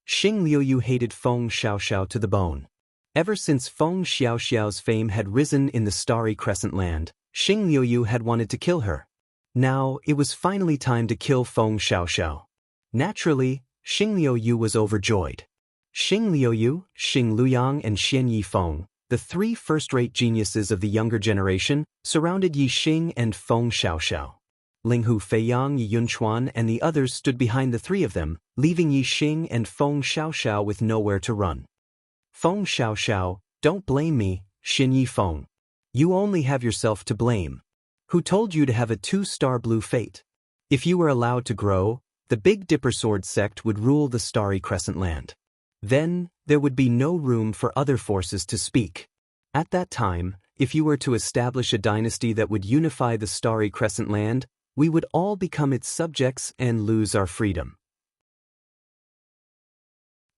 Xing Liuyu hated Feng Xiaoxiao to the bone. Ever since Feng Xiaoxiao's fame had risen in the starry crescent land, Xing Liuyu had wanted to kill her. Now, it was finally time to kill Feng Xiaoxiao. Naturally, Xing Liuyu was overjoyed. Xing Liuyu, Xing Luyang and Xian Yifeng, the 3 first-rate geniuses of the younger generation, surrounded Yixing and Feng Xiaoxiao. Linghu Feiyang, Yi Yunchuan and the others stood behind the 3 of them, leaving Yixing and Feng Xiaoxiao with nowhere to run. Feng Xiaoxiao, don't blame me, Xin Yifeng. You only have yourself to blame. Who told you to have a 2-star blue fate? If you were allowed to grow, the Big Dipper Sword sect would rule the starry crescent land. Then, there would be no room for other forces to speak. At that time, if you were to establish a dynasty that would unify the starry crescent land, we would all become its subjects and lose our freedom.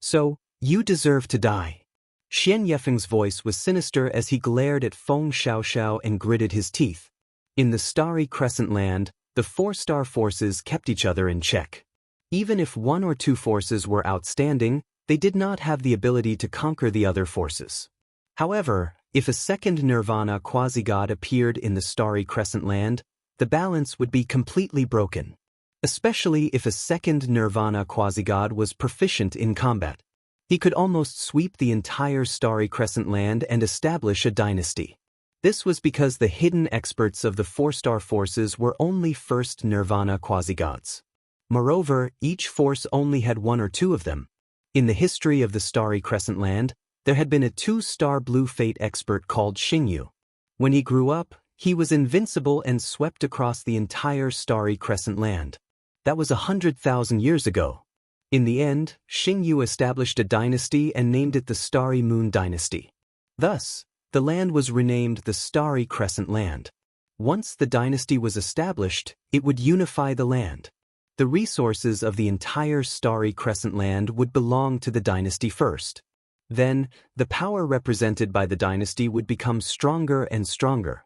So, you deserve to die. Xian Yifeng's voice was sinister as he glared at Feng Xiaoxiao and gritted his teeth. In the starry crescent land, the 4-star forces kept each other in check. Even if 1 or 2 forces were outstanding, they did not have the ability to conquer the other forces. However, if a second Nirvana quasi-god appeared in the starry crescent land, the balance would be completely broken. Especially if a second Nirvana quasi-god was proficient in combat. He could almost sweep the entire starry crescent land and establish a dynasty. This was because the hidden experts of the 4-star forces were only first Nirvana quasi-gods. Moreover, each force only had 1 or 2 of them. In the history of the starry crescent land, there had been a 2-star blue fate expert called Xingyu. When he grew up, he was invincible and swept across the entire starry crescent land. That was 100,000 years ago. In the end, Xingyu established a dynasty and named it the Starry Moon Dynasty. Thus, the land was renamed the Starry Crescent Land. Once the dynasty was established, it would unify the land. The resources of the entire Starry Crescent Land would belong to the dynasty first. Then, the power represented by the dynasty would become stronger and stronger.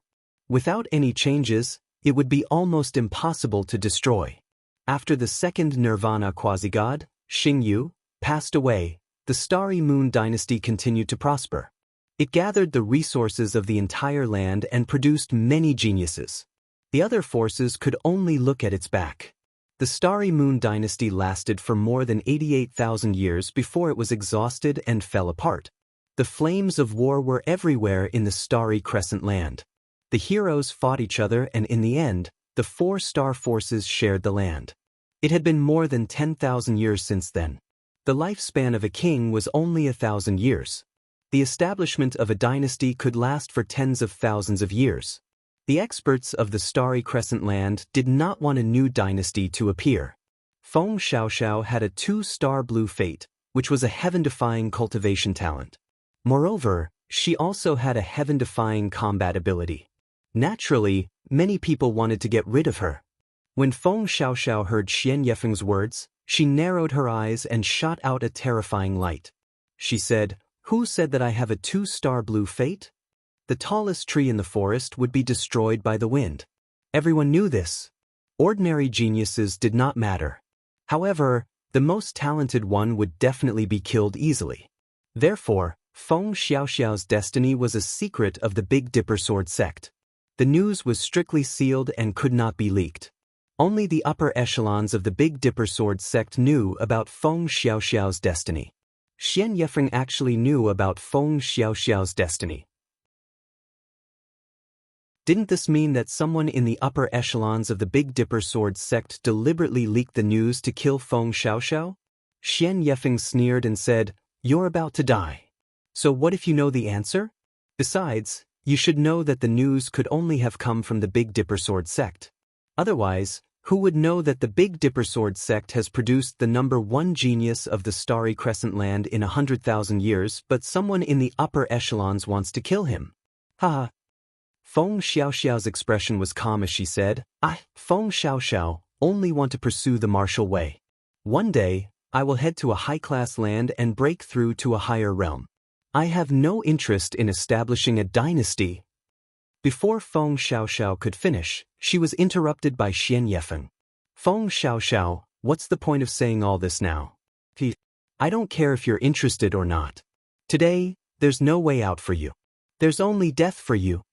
Without any changes, it would be almost impossible to destroy. After the second Nirvana quasi-god, Xingyu, passed away, the Starry Moon Dynasty continued to prosper. It gathered the resources of the entire land and produced many geniuses. The other forces could only look at its back. The Starry Moon Dynasty lasted for more than 88,000 years before it was exhausted and fell apart. The flames of war were everywhere in the starry crescent land. The heroes fought each other, and in the end, the 4-star forces shared the land. It had been more than 10,000 years since then. The lifespan of a king was only 1,000 years. The establishment of a dynasty could last for tens of thousands of years. The experts of the starry crescent land did not want a new dynasty to appear. Feng Xiaoxiao had a 2-star blue fate, which was a heaven-defying cultivation talent. Moreover, she also had a heaven-defying combat ability. Naturally, many people wanted to get rid of her. When Feng Xiaoxiao heard Xian Yefeng's words, she narrowed her eyes and shot out a terrifying light. She said, "Who said that I have a 2-star blue fate?" The tallest tree in the forest would be destroyed by the wind. Everyone knew this. Ordinary geniuses did not matter. However, the most talented one would definitely be killed easily. Therefore, Feng Xiaoxiao's destiny was a secret of the Big Dipper Sword sect. The news was strictly sealed and could not be leaked. Only the upper echelons of the Big Dipper Sword sect knew about Feng Xiaoxiao's destiny. Xian Yefeng actually knew about Feng Xiaoxiao's destiny. Didn't this mean that someone in the upper echelons of the Big Dipper Sword sect deliberately leaked the news to kill Feng Xiaoxiao? Xian Yefeng sneered and said, "You're about to die. So what if you know the answer? Besides, you should know that the news could only have come from the Big Dipper Sword sect. Otherwise, who would know that the Big Dipper Sword sect has produced the number 1 genius of the starry crescent land in 100,000 years, but someone in the upper echelons wants to kill him? Haha." Feng Xiaoxiao's expression was calm as she said, "I, Feng Xiaoxiao, only want to pursue the martial way. One day, I will head to a high-class land and break through to a higher realm. I have no interest in establishing a dynasty." Before Feng Xiaoxiao could finish, she was interrupted by Xian Yefeng. "Feng Xiaoxiao, what's the point of saying all this now? I don't care if you're interested or not. Today, there's no way out for you. There's only death for you."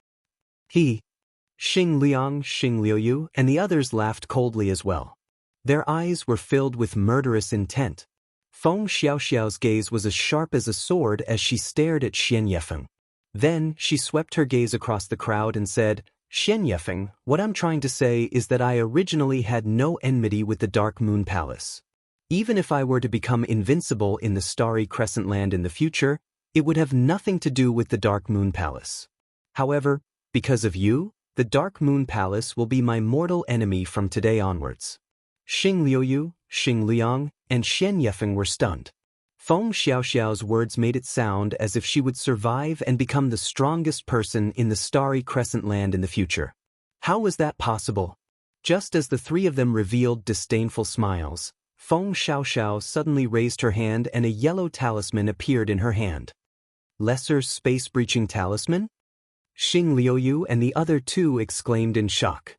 Xing Liang, Xing Liuyu, and the others laughed coldly as well. Their eyes were filled with murderous intent. Feng Xiaoxiao's gaze was as sharp as a sword as she stared at Xian Yefeng. Then, she swept her gaze across the crowd and said, "Xian Yefeng, what I'm trying to say is that I originally had no enmity with the Dark Moon Palace. Even if I were to become invincible in the Starry Crescent Land in the future, it would have nothing to do with the Dark Moon Palace. However, because of you, the Dark Moon Palace will be my mortal enemy from today onwards." Xing Liuyu, Xing Liang, and Xian Yefeng were stunned. Feng Xiaoxiao's words made it sound as if she would survive and become the strongest person in the Starry Crescent Land in the future. How was that possible? Just as the three of them revealed disdainful smiles, Feng Xiaoxiao suddenly raised her hand and a yellow talisman appeared in her hand. Lesser space-breaching talisman? Xing Liuyu and the other two exclaimed in shock.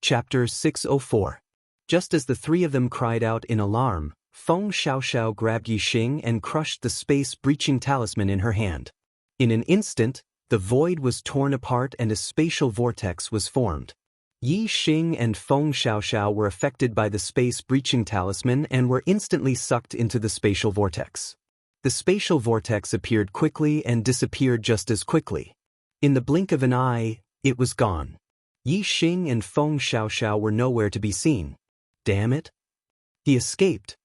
Chapter 604. Just as the three of them cried out in alarm, Feng Xiaoxiao grabbed Yi Xing and crushed the space-breaching talisman in her hand. In an instant, the void was torn apart and a spatial vortex was formed. Yi Xing and Feng Xiaoxiao were affected by the space-breaching talisman and were instantly sucked into the spatial vortex. The spatial vortex appeared quickly and disappeared just as quickly. In the blink of an eye, it was gone. Yi Xing and Feng Xiaoxiao were nowhere to be seen. Damn it! He escaped.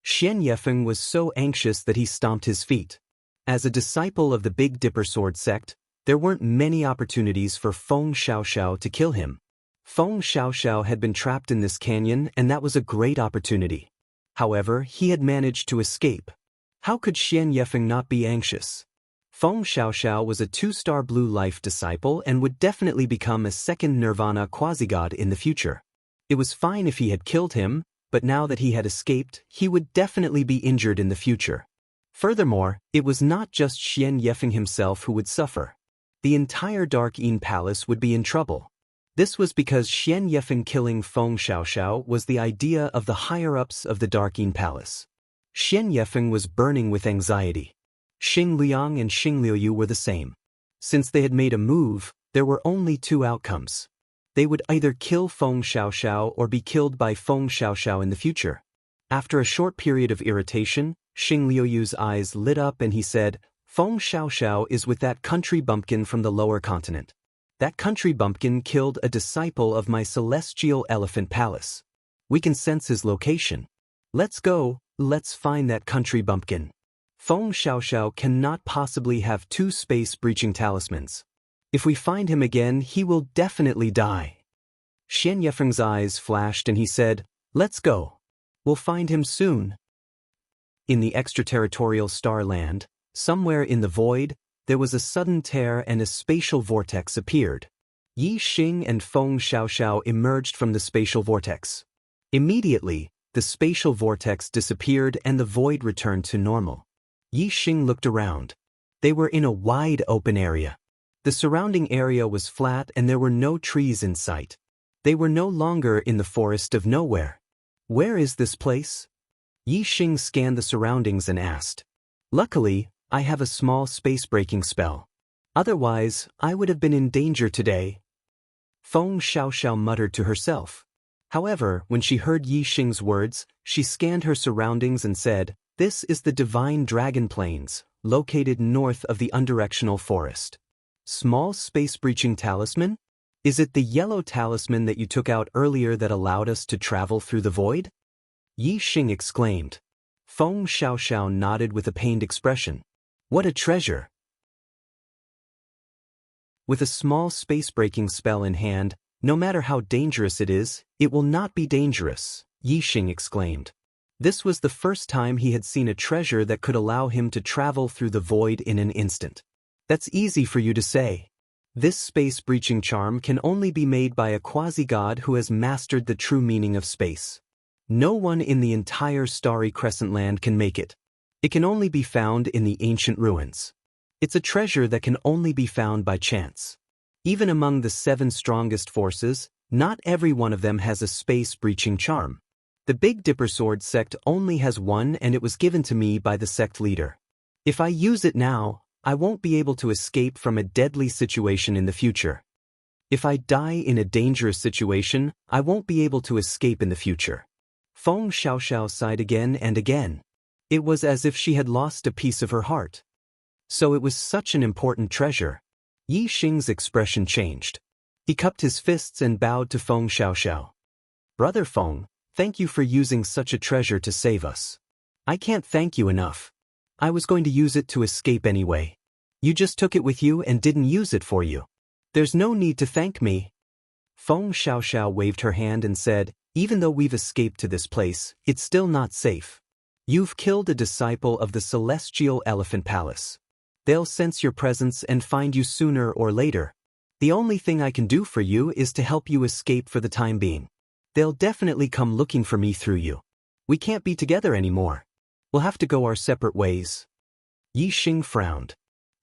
Xian Yefeng was so anxious that he stomped his feet. As a disciple of the Big Dipper Sword sect, there weren't many opportunities for Feng Xiaoxiao to kill him. Feng Xiaoxiao had been trapped in this canyon and that was a great opportunity. However, he had managed to escape. How could Xian Yefeng not be anxious? Feng Xiaoxiao was a 2-star blue life disciple and would definitely become a second Nirvana quasi-god in the future. It was fine if he had killed him, but now that he had escaped, he would definitely be injured in the future. Furthermore, it was not just Xian Yefeng himself who would suffer. The entire Dark Yin Palace would be in trouble. This was because Xian Yefeng killing Feng Xiaoxiao was the idea of the higher-ups of the Dark Yin Palace. Xian Yefeng was burning with anxiety. Xing Liang and Xing Liuyu were the same. Since they had made a move, there were only two outcomes. They would either kill Feng Xiaoxiao or be killed by Feng Xiaoxiao in the future. After a short period of irritation, Xing Liuyu's eyes lit up and he said, Feng Xiaoxiao is with that country bumpkin from the lower continent. That country bumpkin killed a disciple of my celestial elephant palace. We can sense his location. Let's go, let's find that country bumpkin. Feng Xiaoxiao cannot possibly have two space-breaching talismans. If we find him again, he will definitely die. Xianxia eyes flashed and he said, let's go. We'll find him soon. In the extraterritorial starland, somewhere in the void, there was a sudden tear and a spatial vortex appeared. Yi Xing and Feng Xiaoxiao emerged from the spatial vortex. Immediately, the spatial vortex disappeared and the void returned to normal. Yi Xing looked around. They were in a wide open area. The surrounding area was flat and there were no trees in sight. They were no longer in the forest of nowhere. Where is this place? Yi Xing scanned the surroundings and asked. Luckily, I have a small space-breaking spell. Otherwise, I would have been in danger today. Feng Xiaoxiao muttered to herself. However, when she heard Yi Xing's words, she scanned her surroundings and said, this is the Divine Dragon Plains, located north of the Undirectional Forest. Small space-breaching talisman? Is it the yellow talisman that you took out earlier that allowed us to travel through the void? Yi Xing exclaimed. Feng Xiaoxiao nodded with a pained expression. What a treasure! With a small space-breaking spell in hand, no matter how dangerous it is, it will not be dangerous, Yi Xing exclaimed. This was the first time he had seen a treasure that could allow him to travel through the void in an instant. That's easy for you to say. This space-breaching charm can only be made by a quasi-god who has mastered the true meaning of space. No one in the entire starry crescent land can make it. It can only be found in the ancient ruins. It's a treasure that can only be found by chance. Even among the 7 strongest forces, not every one of them has a space-breaching charm. The Big Dipper Sword sect only has one and it was given to me by the sect leader. If I use it now, I won't be able to escape from a deadly situation in the future. If I die in a dangerous situation, I won't be able to escape in the future. Feng Xiaoxiao sighed again and again. It was as if she had lost a piece of her heart. So it was such an important treasure. Yi Xing's expression changed. He cupped his fists and bowed to Feng Xiaoxiao. Brother Feng, thank you for using such a treasure to save us. I can't thank you enough. I was going to use it to escape anyway. You just took it with you and didn't use it for you. There's no need to thank me. Feng Xiaoxiao waved her hand and said, even though we've escaped to this place, it's still not safe. You've killed a disciple of the Celestial Elephant Palace. They'll sense your presence and find you sooner or later. The only thing I can do for you is to help you escape for the time being. They'll definitely come looking for me through you. We can't be together anymore. We'll have to go our separate ways. Yi Xing frowned.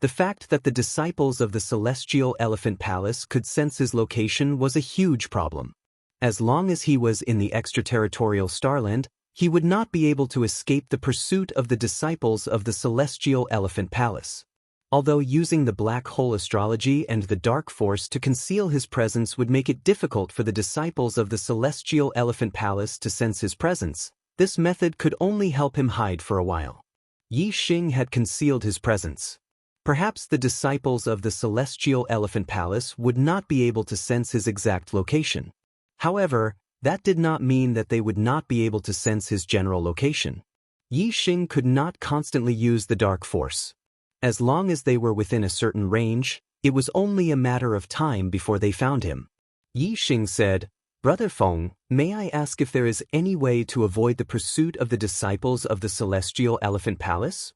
The fact that the disciples of the Celestial Elephant Palace could sense his location was a huge problem. As long as he was in the extraterritorial Starland, he would not be able to escape the pursuit of the disciples of the Celestial Elephant Palace. Although using the black hole astrology and the dark force to conceal his presence would make it difficult for the disciples of the Celestial Elephant Palace to sense his presence, this method could only help him hide for a while. Yi Xing had concealed his presence. Perhaps the disciples of the Celestial Elephant Palace would not be able to sense his exact location. However, that did not mean that they would not be able to sense his general location. Yi Xing could not constantly use the dark force. As long as they were within a certain range, it was only a matter of time before they found him. Yi Xing said, Brother Feng, may I ask if there is any way to avoid the pursuit of the disciples of the Celestial Elephant Palace?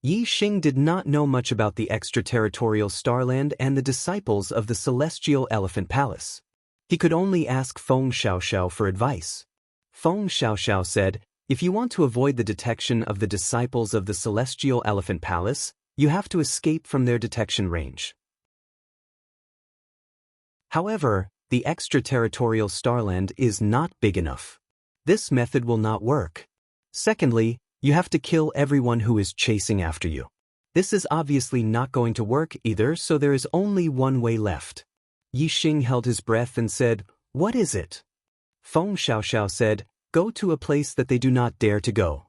Yi Xing did not know much about the extraterritorial Starland and the disciples of the Celestial Elephant Palace. He could only ask Feng Xiaoxiao for advice. Feng Xiaoxiao said, if you want to avoid the detection of the disciples of the Celestial Elephant Palace, you have to escape from their detection range. However, the extraterritorial Starland is not big enough. This method will not work. Secondly, you have to kill everyone who is chasing after you. This is obviously not going to work either, so there is only one way left. Yi Xing held his breath and said, what is it? Feng Xiaoxiao said, go to a place that they do not dare to go.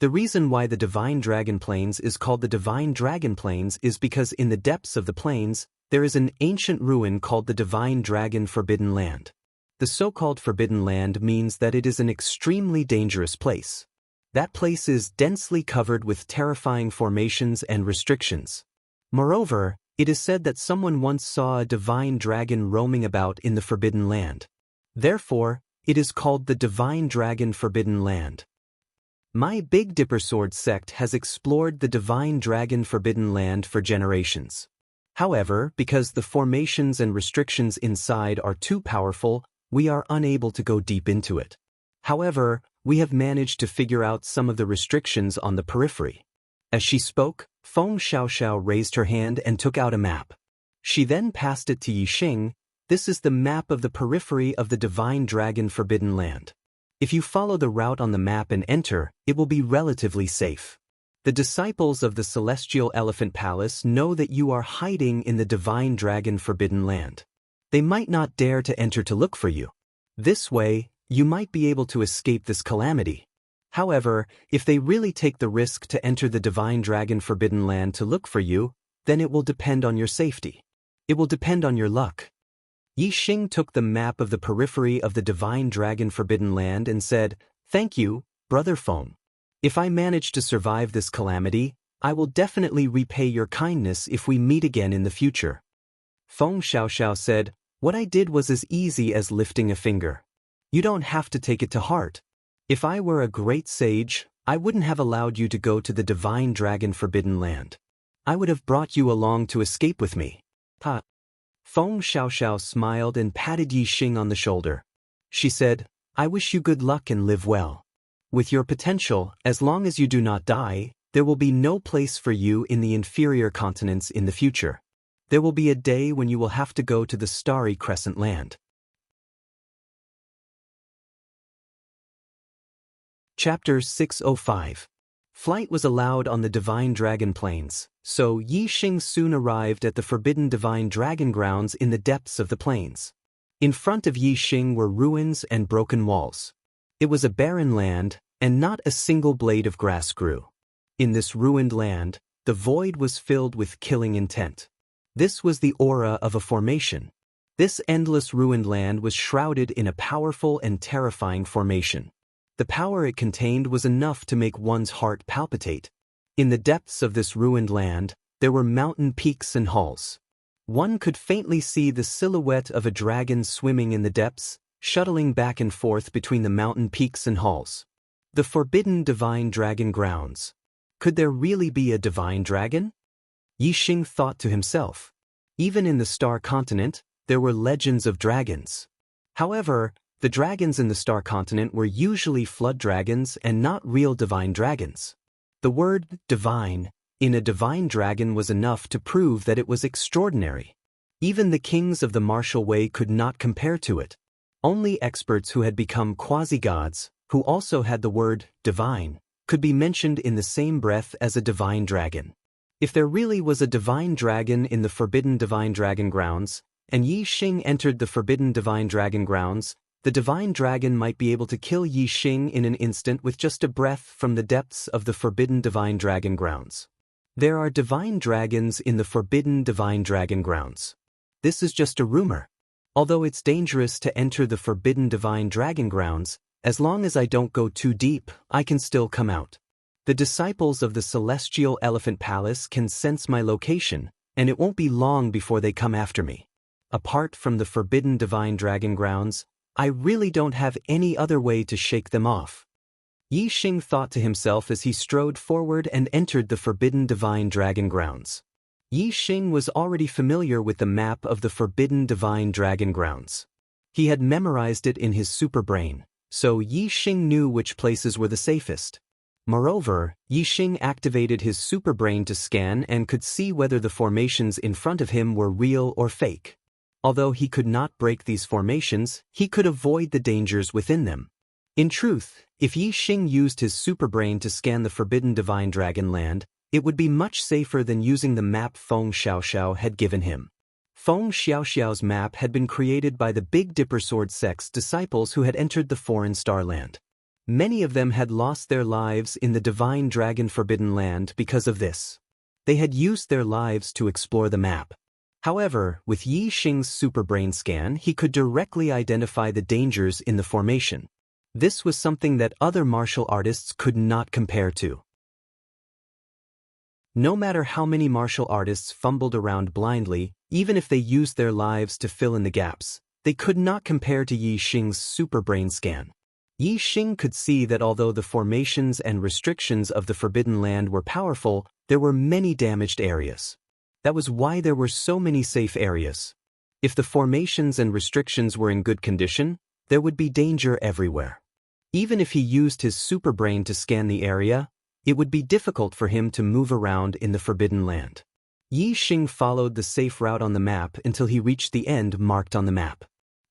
The reason why the Divine Dragon Plains is called the Divine Dragon Plains is because in the depths of the plains, there is an ancient ruin called the Divine Dragon Forbidden Land. The so-called Forbidden Land means that it is an extremely dangerous place. That place is densely covered with terrifying formations and restrictions. Moreover, it is said that someone once saw a divine dragon roaming about in the Forbidden Land. Therefore, it is called the Divine Dragon Forbidden Land. My Big Dipper Sword sect has explored the Divine Dragon Forbidden Land for generations. However, because the formations and restrictions inside are too powerful, we are unable to go deep into it. However, we have managed to figure out some of the restrictions on the periphery. As she spoke, Feng Xiaoxiao raised her hand and took out a map. She then passed it to Yixing. This is the map of the periphery of the Divine Dragon Forbidden Land. If you follow the route on the map and enter, it will be relatively safe. The disciples of the Celestial Elephant Palace know that you are hiding in the Divine Dragon Forbidden Land. They might not dare to enter to look for you. This way, you might be able to escape this calamity. However, if they really take the risk to enter the Divine Dragon Forbidden Land to look for you, then it will depend on your safety. It will depend on your luck. Yixing took the map of the periphery of the Divine Dragon Forbidden Land and said, "Thank you, Brother Feng. If I manage to survive this calamity, I will definitely repay your kindness if we meet again in the future." Feng Xiaoxiao said, "What I did was as easy as lifting a finger. You don't have to take it to heart. If I were a great sage, I wouldn't have allowed you to go to the Divine Dragon Forbidden Land. I would have brought you along to escape with me." Ha! Feng Xiaoxiao smiled and patted Yixing on the shoulder. She said, "I wish you good luck and live well. With your potential, as long as you do not die, there will be no place for you in the inferior continents in the future. There will be a day when you will have to go to the Starry Crescent Land." Chapter 605. Flight was allowed on the Divine Dragon Plains, so Yixing soon arrived at the Forbidden Divine Dragon Grounds in the depths of the plains. In front of Yixing were ruins and broken walls. It was a barren land, and not a single blade of grass grew. In this ruined land, the void was filled with killing intent. This was the aura of a formation. This endless ruined land was shrouded in a powerful and terrifying formation. The power it contained was enough to make one's heart palpitate. In the depths of this ruined land, there were mountain peaks and halls. One could faintly see the silhouette of a dragon swimming in the depths, shuttling back and forth between the mountain peaks and halls. The Forbidden Divine Dragon Grounds. Could there really be a divine dragon? Yixing thought to himself. Even in the Star Continent, there were legends of dragons. However, the dragons in the Star Continent were usually flood dragons and not real divine dragons. The word divine in a divine dragon was enough to prove that it was extraordinary. Even the kings of the martial way could not compare to it. Only experts who had become quasi-gods, who also had the word divine, could be mentioned in the same breath as a divine dragon. If there really was a divine dragon in the Forbidden Divine Dragon Grounds, and Yixing entered the Forbidden Divine Dragon Grounds, the divine dragon might be able to kill Yixing in an instant with just a breath from the depths of the Forbidden Divine Dragon Grounds. There are divine dragons in the Forbidden Divine Dragon Grounds. This is just a rumor. Although it's dangerous to enter the Forbidden Divine Dragon Grounds, as long as I don't go too deep, I can still come out. The disciples of the Celestial Elephant Palace can sense my location, and it won't be long before they come after me. Apart from the Forbidden Divine Dragon Grounds, I really don't have any other way to shake them off. Yixing thought to himself as he strode forward and entered the Forbidden Divine Dragon Grounds. Yixing was already familiar with the map of the Forbidden Divine Dragon Grounds. He had memorized it in his superbrain, so Yixing knew which places were the safest. Moreover, Yixing activated his superbrain to scan and could see whether the formations in front of him were real or fake. Although he could not break these formations, he could avoid the dangers within them. In truth, if Yixing used his superbrain to scan the Forbidden Divine Dragon Land, it would be much safer than using the map Feng Xiaoxiao had given him. Feng Xiaoxiao's map had been created by the Big Dipper Sword sect's disciples who had entered the foreign starland. Many of them had lost their lives in the Divine Dragon Forbidden Land because of this. They had used their lives to explore the map. However, with Yi Xing's super brain scan, he could directly identify the dangers in the formation. This was something that other martial artists could not compare to. No matter how many martial artists fumbled around blindly, even if they used their lives to fill in the gaps, they could not compare to Yi Xing's super brain scan. Yi Xing could see that although the formations and restrictions of the Forbidden Land were powerful, there were many damaged areas. That was why there were so many safe areas. If the formations and restrictions were in good condition, there would be danger everywhere. Even if he used his super brain to scan the area, it would be difficult for him to move around in the Forbidden Land. Yi Xing followed the safe route on the map until he reached the end marked on the map.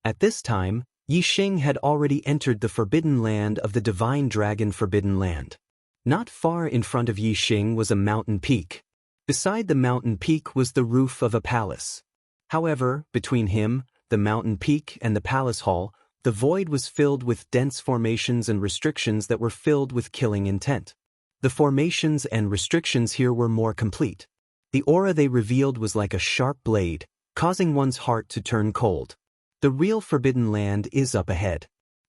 At this time, Yi Xing had already entered the Forbidden Land of the Divine Dragon Forbidden Land. Not far in front of Yi Xing was a mountain peak. Beside the mountain peak was the roof of a palace. However, between him, the mountain peak, and the palace hall, the void was filled with dense formations and restrictions that were filled with killing intent. The formations and restrictions here were more complete. The aura they revealed was like a sharp blade, causing one's heart to turn cold. The real Forbidden Land is up ahead.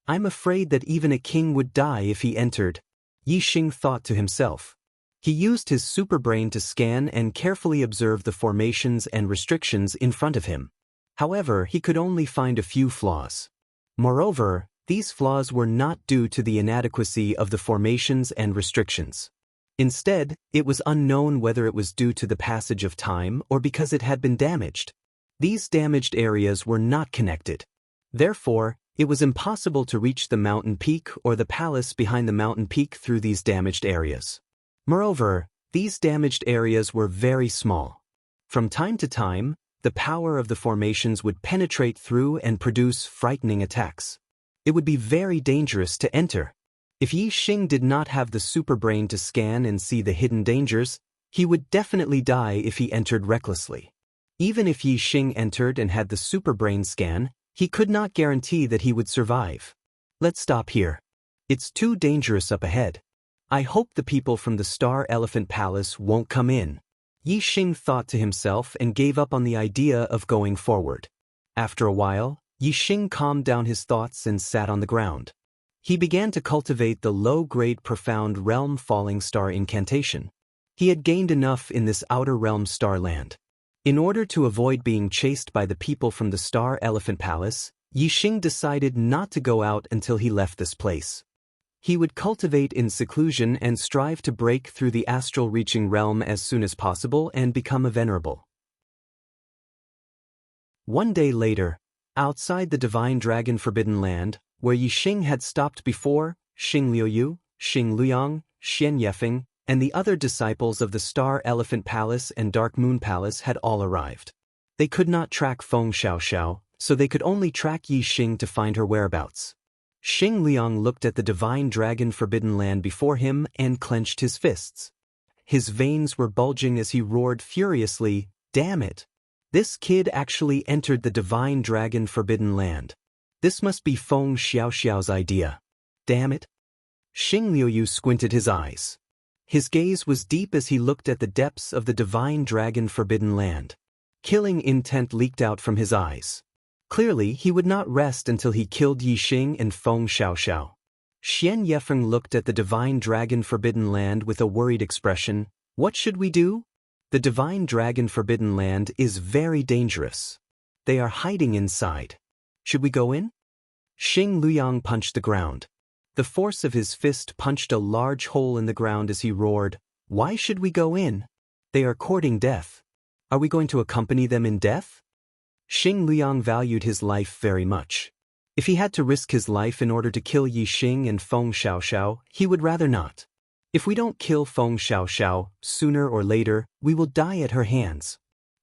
I'm afraid that even a king would die if he entered, Yi Xing thought to himself. He used his super brain to scan and carefully observe the formations and restrictions in front of him. However, he could only find a few flaws. Moreover, these flaws were not due to the inadequacy of the formations and restrictions. Instead, it was unknown whether it was due to the passage of time or because it had been damaged. These damaged areas were not connected. Therefore, it was impossible to reach the mountain peak or the palace behind the mountain peak through these damaged areas. Moreover, these damaged areas were very small. From time to time, the power of the formations would penetrate through and produce frightening attacks. It would be very dangerous to enter. If Yi Xing did not have the super brain to scan and see the hidden dangers, he would definitely die if he entered recklessly. Even if Yi Xing entered and had the super brain scan, he could not guarantee that he would survive. Let's stop here. It's too dangerous up ahead. I hope the people from the Star Elephant Palace won't come in. Yi Xing thought to himself and gave up on the idea of going forward. After a while, Yi Xing calmed down his thoughts and sat on the ground. He began to cultivate the low-grade profound realm falling star incantation. He had gained enough in this outer realm starland. In order to avoid being chased by the people from the Star Elephant Palace, Yi Xing decided not to go out until he left this place. He would cultivate in seclusion and strive to break through the astral-reaching realm as soon as possible and become a venerable. One day later, outside the Divine Dragon Forbidden Land, where Yi Xing had stopped before, Xing Liuyu, Xing Luyang, Xian Yefeng, and the other disciples of the Star Elephant Palace and Dark Moon Palace had all arrived. They could not track Feng Xiaoxiao, so they could only track Yi Xing to find her whereabouts. Xing Liang looked at the Divine Dragon Forbidden Land before him and clenched his fists. His veins were bulging as he roared furiously, "Damn it! This kid actually entered the Divine Dragon Forbidden Land. This must be Feng Xiaoxiao's idea. Damn it!" Xing Liuyu squinted his eyes. His gaze was deep as he looked at the depths of the Divine Dragon Forbidden Land. Killing intent leaked out from his eyes. Clearly, he would not rest until he killed Yi Xing and Feng Xiaoxiao. Xian Yefeng looked at the Divine Dragon Forbidden Land with a worried expression. "What should we do? The Divine Dragon Forbidden Land is very dangerous. They are hiding inside. Should we go in?" Xing Luyang punched the ground. The force of his fist punched a large hole in the ground as he roared, "Why should we go in? They are courting death. Are we going to accompany them in death?" Xing Luyang valued his life very much. If he had to risk his life in order to kill Yi Xing and Feng Xiaoxiao, he would rather not. If we don't kill Feng Xiaoxiao, sooner or later, we will die at her hands.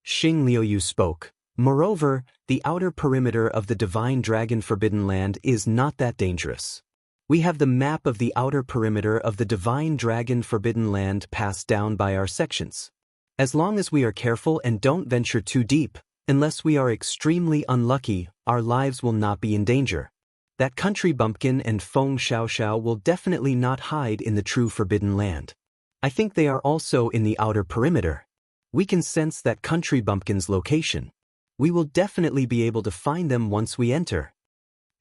Xing Liuyu spoke. Moreover, the outer perimeter of the Divine Dragon Forbidden Land is not that dangerous. We have the map of the outer perimeter of the Divine Dragon Forbidden Land passed down by our sections. As long as we are careful and don't venture too deep, unless we are extremely unlucky, our lives will not be in danger. That country bumpkin and Feng Xiaoxiao will definitely not hide in the true forbidden land. I think they are also in the outer perimeter. We can sense that country bumpkin's location. We will definitely be able to find them once we enter.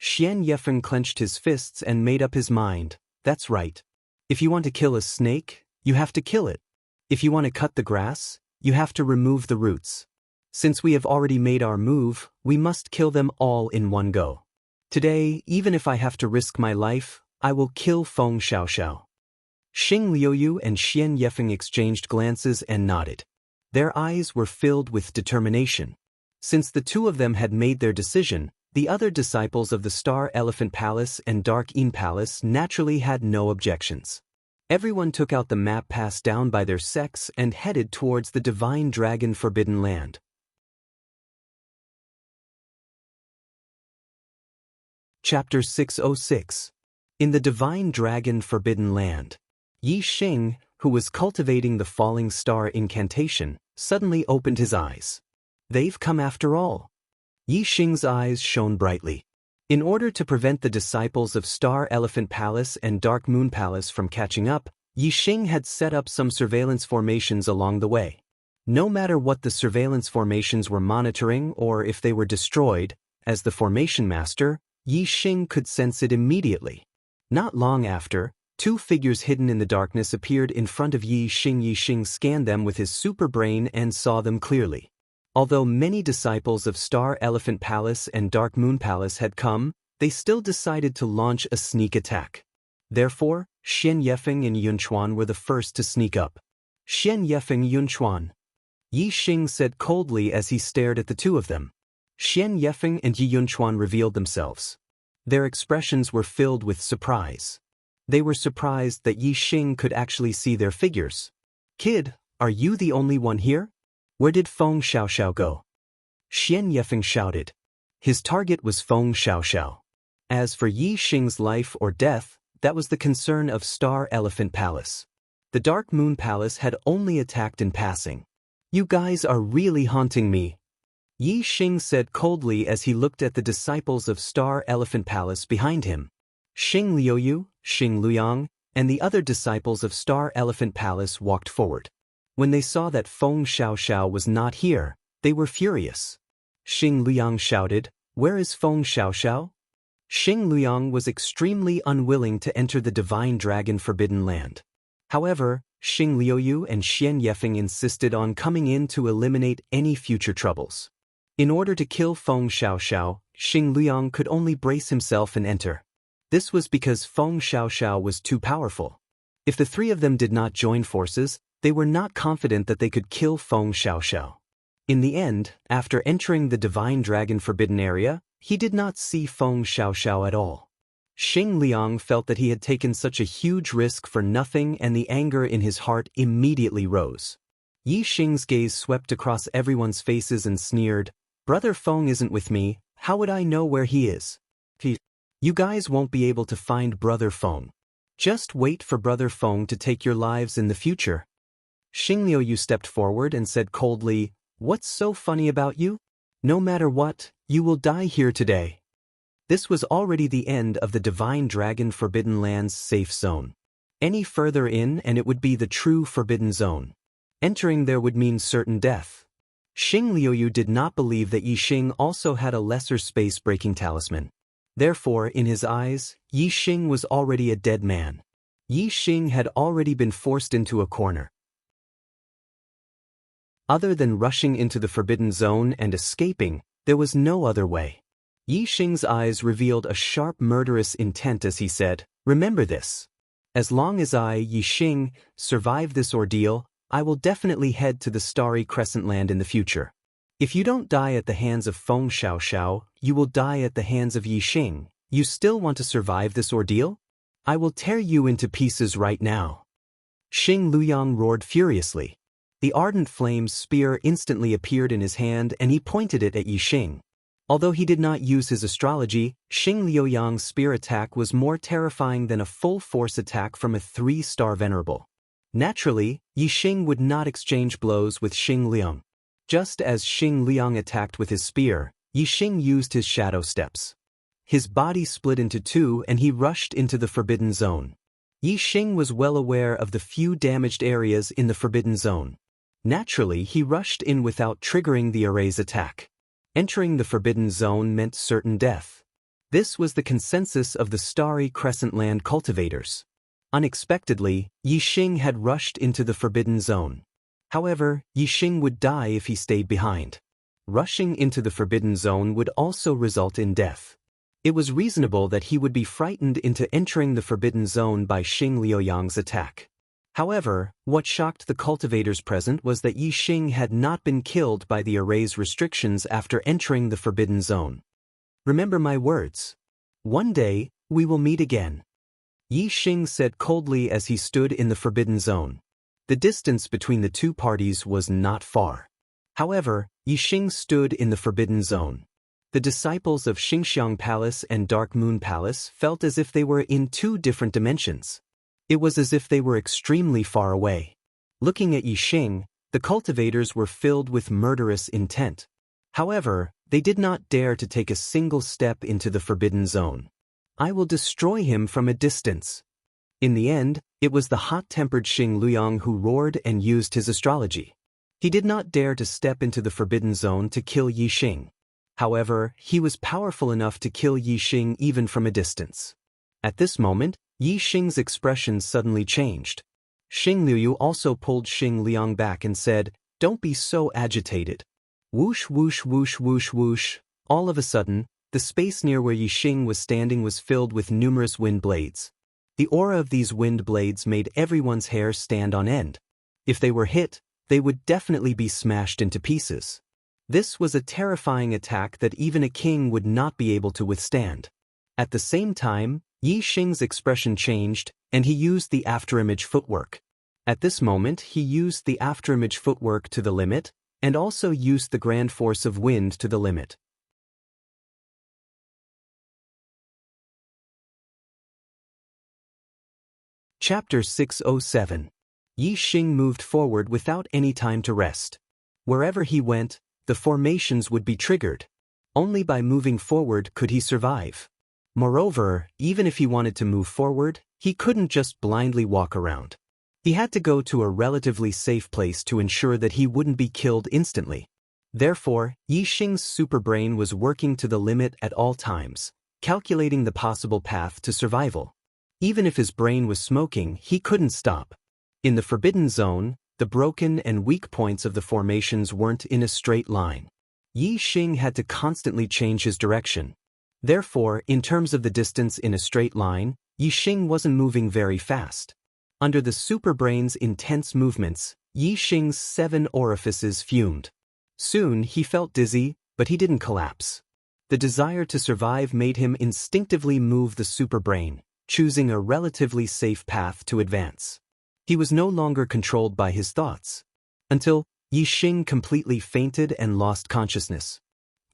Xianxia clenched his fists and made up his mind. That's right. If you want to kill a snake, you have to kill it. If you want to cut the grass, you have to remove the roots. Since we have already made our move, we must kill them all in one go. Today, even if I have to risk my life, I will kill Feng Xiaoxiao. Xing Liuyu and Xianxia exchanged glances and nodded. Their eyes were filled with determination. Since the two of them had made their decision, the other disciples of the Star Elephant Palace and Dark Yin Palace naturally had no objections. Everyone took out the map passed down by their sects and headed towards the Divine Dragon Forbidden Land. Chapter 606. In the Divine Dragon Forbidden Land. Yi Xing, who was cultivating the falling star incantation, suddenly opened his eyes. They've come after all. Yi Xing's eyes shone brightly. In order to prevent the disciples of Star Elephant Palace and Dark Moon Palace from catching up, Yi Xing had set up some surveillance formations along the way. No matter what the surveillance formations were monitoring or if they were destroyed, as the formation master, Yi Xing could sense it immediately. Not long after, two figures hidden in the darkness appeared in front of Yi Xing. Yi Xing scanned them with his super brain and saw them clearly. Although many disciples of Star Elephant Palace and Dark Moon Palace had come, they still decided to launch a sneak attack. Therefore, Xianxia and Yunchuan were the first to sneak up. Xianxia, Yunchuan. Yi Xing said coldly as he stared at the two of them. Xianxia and Yi Yunchuan revealed themselves. Their expressions were filled with surprise. They were surprised that Yi Xing could actually see their figures. Kid, are you the only one here? Where did Feng Xiaoxiao go? Xianxia shouted. His target was Feng Xiaoxiao. As for Yi Xing's life or death, that was the concern of Star Elephant Palace. The Dark Moon Palace had only attacked in passing. You guys are really haunting me. Yi Xing said coldly as he looked at the disciples of Star Elephant Palace behind him. Xing Liuyu, Xing Luyang, and the other disciples of Star Elephant Palace walked forward. When they saw that Feng Xiaoxiao was not here, they were furious. Xing Luyang shouted, "Where is Feng Xiaoxiao?" Xing Luyang was extremely unwilling to enter the Divine Dragon Forbidden Land. However, Xing Liuyu and Xianxia insisted on coming in to eliminate any future troubles. In order to kill Feng Xiaoxiao, Xing Luyang could only brace himself and enter. This was because Feng Xiaoxiao was too powerful. If the three of them did not join forces, they were not confident that they could kill Feng Xiaoxiao. In the end, after entering the Divine Dragon Forbidden Area, he did not see Feng Xiaoxiao at all. Xing Liang felt that he had taken such a huge risk for nothing and the anger in his heart immediately rose. Yi Xing's gaze swept across everyone's faces and sneered, "Brother Feng isn't with me, how would I know where he is? You guys won't be able to find Brother Feng. Just wait for Brother Feng to take your lives in the future." Xing Liuyu stepped forward and said coldly, "What's so funny about you? No matter what, you will die here today." This was already the end of the Divine Dragon Forbidden Land's safe zone. Any further in and it would be the true Forbidden Zone. Entering there would mean certain death. Xing Liuyu did not believe that Yi Xing also had a lesser space-breaking talisman. Therefore, in his eyes, Yi Xing was already a dead man. Yi Xing had already been forced into a corner. Other than rushing into the Forbidden Zone and escaping, there was no other way. Yi Xing's eyes revealed a sharp murderous intent as he said, "Remember this. As long as I, Yi Xing, survive this ordeal, I will definitely head to the Starry Crescent Land in the future. If you don't die at the hands of Feng Xiaoxiao, you will die at the hands of Yi Xing. You still want to survive this ordeal? I will tear you into pieces right now." Xing Luyang roared furiously. The ardent flame's spear instantly appeared in his hand and he pointed it at Yi Xing. Although he did not use his astrology, Xing Liuyang's spear attack was more terrifying than a full-force attack from a 3-star venerable. Naturally, Yi Xing would not exchange blows with Xing Liang. Just as Xing Liang attacked with his spear, Yi Xing used his shadow steps. his body split into two and he rushed into the Forbidden Zone. Yi Xing was well aware of the few damaged areas in the Forbidden Zone. Naturally, he rushed in without triggering the array's attack. Entering the Forbidden Zone meant certain death. This was the consensus of the Starry Crescent Land cultivators. Unexpectedly, Yi Xing had rushed into the Forbidden Zone. However, Yi Xing would die if he stayed behind. Rushing into the Forbidden Zone would also result in death. It was reasonable that he would be frightened into entering the Forbidden Zone by Xing Liuyang's attack. However, what shocked the cultivators present was that Yi Xing had not been killed by the array's restrictions after entering the Forbidden Zone. Remember my words. One day, we will meet again. Yi Xing said coldly as he stood in the Forbidden Zone. The distance between the two parties was not far. However, Yi Xing stood in the Forbidden Zone. The disciples of Xianxia Palace and Dark Moon Palace felt as if they were in two different dimensions. It was as if they were extremely far away. Looking at Yi Xing, the cultivators were filled with murderous intent. However, they did not dare to take a single step into the Forbidden Zone. I will destroy him from a distance. In the end, it was the hot-tempered Xing Liuyang who roared and used his astrology. He did not dare to step into the Forbidden Zone to kill Yi Xing. However, he was powerful enough to kill Yi Xing even from a distance. At this moment, Yi Xing's expression suddenly changed. Xing Liuyu also pulled Xing Liang back and said, "Don't be so agitated." Whoosh whoosh whoosh whoosh whoosh. All of a sudden, the space near where Yi Xing was standing was filled with numerous wind blades. The aura of these wind blades made everyone's hair stand on end. If they were hit, they would definitely be smashed into pieces. This was a terrifying attack that even a king would not be able to withstand. At the same time, Yi Xing's expression changed, and he used the afterimage footwork. At this moment, he used the afterimage footwork to the limit, and also used the grand force of wind to the limit. Chapter 607. Yi Xing moved forward without any time to rest. Wherever he went, the formations would be triggered. Only by moving forward could he survive. Moreover, even if he wanted to move forward, he couldn't just blindly walk around. He had to go to a relatively safe place to ensure that he wouldn't be killed instantly. Therefore, Yi Xing's superbrain was working to the limit at all times, calculating the possible path to survival. Even if his brain was smoking, he couldn't stop. In the Forbidden Zone, the broken and weak points of the formations weren't in a straight line. Yi Xing had to constantly change his direction. Therefore, in terms of the distance in a straight line, Yi Xing wasn't moving very fast. Under the superbrain's intense movements, Yi Xing's 7 orifices fumed. Soon he felt dizzy, but he didn't collapse. The desire to survive made him instinctively move the superbrain, choosing a relatively safe path to advance. He was no longer controlled by his thoughts. Until Yi Xing completely fainted and lost consciousness.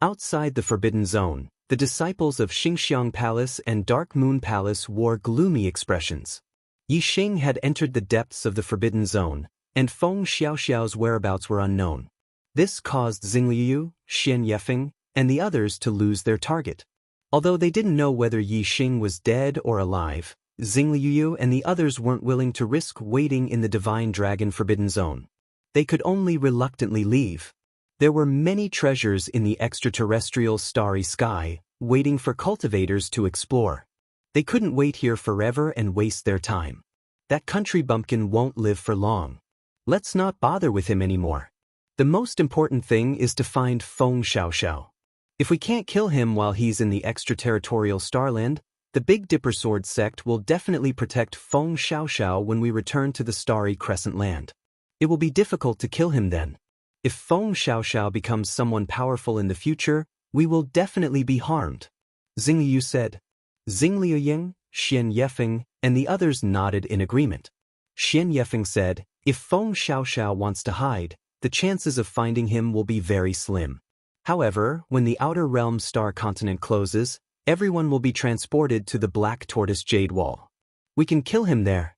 Outside the Forbidden Zone, the disciples of Xianxia Palace and Dark Moon Palace wore gloomy expressions. Yi Xing had entered the depths of the Forbidden Zone, and Feng Xiaoxiao's whereabouts were unknown. This caused Xingliu, Xianxia, and the others to lose their target. Although they didn't know whether Yi Xing was dead or alive, Xingliu and the others weren't willing to risk waiting in the Divine Dragon Forbidden Zone. They could only reluctantly leave. There were many treasures in the extraterrestrial starry sky, waiting for cultivators to explore. They couldn't wait here forever and waste their time. That country bumpkin won't live for long. Let's not bother with him anymore. The most important thing is to find Feng Xiaoxiao. If we can't kill him while he's in the extraterritorial starland, the Big Dipper Sword sect will definitely protect Feng Xiaoxiao when we return to the Starry Crescent Land. It will be difficult to kill him then. If Feng Xiaoxiao becomes someone powerful in the future, we will definitely be harmed. Xingliu said. Xingliu, Xianxia, and the others nodded in agreement. Xianxia said, if Feng Xiaoxiao wants to hide, the chances of finding him will be very slim. However, when the Outer Realm Star Continent closes, everyone will be transported to the Black Tortoise Jade Wall. We can kill him there.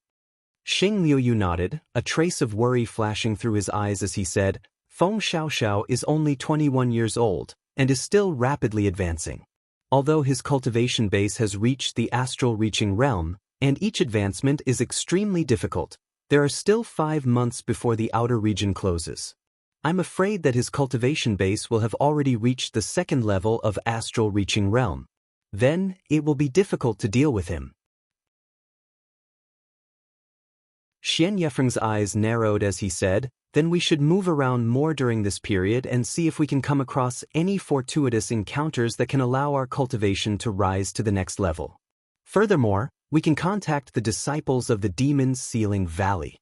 Xing Liuyu nodded, a trace of worry flashing through his eyes as he said, Feng Xiaoxiao is only 21 years old, and is still rapidly advancing. Although his cultivation base has reached the astral reaching realm, and each advancement is extremely difficult, there are still 5 months before the outer region closes. I'm afraid that his cultivation base will have already reached the second level of astral reaching realm. Then, it will be difficult to deal with him. Xianxia's eyes narrowed as he said, "Then we should move around more during this period and see if we can come across any fortuitous encounters that can allow our cultivation to rise to the next level. Furthermore, we can contact the disciples of the Demon's Sealing Valley.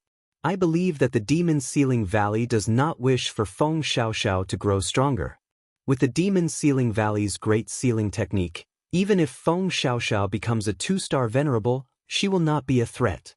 I believe that the Demon's Sealing Valley does not wish for Feng Xiaoxiao to grow stronger. With the Demon's Sealing Valley's great sealing technique, even if Feng Xiaoxiao becomes a 2-star venerable, she will not be a threat."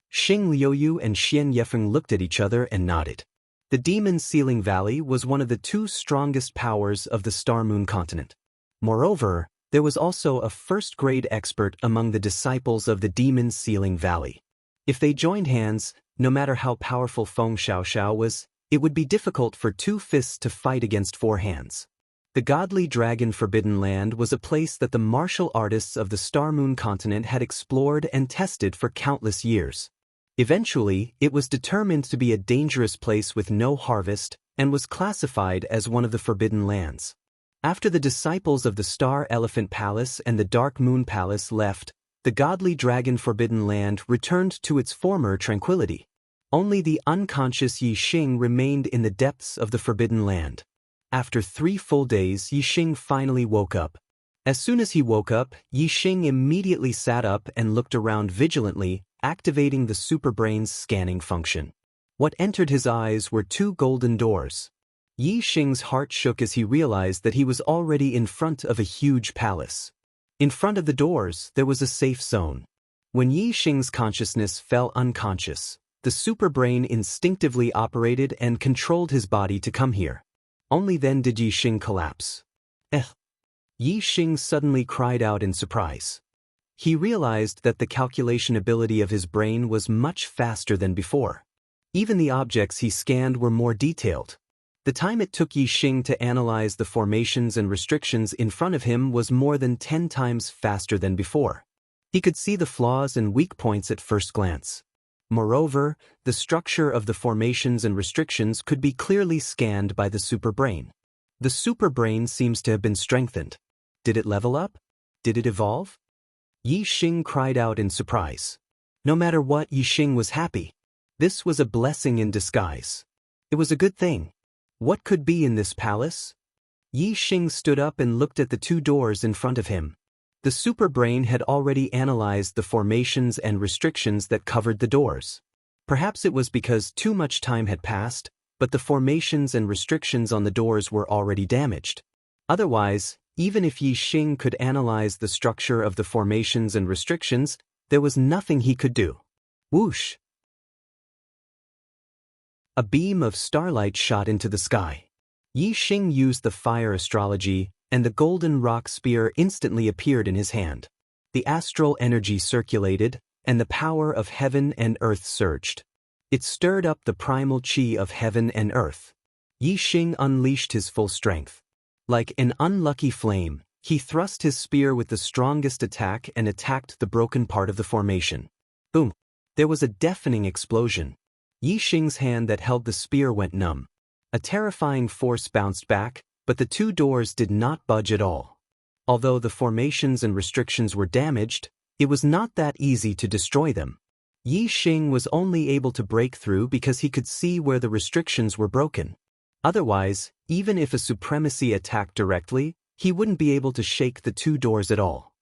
Xing Liuyu and Xianxia looked at each other and nodded. The Demon's Sealing Valley was one of the 2 strongest powers of the Star Moon continent. Moreover, there was also a first-grade expert among the disciples of the Demon's Sealing Valley. If they joined hands, no matter how powerful Feng Xiaoxiao was, it would be difficult for 2 fists to fight against 4 hands. The godly dragon Forbidden Land was a place that the martial artists of the Star Moon continent had explored and tested for countless years. Eventually, it was determined to be a dangerous place with no harvest, and was classified as one of the Forbidden Lands. After the disciples of the Star Elephant Palace and the Dark Moon Palace left, the godly dragon Forbidden Land returned to its former tranquility. Only the unconscious Yi Xing remained in the depths of the Forbidden Land. After 3 full days, Yi Xing finally woke up. As soon as he woke up, Yi Xing immediately sat up and looked around vigilantly, activating the superbrain's scanning function. What entered his eyes were 2 golden doors. Yi Xing's heart shook as he realized that he was already in front of a huge palace. In front of the doors, there was a safe zone. When Yi Xing's consciousness fell unconscious, the superbrain instinctively operated and controlled his body to come here. Only then did Yi Xing collapse. Yi Xing suddenly cried out in surprise. He realized that the calculation ability of his brain was much faster than before. Even the objects he scanned were more detailed. The time it took Yi Xing to analyze the formations and restrictions in front of him was more than 10 times faster than before. He could see the flaws and weak points at first glance. Moreover, the structure of the formations and restrictions could be clearly scanned by the superbrain. The superbrain seems to have been strengthened. Did it level up? Did it evolve? Yi Xing cried out in surprise. No matter what, Yi Xing was happy. This was a blessing in disguise. It was a good thing. What could be in this palace? Yi Xing stood up and looked at the 2 doors in front of him. The superbrain had already analyzed the formations and restrictions that covered the doors. Perhaps it was because too much time had passed, but the formations and restrictions on the doors were already damaged. Otherwise, even if Yi Xing could analyze the structure of the formations and restrictions, there was nothing he could do. Whoosh! A beam of starlight shot into the sky. Yi Xing used the fire astrology, and the golden rock spear instantly appeared in his hand. The astral energy circulated, and the power of heaven and earth surged. It stirred up the primal chi of heaven and earth. Yi Xing unleashed his full strength. Like an unlucky flame, he thrust his spear with the strongest attack and attacked the broken part of the formation. Boom! There was a deafening explosion. Yi Xing's hand that held the spear went numb. A terrifying force bounced back, but the 2 doors did not budge at all. Although the formations and restrictions were damaged, it was not that easy to destroy them. Yi Xing was only able to break through because he could see where the restrictions were broken. Otherwise, even if a supremacy attacked directly, he wouldn't be able to shake the 2 doors at all.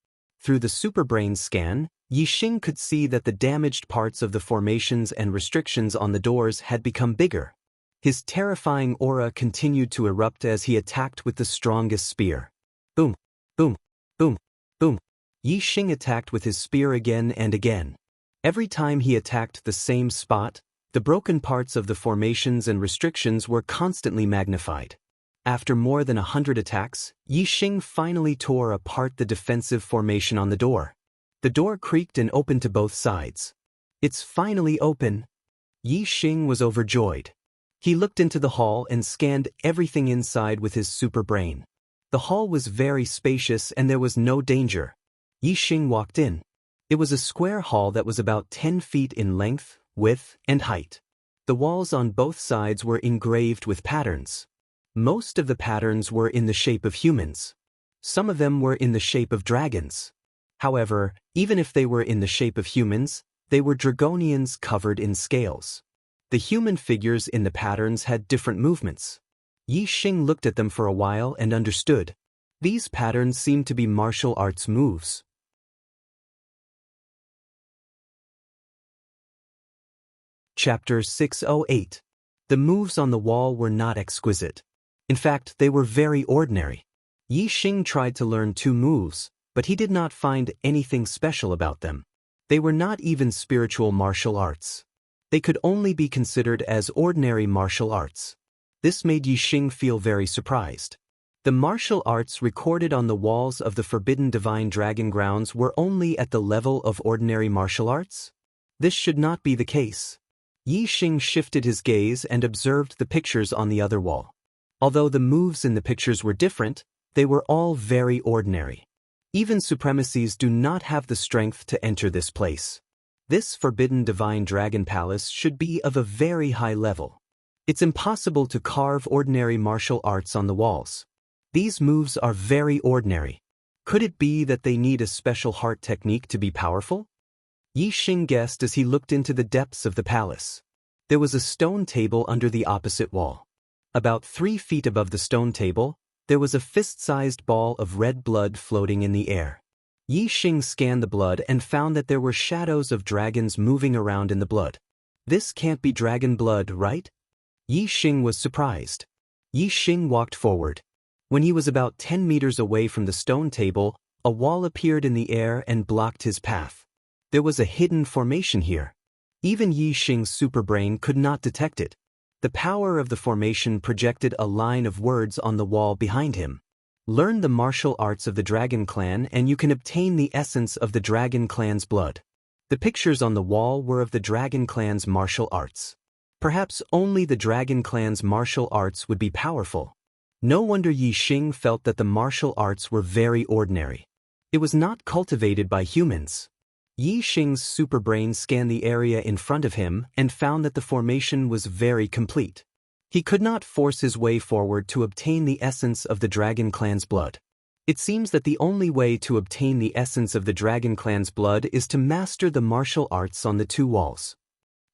Through the superbrain scan, Yi Xing could see that the damaged parts of the formations and restrictions on the doors had become bigger. His terrifying aura continued to erupt as he attacked with the strongest spear. Boom, boom, boom, boom. Yi Xing attacked with his spear again and again. Every time he attacked the same spot, the broken parts of the formations and restrictions were constantly magnified. After more than 100 attacks, Yi Xing finally tore apart the defensive formation on the door. The door creaked and opened to both sides. It's finally open. Yi Xing was overjoyed. He looked into the hall and scanned everything inside with his superbrain. The hall was very spacious and there was no danger. Yixing walked in. It was a square hall that was about 10 feet in length, width, and height. The walls on both sides were engraved with patterns. Most of the patterns were in the shape of humans. Some of them were in the shape of dragons. However, even if they were in the shape of humans, they were dragonians covered in scales. The human figures in the patterns had different movements. Yixing looked at them for a while and understood. These patterns seemed to be martial arts moves. Chapter 608. The moves on the wall were not exquisite. In fact, they were very ordinary. Yixing tried to learn 2 moves, but he did not find anything special about them. They were not even spiritual martial arts. They could only be considered as ordinary martial arts. This made Yixing feel very surprised. The martial arts recorded on the walls of the Forbidden Divine Dragon Grounds were only at the level of ordinary martial arts? This should not be the case. Yixing shifted his gaze and observed the pictures on the other wall. Although the moves in the pictures were different, they were all very ordinary. Even supremacies do not have the strength to enter this place. This Forbidden Divine Dragon Palace should be of a very high level. It's impossible to carve ordinary martial arts on the walls. These moves are very ordinary. Could it be that they need a special heart technique to be powerful? Yixing guessed as he looked into the depths of the palace. There was a stone table under the opposite wall. About 3 feet above the stone table, there was a fist-sized ball of red blood floating in the air. Yixing scanned the blood and found that there were shadows of dragons moving around in the blood. This can't be dragon blood, right? Yixing was surprised. Yixing walked forward. When he was about 10 meters away from the stone table, a wall appeared in the air and blocked his path. There was a hidden formation here. Even Yixing's superbrain could not detect it. The power of the formation projected a line of words on the wall behind him. Learn the martial arts of the Dragon Clan and you can obtain the essence of the Dragon Clan's blood. The pictures on the wall were of the Dragon Clan's martial arts. Perhaps only the Dragon Clan's martial arts would be powerful. No wonder Yixing felt that the martial arts were very ordinary. It was not cultivated by humans. Yixing's superbrain scanned the area in front of him and found that the formation was very complete. He could not force his way forward to obtain the essence of the Dragon Clan's blood. It seems that the only way to obtain the essence of the Dragon Clan's blood is to master the martial arts on the 2 walls.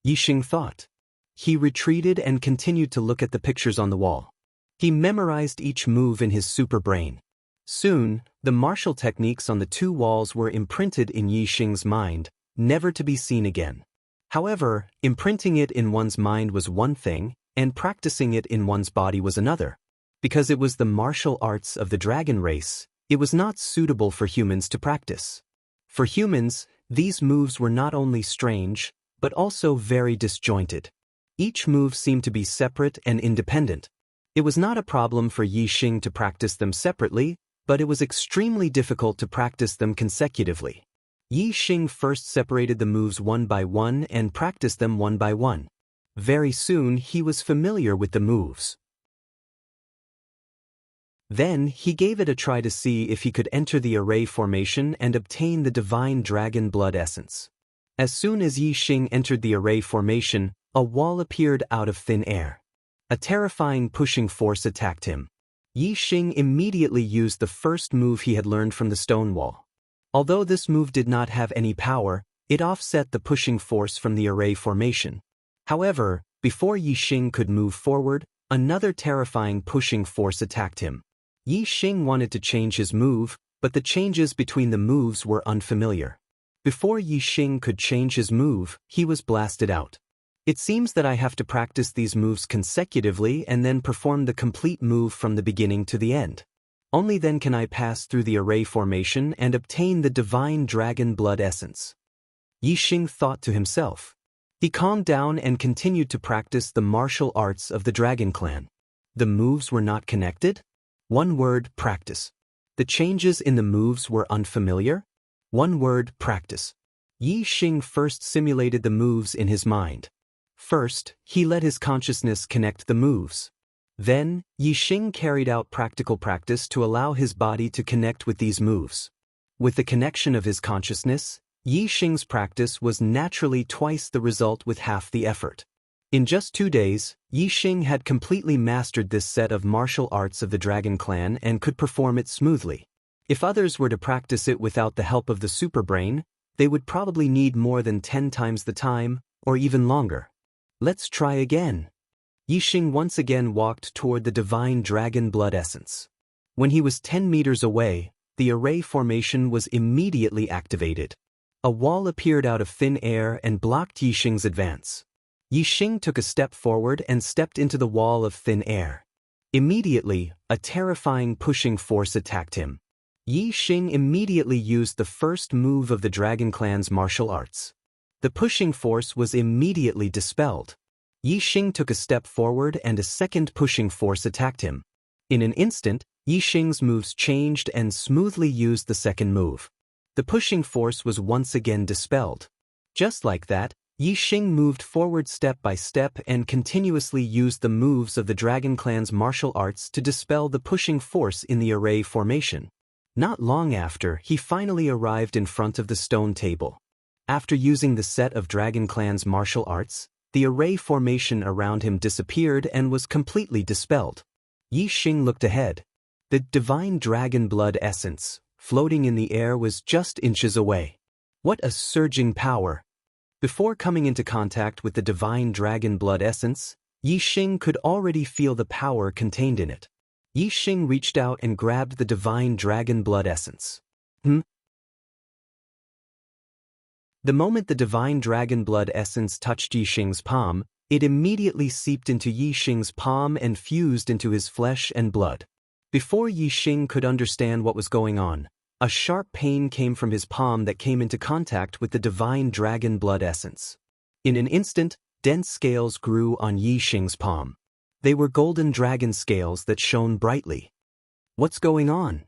Yixing thought. He retreated and continued to look at the pictures on the wall. He memorized each move in his superbrain. Soon, the martial techniques on the 2 walls were imprinted in Yixing's mind, never to be seen again. However, imprinting it in one's mind was one thing, and practicing it in one's body was another. Because it was the martial arts of the dragon race, it was not suitable for humans to practice. For humans, these moves were not only strange, but also very disjointed. Each move seemed to be separate and independent. It was not a problem for Yixing to practice them separately, but it was extremely difficult to practice them consecutively. Yixing first separated the moves one by one and practiced them one by one. Very soon he was familiar with the moves. Then he gave it a try to see if he could enter the array formation and obtain the divine dragon blood essence. As soon as Yixing entered the array formation, a wall appeared out of thin air. A terrifying pushing force attacked him. Yixing immediately used the first move he had learned from the stone wall. Although this move did not have any power, it offset the pushing force from the array formation. However, before Yixing could move forward, another terrifying pushing force attacked him. Yixing wanted to change his move, but the changes between the moves were unfamiliar. Before Yixing could change his move, he was blasted out. It seems that I have to practice these moves consecutively and then perform the complete move from the beginning to the end. Only then can I pass through the array formation and obtain the divine dragon blood essence. Yixing thought to himself. He calmed down and continued to practice the martial arts of the Dragon Clan. The moves were not connected? One word, practice. The changes in the moves were unfamiliar? One word, practice. Yixing first simulated the moves in his mind. First, he let his consciousness connect the moves. Then, Yixing carried out practical practice to allow his body to connect with these moves. With the connection of his consciousness, Yixing's practice was naturally twice the result with half the effort. In just 2 days, Yixing had completely mastered this set of martial arts of the Dragon Clan and could perform it smoothly. If others were to practice it without the help of the superbrain, they would probably need more than 10 times the time, or even longer. Let's try again. Yixing once again walked toward the divine dragon blood essence. When he was 10 meters away, the array formation was immediately activated. A wall appeared out of thin air and blocked Yixing's advance. Yixing took a step forward and stepped into the wall of thin air. Immediately, a terrifying pushing force attacked him. Yixing immediately used the first move of the Dragon Clan's martial arts. The pushing force was immediately dispelled. Yixing took a step forward and a second pushing force attacked him. In an instant, Yixing's moves changed and smoothly used the second move. The pushing force was once again dispelled. Just like that, Yixing moved forward step by step and continuously used the moves of the Dragon Clan's martial arts to dispel the pushing force in the array formation. Not long after, he finally arrived in front of the stone table. After using the set of Dragon Clan's martial arts, the array formation around him disappeared and was completely dispelled. Yixing looked ahead. The divine dragon blood essence, floating in the air, was just inches away. What a surging power! Before coming into contact with the divine dragon blood essence, Yixing could already feel the power contained in it. Yixing reached out and grabbed the divine dragon blood essence. The moment the divine dragon blood essence touched Yixing's palm, it immediately seeped into Yixing's palm and fused into his flesh and blood. Before Yixing could understand what was going on, a sharp pain came from his palm that came into contact with the divine dragon blood essence. In an instant, dense scales grew on Yixing's palm. They were golden dragon scales that shone brightly. What's going on?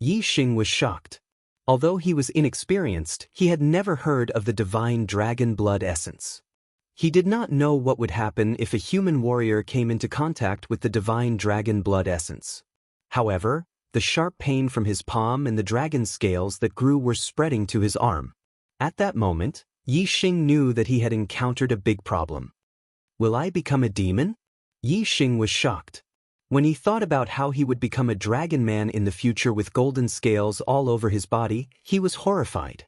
Yixing was shocked. Although he was inexperienced, he had never heard of the divine dragon blood essence. He did not know what would happen if a human warrior came into contact with the divine dragon blood essence. However, the sharp pain from his palm and the dragon scales that grew were spreading to his arm. At that moment, Yixing knew that he had encountered a big problem. Will I become a demon? Yixing was shocked. When he thought about how he would become a dragon man in the future with golden scales all over his body, he was horrified.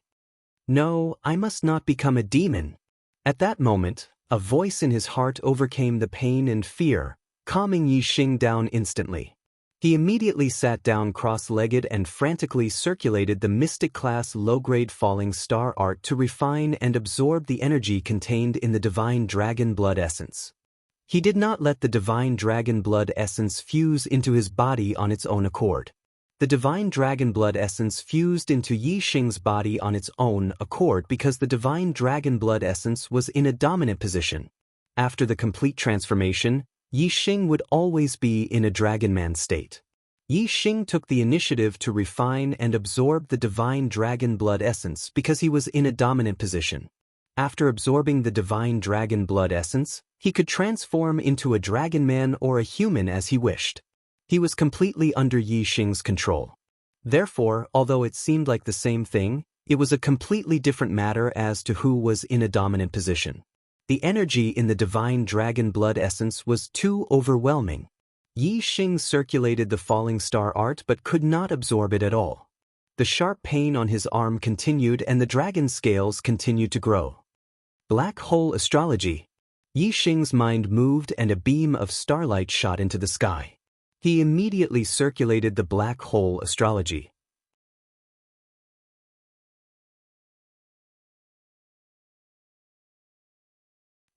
No, I must not become a demon. At that moment, a voice in his heart overcame the pain and fear, calming Yixing down instantly. He immediately sat down cross-legged and frantically circulated the mystic-class low-grade falling star art to refine and absorb the energy contained in the divine dragon blood essence. He did not let the divine dragon blood essence fuse into his body on its own accord. The divine dragon blood essence fused into Yixing's body on its own accord because the divine dragon blood essence was in a dominant position. After the complete transformation, Yixing would always be in a dragon man state. Yixing took the initiative to refine and absorb the divine dragon blood essence because he was in a dominant position. After absorbing the divine dragon blood essence, he could transform into a dragon man or a human as he wished. He was completely under Yixing's control. Therefore, although it seemed like the same thing, it was a completely different matter as to who was in a dominant position. The energy in the divine dragon blood essence was too overwhelming. Yixing circulated the falling star art but could not absorb it at all. The sharp pain on his arm continued and the dragon scales continued to grow. Black hole astrology. Yixing's mind moved and a beam of starlight shot into the sky. He immediately circulated the black hole astrology.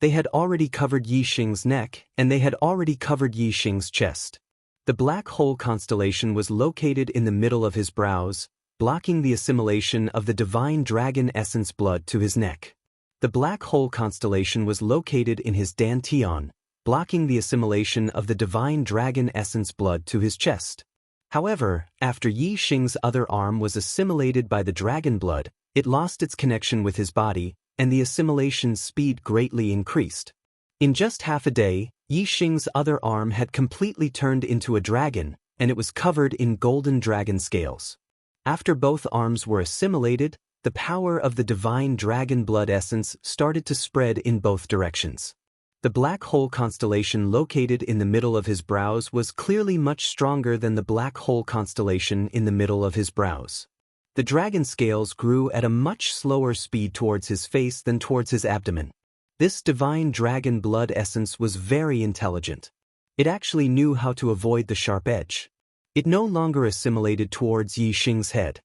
They had already covered Yixing's neck, and they had already covered Yixing's chest. The black hole constellation was located in the middle of his brows, blocking the assimilation of the divine dragon essence blood to his neck. The black hole constellation was located in his dantian, blocking the assimilation of the divine dragon essence blood to his chest. However, after Yixing's other arm was assimilated by the dragon blood, it lost its connection with his body, and the assimilation speed greatly increased. In just half a day, Yi Xing's other arm had completely turned into a dragon, and it was covered in golden dragon scales. After both arms were assimilated, the power of the divine dragon blood essence started to spread in both directions. The black hole constellation located in the middle of his brows was clearly much stronger than the black hole constellation in the middle of his brows. The dragon scales grew at a much slower speed towards his face than towards his abdomen. This divine dragon blood essence was very intelligent. It actually knew how to avoid the sharp edge. It no longer assimilated towards Yi Xing's head.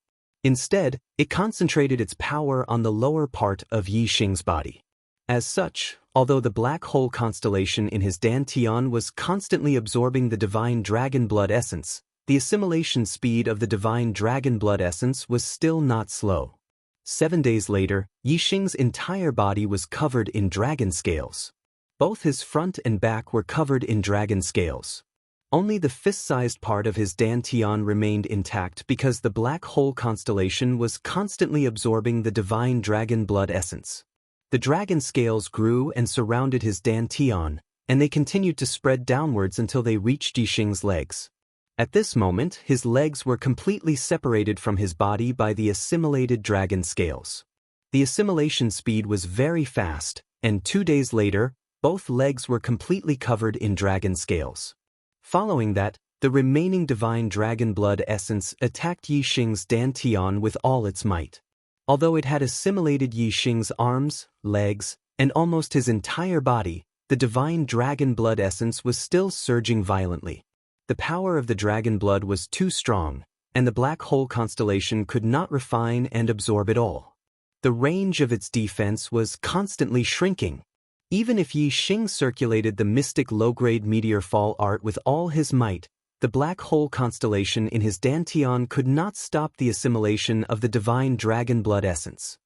Instead, it concentrated its power on the lower part of Yi Xing's body. As such, although the black hole constellation in his dantian was constantly absorbing the divine dragon blood essence, the assimilation speed of the divine dragon blood essence was still not slow. 7 days later, Yi Xing's entire body was covered in dragon scales. Both his front and back were covered in dragon scales. Only the fist-sized part of his dantian remained intact because the black hole constellation was constantly absorbing the divine dragon blood essence. The dragon scales grew and surrounded his dantian, and they continued to spread downwards until they reached Yi Xing's legs. At this moment, his legs were completely separated from his body by the assimilated dragon scales. The assimilation speed was very fast, and 2 days later, both legs were completely covered in dragon scales. Following that, the remaining divine dragon blood essence attacked Yi Xing's dantian with all its might. Although it had assimilated Yi Xing's arms, legs, and almost his entire body, the divine dragon blood essence was still surging violently. The power of the dragon blood was too strong, and the black hole constellation could not refine and absorb it all. The range of its defense was constantly shrinking. Even if Yi Xing circulated the mystic low-grade meteor fall art with all his might, the black hole constellation in his dantian could not stop the assimilation of the divine dragon blood essence.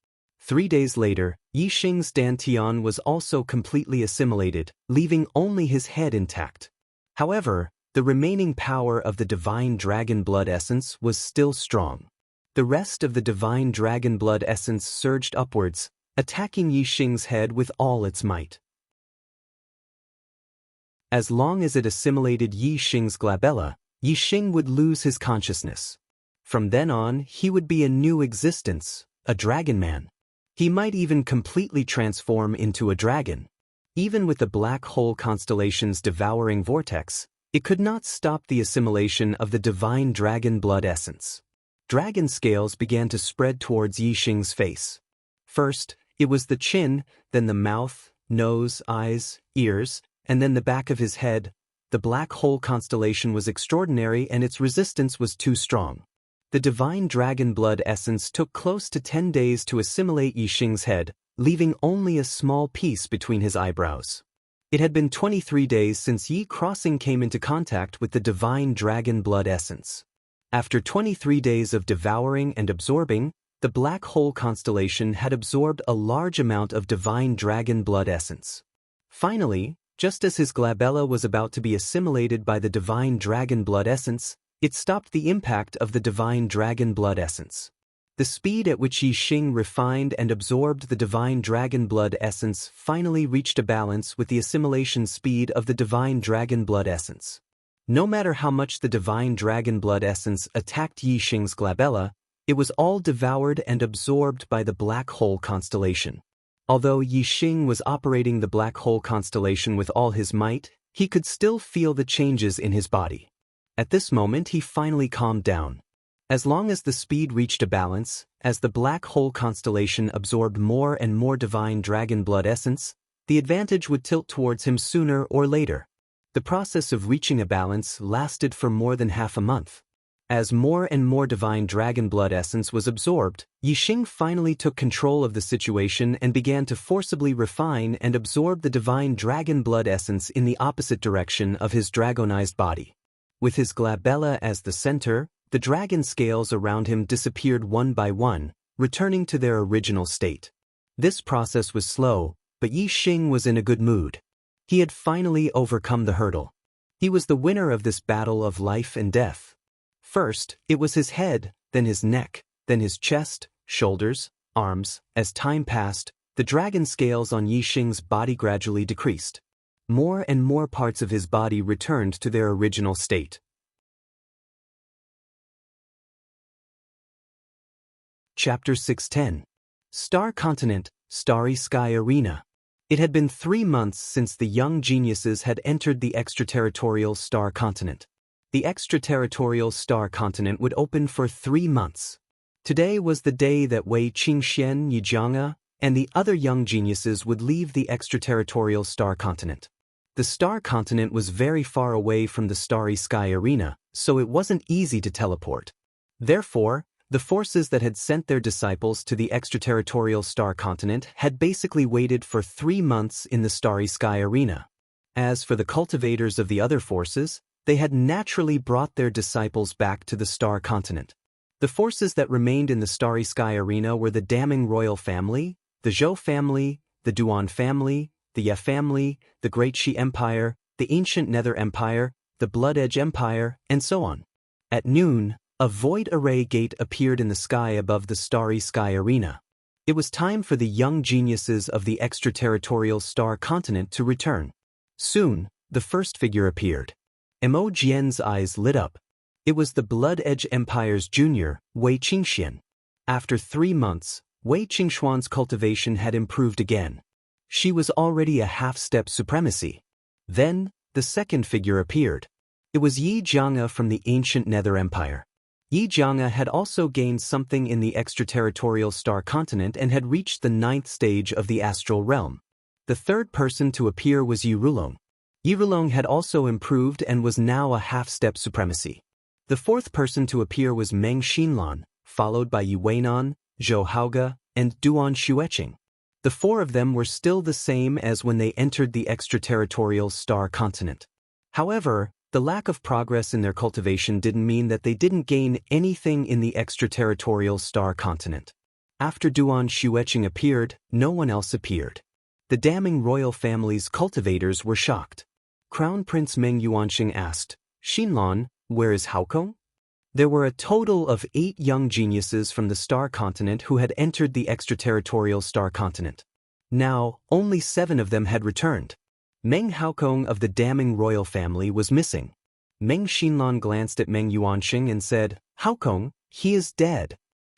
3 days later, Yi Xing's dantian was also completely assimilated, leaving only his head intact. However, the remaining power of the divine dragon blood essence was still strong. The rest of the divine dragon blood essence surged upwards, attacking Yi Xing's head with all its might. As long as it assimilated Yi Xing's glabella, Yi Xing would lose his consciousness. From then on, he would be a new existence, a dragon man. He might even completely transform into a dragon. Even with the black hole constellation's devouring vortex, it could not stop the assimilation of the divine dragon blood essence. Dragon scales began to spread towards Yi Xing's face. First, it was the chin, then the mouth, nose, eyes, ears, and then the back of his head. The black hole constellation was extraordinary and its resistance was too strong. The divine dragon blood essence took close to 10 days to assimilate Yi Xing's head, leaving only a small piece between his eyebrows. It had been 23 days since Yi Crossing came into contact with the divine dragon blood essence. After 23 days of devouring and absorbing, the black hole constellation had absorbed a large amount of divine dragon blood essence. Finally, just as his glabella was about to be assimilated by the divine dragon blood essence, it stopped the impact of the divine dragon blood essence. The speed at which Yi Xing refined and absorbed the divine dragon blood essence finally reached a balance with the assimilation speed of the divine dragon blood essence. No matter how much the divine dragon blood essence attacked Yi Xing's glabella, it was all devoured and absorbed by the black hole constellation. Although Yi Xing was operating the black hole constellation with all his might, he could still feel the changes in his body. At this moment he finally calmed down. As long as the speed reached a balance, as the black hole constellation absorbed more and more divine dragon blood essence, the advantage would tilt towards him sooner or later. The process of reaching a balance lasted for more than half a month. As more and more divine dragon blood essence was absorbed, Yi Xing finally took control of the situation and began to forcibly refine and absorb the divine dragon blood essence in the opposite direction of his dragonized body. With his glabella as the center, the dragon scales around him disappeared one by one, returning to their original state. This process was slow, but Yi Xing was in a good mood. He had finally overcome the hurdle. He was the winner of this battle of life and death. First, it was his head, then his neck, then his chest, shoulders, arms. As time passed, the dragon scales on Yi Xing's body gradually decreased. More and more parts of his body returned to their original state. Chapter 610. Star Continent, Starry Sky Arena. It had been 3 months since the young geniuses had entered the extraterritorial Star Continent. The extraterritorial Star Continent would open for 3 months. Today was the day that Wei Qingxian, Xianxia, and the other young geniuses would leave the extraterritorial Star Continent. The Star Continent was very far away from the Starry Sky Arena, so it wasn't easy to teleport. Therefore, the forces that had sent their disciples to the extraterritorial Star Continent had basically waited for 3 months in the Starry Sky Arena. As for the cultivators of the other forces, they had naturally brought their disciples back to the Star Continent. The forces that remained in the Starry Sky Arena were the Damning Royal Family, the Zhou family, the Duan family, the Ye family, the Great Shi Empire, the Ancient Nether Empire, the Blood Edge Empire, and so on. At noon, a void array gate appeared in the sky above the Starry Sky Arena. It was time for the young geniuses of the extraterritorial Star Continent to return. Soon, the first figure appeared. Mo Jian's eyes lit up. It was the Blood Edge Empire's junior, Wei Qingxian. After 3 months, Wei Qingxuan's cultivation had improved again. She was already a half-step supremacy. Then, the second figure appeared. It was Yi Jianghe from the Ancient Nether Empire. Yi Jianghe had also gained something in the extraterritorial Star Continent and had reached the 9th stage of the astral realm. The third person to appear was Yi Rulong. Yi Rulong had also improved and was now a half-step supremacy. The fourth person to appear was Meng Xinlan, followed by Yi Weinan, Zhou Haoge, and Duan Xueqing. The 4 of them were still the same as when they entered the extraterritorial Star Continent. However, the lack of progress in their cultivation didn't mean that they didn't gain anything in the extraterritorial Star Continent. After Duan Xueqing appeared, no one else appeared. The Damning Royal Family's cultivators were shocked. Crown Prince Meng Yuanxing asked, "Xinlan, where is Haokong?" There were a total of 8 young geniuses from the Star Continent who had entered the extraterritorial Star Continent. Now, only 7 of them had returned. Meng Haokong of the Damning Royal Family was missing. Meng Xinlan glanced at Meng Yuanxing and said, "Haokong, he is dead."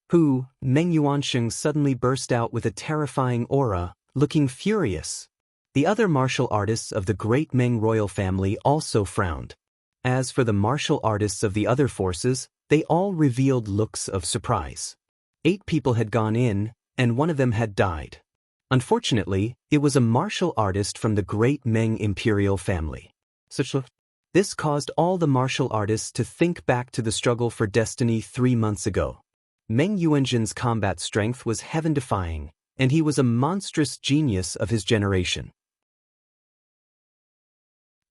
"Who?" Meng Yuanxing suddenly burst out with a terrifying aura, looking furious. The other martial artists of the great Meng royal family also frowned. As for the martial artists of the other forces, they all revealed looks of surprise. 8 people had gone in, and 1 of them had died. Unfortunately, it was a martial artist from the great Meng imperial family. This caused all the martial artists to think back to the struggle for destiny 3 months ago. Meng Yuanjin's combat strength was heaven-defying, and he was a monstrous genius of his generation.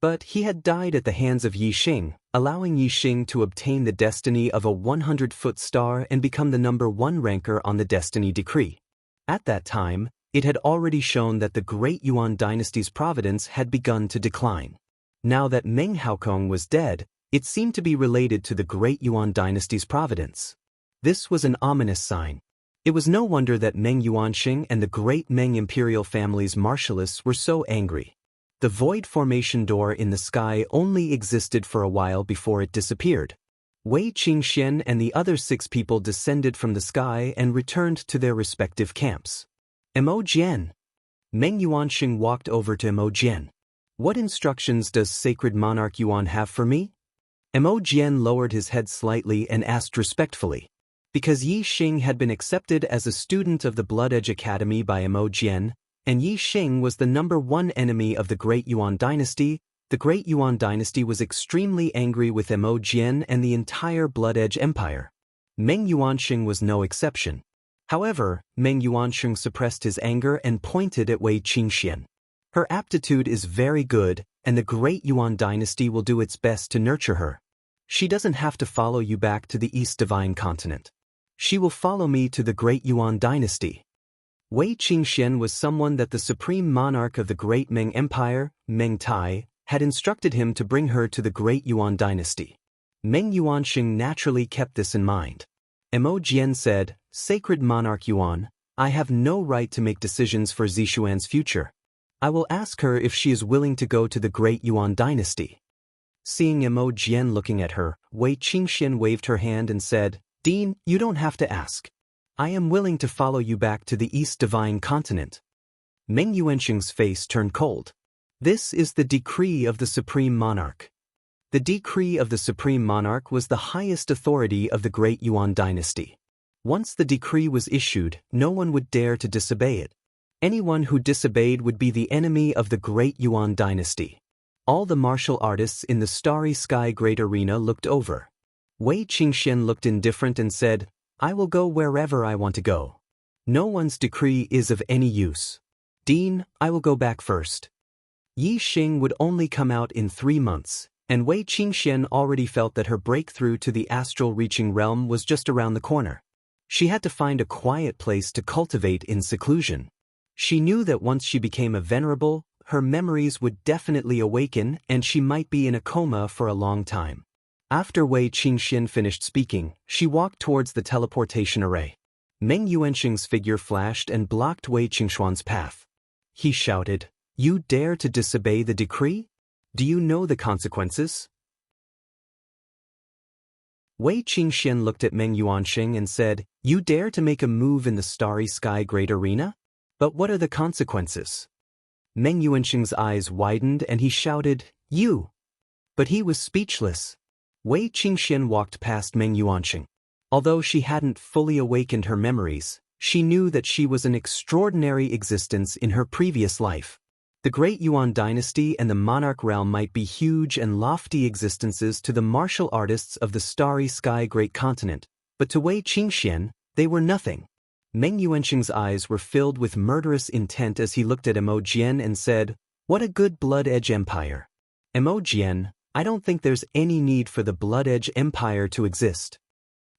But he had died at the hands of Yi Xing, allowing Yi Xing to obtain the destiny of a 100-foot star and become the #1 ranker on the destiny decree. At that time, it had already shown that the Great Yuan dynasty's providence had begun to decline. Now that Meng Haokong was dead, it seemed to be related to the Great Yuan dynasty's providence. This was an ominous sign. It was no wonder that Meng Yuanxing and the great Meng imperial family's martialists were so angry. The void formation door in the sky only existed for a while before it disappeared. Wei Qingxian and the other 6 people descended from the sky and returned to their respective camps. Mo Jian. Meng Yuanxing walked over to Mo Jian. "What instructions does Sacred Monarch Yuan have for me?" Mo Jian lowered his head slightly and asked respectfully. Because Yi Xing had been accepted as a student of the Blood Edge Academy by Mo Jian, and Yi Xing was the #1 enemy of the Great Yuan dynasty, the Great Yuan dynasty was extremely angry with Mo Jian and the entire Blood Edge Empire. Meng Yuanxing was no exception. However, Meng Yuanxing suppressed his anger and pointed at Wei Qingxian. "Her aptitude is very good, and the Great Yuan dynasty will do its best to nurture her. She doesn't have to follow you back to the East Divine Continent. She will follow me to the Great Yuan dynasty." Wei Qingxian was someone that the supreme monarch of the Great Meng Empire, Meng Tai, had instructed him to bring her to the Great Yuan dynasty. Meng Yuanxing naturally kept this in mind. Mo Jian said, "Sacred Monarch Yuan, I have no right to make decisions for Zixuan's future. I will ask her if she is willing to go to the Great Yuan dynasty. Seeing Mo Jian looking at her, Wei Qingxian waved her hand and said, Dean, you don't have to ask. I am willing to follow you back to the East Divine Continent. Meng Yuanxing's face turned cold. This is the decree of the Supreme Monarch. The decree of the Supreme Monarch was the highest authority of the Great Yuan dynasty. Once the decree was issued, no one would dare to disobey it. Anyone who disobeyed would be the enemy of the Great Yuan dynasty. All the martial artists in the Starry Sky Great Arena looked over. Wei Qingxian looked indifferent and said, I will go wherever I want to go. No one's decree is of any use. Dean, I will go back first. Yi Xing would only come out in 3 months, and Wei Qingxian already felt that her breakthrough to the astral-reaching realm was just around the corner. She had to find a quiet place to cultivate in seclusion. She knew that once she became a venerable, her memories would definitely awaken and she might be in a coma for a long time. After Wei Qingxian finished speaking, she walked towards the teleportation array. Meng Yuanxing's figure flashed and blocked Wei Qingshuan's path. He shouted, You dare to disobey the decree? Do you know the consequences? Wei Qingxian looked at Meng Yuanxing and said, You dare to make a move in the Starry Sky Great Arena? But what are the consequences? Meng Yuanxing's eyes widened and he shouted, You! But he was speechless. Wei Qingxian walked past Meng Yuanxing. Although she hadn't fully awakened her memories, she knew that she was an extraordinary existence in her previous life. The Great Yuan dynasty and the monarch realm might be huge and lofty existences to the martial artists of the Starry Sky Great Continent, but to Wei Qingxian, they were nothing. Meng Yuanxing's eyes were filled with murderous intent as he looked at Mo Jian and said, What a good Blood Edge Empire. Mo Jian, I don't think there's any need for the Blood Edge Empire to exist.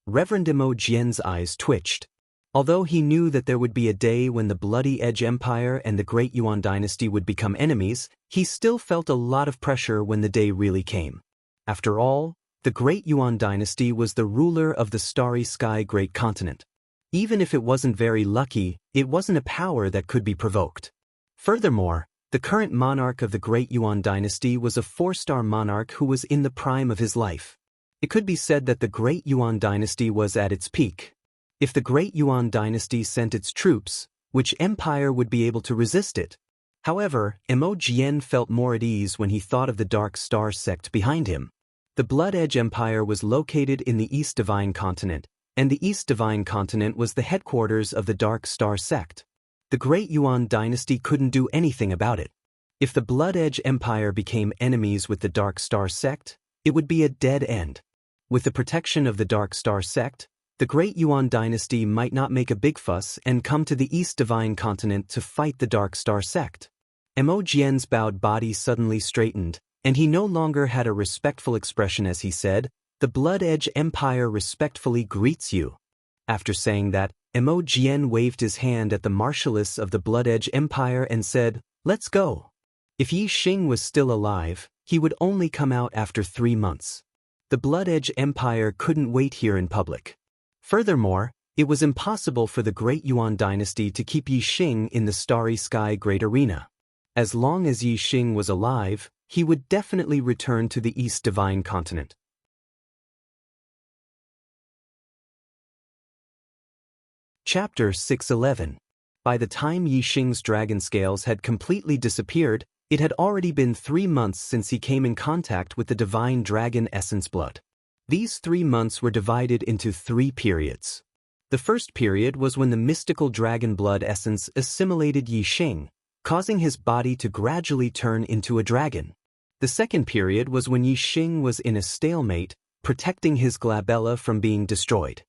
Reverend Mo Jian's eyes twitched. Although he knew that there would be a day when the Bloody Edge Empire and the Great Yuan dynasty would become enemies, he still felt a lot of pressure when the day really came. After all, the Great Yuan dynasty was the ruler of the Starry Sky Great Continent. Even if it wasn't very lucky, it wasn't a power that could be provoked. Furthermore, the current monarch of the Great Yuan dynasty was a 4-star monarch who was in the prime of his life. It could be said that the Great Yuan dynasty was at its peak. If the Great Yuan dynasty sent its troops, which empire would be able to resist it? However, Mo Jian felt more at ease when he thought of the Dark Star sect behind him. The Blood Edge Empire was located in the East Divine Continent, and the East Divine Continent was the headquarters of the Dark Star sect. The Great Yuan dynasty couldn't do anything about it. If the Blood Edge Empire became enemies with the Dark Star sect, it would be a dead end. With the protection of the Dark Star sect, the Great Yuan dynasty might not make a big fuss and come to the East Divine Continent to fight the Dark Star sect. Mo Jian's bowed body suddenly straightened, and he no longer had a respectful expression as he said, The Blood Edge Empire respectfully greets you. After saying that, Mo Jian waved his hand at the marshalists of the Blood Edge Empire and said, Let's go. If Yi Xing was still alive, he would only come out after 3 months. The Blood Edge Empire couldn't wait here in public. Furthermore, it was impossible for the Great Yuan dynasty to keep Yi Xing in the Starry Sky Great Arena. As long as Yi Xing was alive, he would definitely return to the East Divine Continent. Chapter 611. By the time Yi Xing's dragon scales had completely disappeared, it had already been 3 months since he came in contact with the divine dragon essence blood. These 3 months were divided into 3 periods. The first period was when the mystical dragon blood essence assimilated Yi Xing, causing his body to gradually turn into a dragon. The second period was when Yi Xing was in a stalemate, protecting his glabella from being destroyed.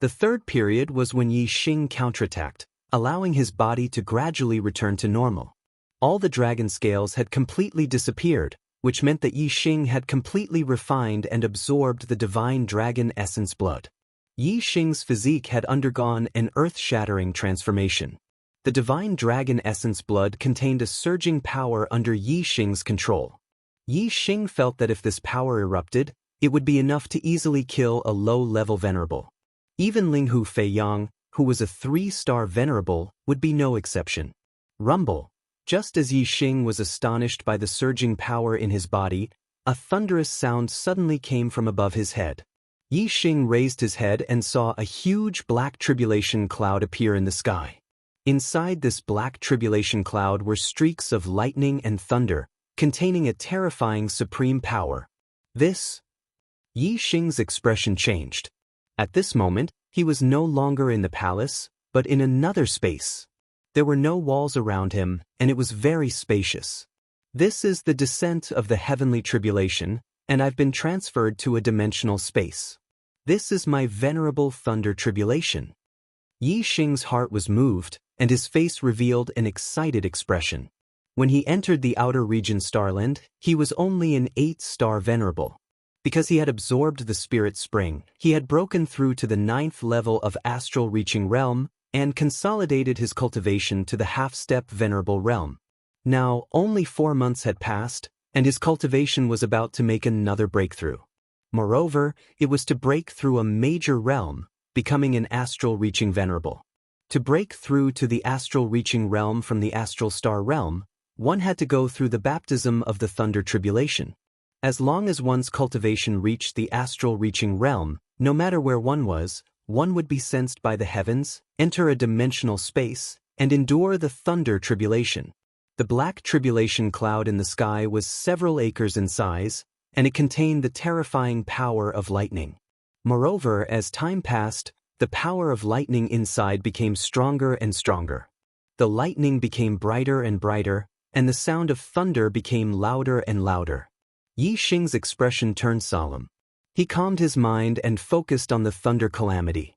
The third period was when Yi Xing counterattacked, allowing his body to gradually return to normal. All the dragon scales had completely disappeared, which meant that Yi Xing had completely refined and absorbed the divine dragon essence blood. Yi Xing's physique had undergone an earth-shattering transformation. The divine dragon essence blood contained a surging power under Yi Xing's control. Yi Xing felt that if this power erupted, it would be enough to easily kill a low-level venerable. Even Linghu Feiyang, who was a 3-star venerable, would be no exception. Rumble. Just as Yi Xing was astonished by the surging power in his body, a thunderous sound suddenly came from above his head. Yi Xing raised his head and saw a huge black tribulation cloud appear in the sky. Inside this black tribulation cloud were streaks of lightning and thunder, containing a terrifying supreme power. Yi Xing's expression changed. At this moment, he was no longer in the palace, but in another space. There were no walls around him, and it was very spacious. This is the descent of the heavenly tribulation, and I've been transferred to a dimensional space. This is my venerable thunder tribulation. Yi Xing's heart was moved, and his face revealed an excited expression. When he entered the outer region Starland, he was only an 8-star venerable. Because he had absorbed the spirit spring, he had broken through to the 9th level of astral reaching realm and consolidated his cultivation to the half-step venerable realm. Now, only 4 months had passed, and his cultivation was about to make another breakthrough. Moreover, it was to break through a major realm, becoming an astral reaching venerable. To break through to the astral reaching realm from the astral star realm, one had to go through the baptism of the thunder tribulation. As long as one's cultivation reached the astral reaching realm, no matter where one would be sensed by the heavens, enter a dimensional space, and endure the thunder tribulation. The black tribulation cloud in the sky was several acres in size, and it contained the terrifying power of lightning. Moreover, as time passed, the power of lightning inside became stronger and stronger. The lightning became brighter and brighter, and the sound of thunder became louder and louder. Yi Xing's expression turned solemn. He calmed his mind and focused on the thunder calamity.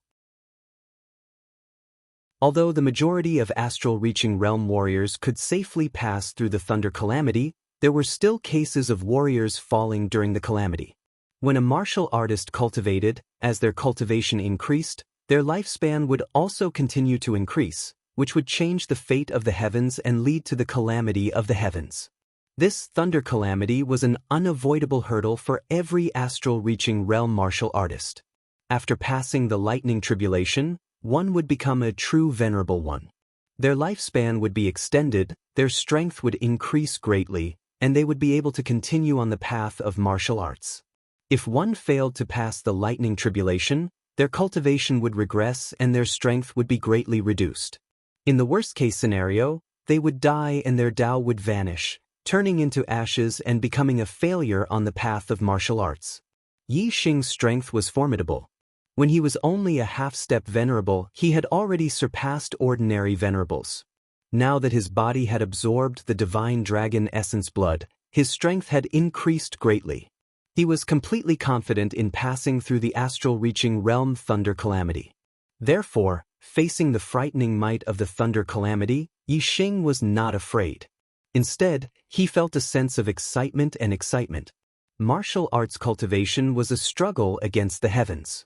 Although the majority of astral-reaching realm warriors could safely pass through the thunder calamity, there were still cases of warriors falling during the calamity. When a martial artist cultivated, as their cultivation increased, their lifespan would also continue to increase, which would change the fate of the heavens and lead to the calamity of the heavens. This thunder calamity was an unavoidable hurdle for every astral-reaching realm martial artist. After passing the lightning tribulation, one would become a true venerable one. Their lifespan would be extended, their strength would increase greatly, and they would be able to continue on the path of martial arts. If one failed to pass the lightning tribulation, their cultivation would regress and their strength would be greatly reduced. In the worst-case scenario, they would die and their Tao would vanish, turning into ashes and becoming a failure on the path of martial arts. Yi Xing's strength was formidable. When he was only a half-step venerable, he had already surpassed ordinary venerables. Now that his body had absorbed the divine dragon essence blood, his strength had increased greatly. He was completely confident in passing through the astral-reaching realm thunder calamity. Therefore, facing the frightening might of the thunder calamity, Yi Xing was not afraid. Instead, he felt a sense of excitement and excitement. Martial arts cultivation was a struggle against the heavens.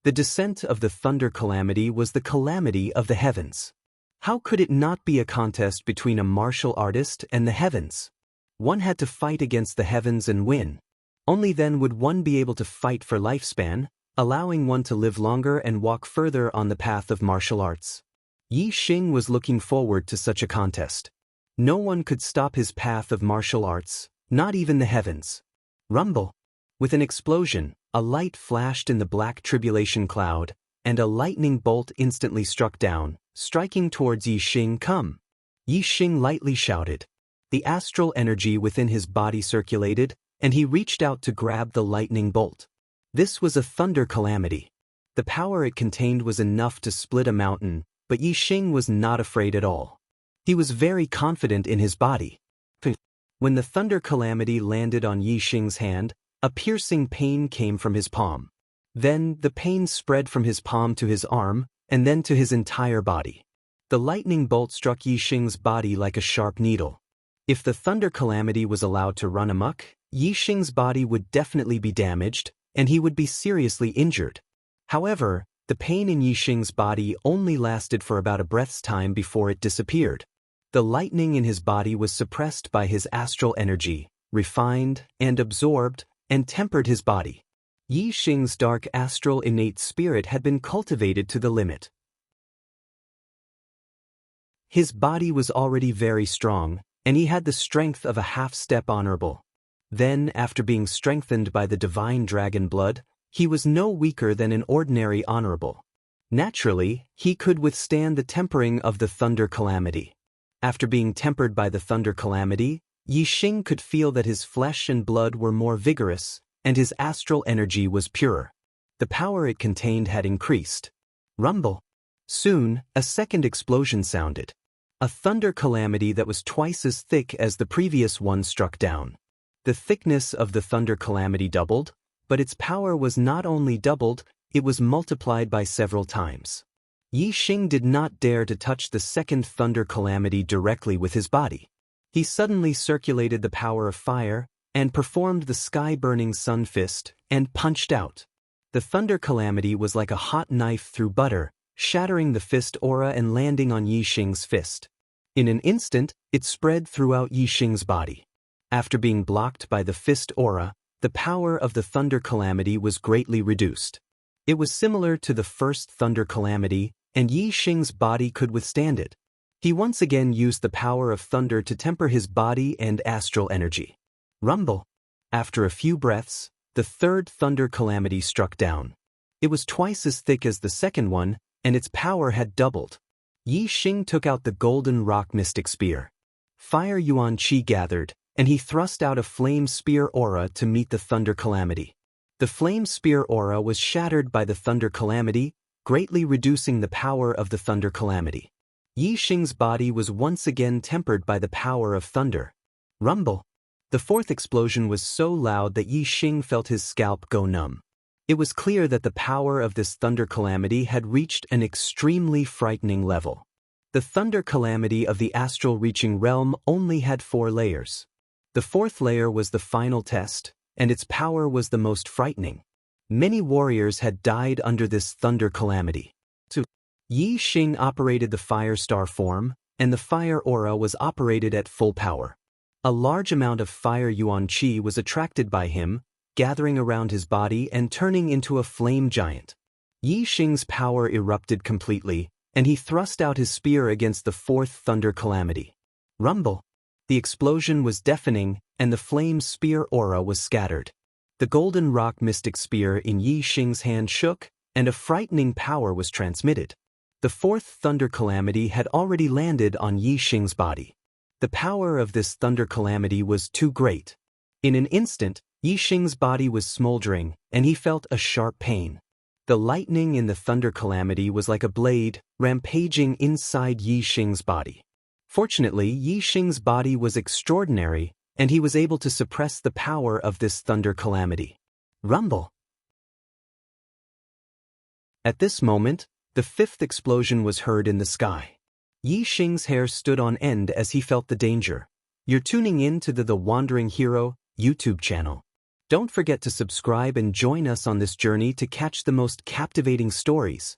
The descent of the thunder calamity was the calamity of the heavens. How could it not be a contest between a martial artist and the heavens? One had to fight against the heavens and win. Only then would one be able to fight for lifespan, allowing one to live longer and walk further on the path of martial arts. Yi Xing was looking forward to such a contest. No one could stop his path of martial arts, not even the heavens. Rumble! With an explosion, a light flashed in the black tribulation cloud, and a lightning bolt instantly struck down, striking towards Yi Xing. Come! Yi Xing lightly shouted. The astral energy within his body circulated, and he reached out to grab the lightning bolt. This was a thunder calamity. The power it contained was enough to split a mountain, but Yi Xing was not afraid at all. He was very confident in his body. When the thunder calamity landed on Yi Xing's hand, a piercing pain came from his palm. Then the pain spread from his palm to his arm, and then to his entire body. The lightning bolt struck Yi Xing's body like a sharp needle. If the thunder calamity was allowed to run amok, Yi Xing's body would definitely be damaged, and he would be seriously injured. However, the pain in Yi Xing's body only lasted for about a breath's time before it disappeared. The lightning in his body was suppressed by his astral energy, refined and absorbed, and tempered his body. Yi Xing's dark astral innate spirit had been cultivated to the limit. His body was already very strong, and he had the strength of a half-step honorable. Then, after being strengthened by the divine dragon blood, he was no weaker than an ordinary honorable. Naturally, he could withstand the tempering of the thunder calamity. After being tempered by the thunder calamity, Yixing could feel that his flesh and blood were more vigorous, and his astral energy was purer. The power it contained had increased. Rumble. Soon, a second explosion sounded. A thunder calamity that was twice as thick as the previous one struck down. The thickness of the thunder calamity doubled, but its power was not only doubled, it was multiplied by several times. Yixing did not dare to touch the second thunder calamity directly with his body. He suddenly circulated the power of fire, and performed the sky-burning sun fist, and punched out. The thunder calamity was like a hot knife through butter, shattering the fist aura and landing on Yixing's fist. In an instant, it spread throughout Yixing's body. After being blocked by the fist aura, the power of the thunder calamity was greatly reduced. It was similar to the first thunder calamity, and Yixing's body could withstand it. He once again used the power of thunder to temper his body and astral energy. Rumble. After a few breaths, the third thunder calamity struck down. It was twice as thick as the second one, and its power had doubled. Yixing took out the golden rock mystic spear. Fire Yuan Qi gathered, and he thrust out a flame spear aura to meet the thunder calamity. The flame spear aura was shattered by the thunder calamity, greatly reducing the power of the thunder calamity. Yixing's body was once again tempered by the power of thunder. Rumble. The fourth explosion was so loud that Yixing felt his scalp go numb. It was clear that the power of this thunder calamity had reached an extremely frightening level. The thunder calamity of the astral reaching realm only had 4 layers. The fourth layer was the final test, and its power was the most frightening. Many warriors had died under this thunder calamity. Yixing operated the fire star form, and the fire aura was operated at full power. A large amount of fire Yuan Qi was attracted by him, gathering around his body and turning into a flame giant. Yixing's power erupted completely, and he thrust out his spear against the fourth thunder calamity. Rumble. The explosion was deafening, and the flame spear aura was scattered. The golden rock mystic spear in Yixing's hand shook, and a frightening power was transmitted. The fourth thunder calamity had already landed on Yixing's body. The power of this thunder calamity was too great. In an instant, Yixing's body was smoldering, and he felt a sharp pain. The lightning in the thunder calamity was like a blade, rampaging inside Yixing's body. Fortunately, Yixing's body was extraordinary, and he was able to suppress the power of this thunder calamity. Rumble. At this moment, the fifth explosion was heard in the sky. Yixing's hair stood on end as he felt the danger. You're tuning in to the Wandering Hero YouTube channel. Don't forget to subscribe and join us on this journey to catch the most captivating stories.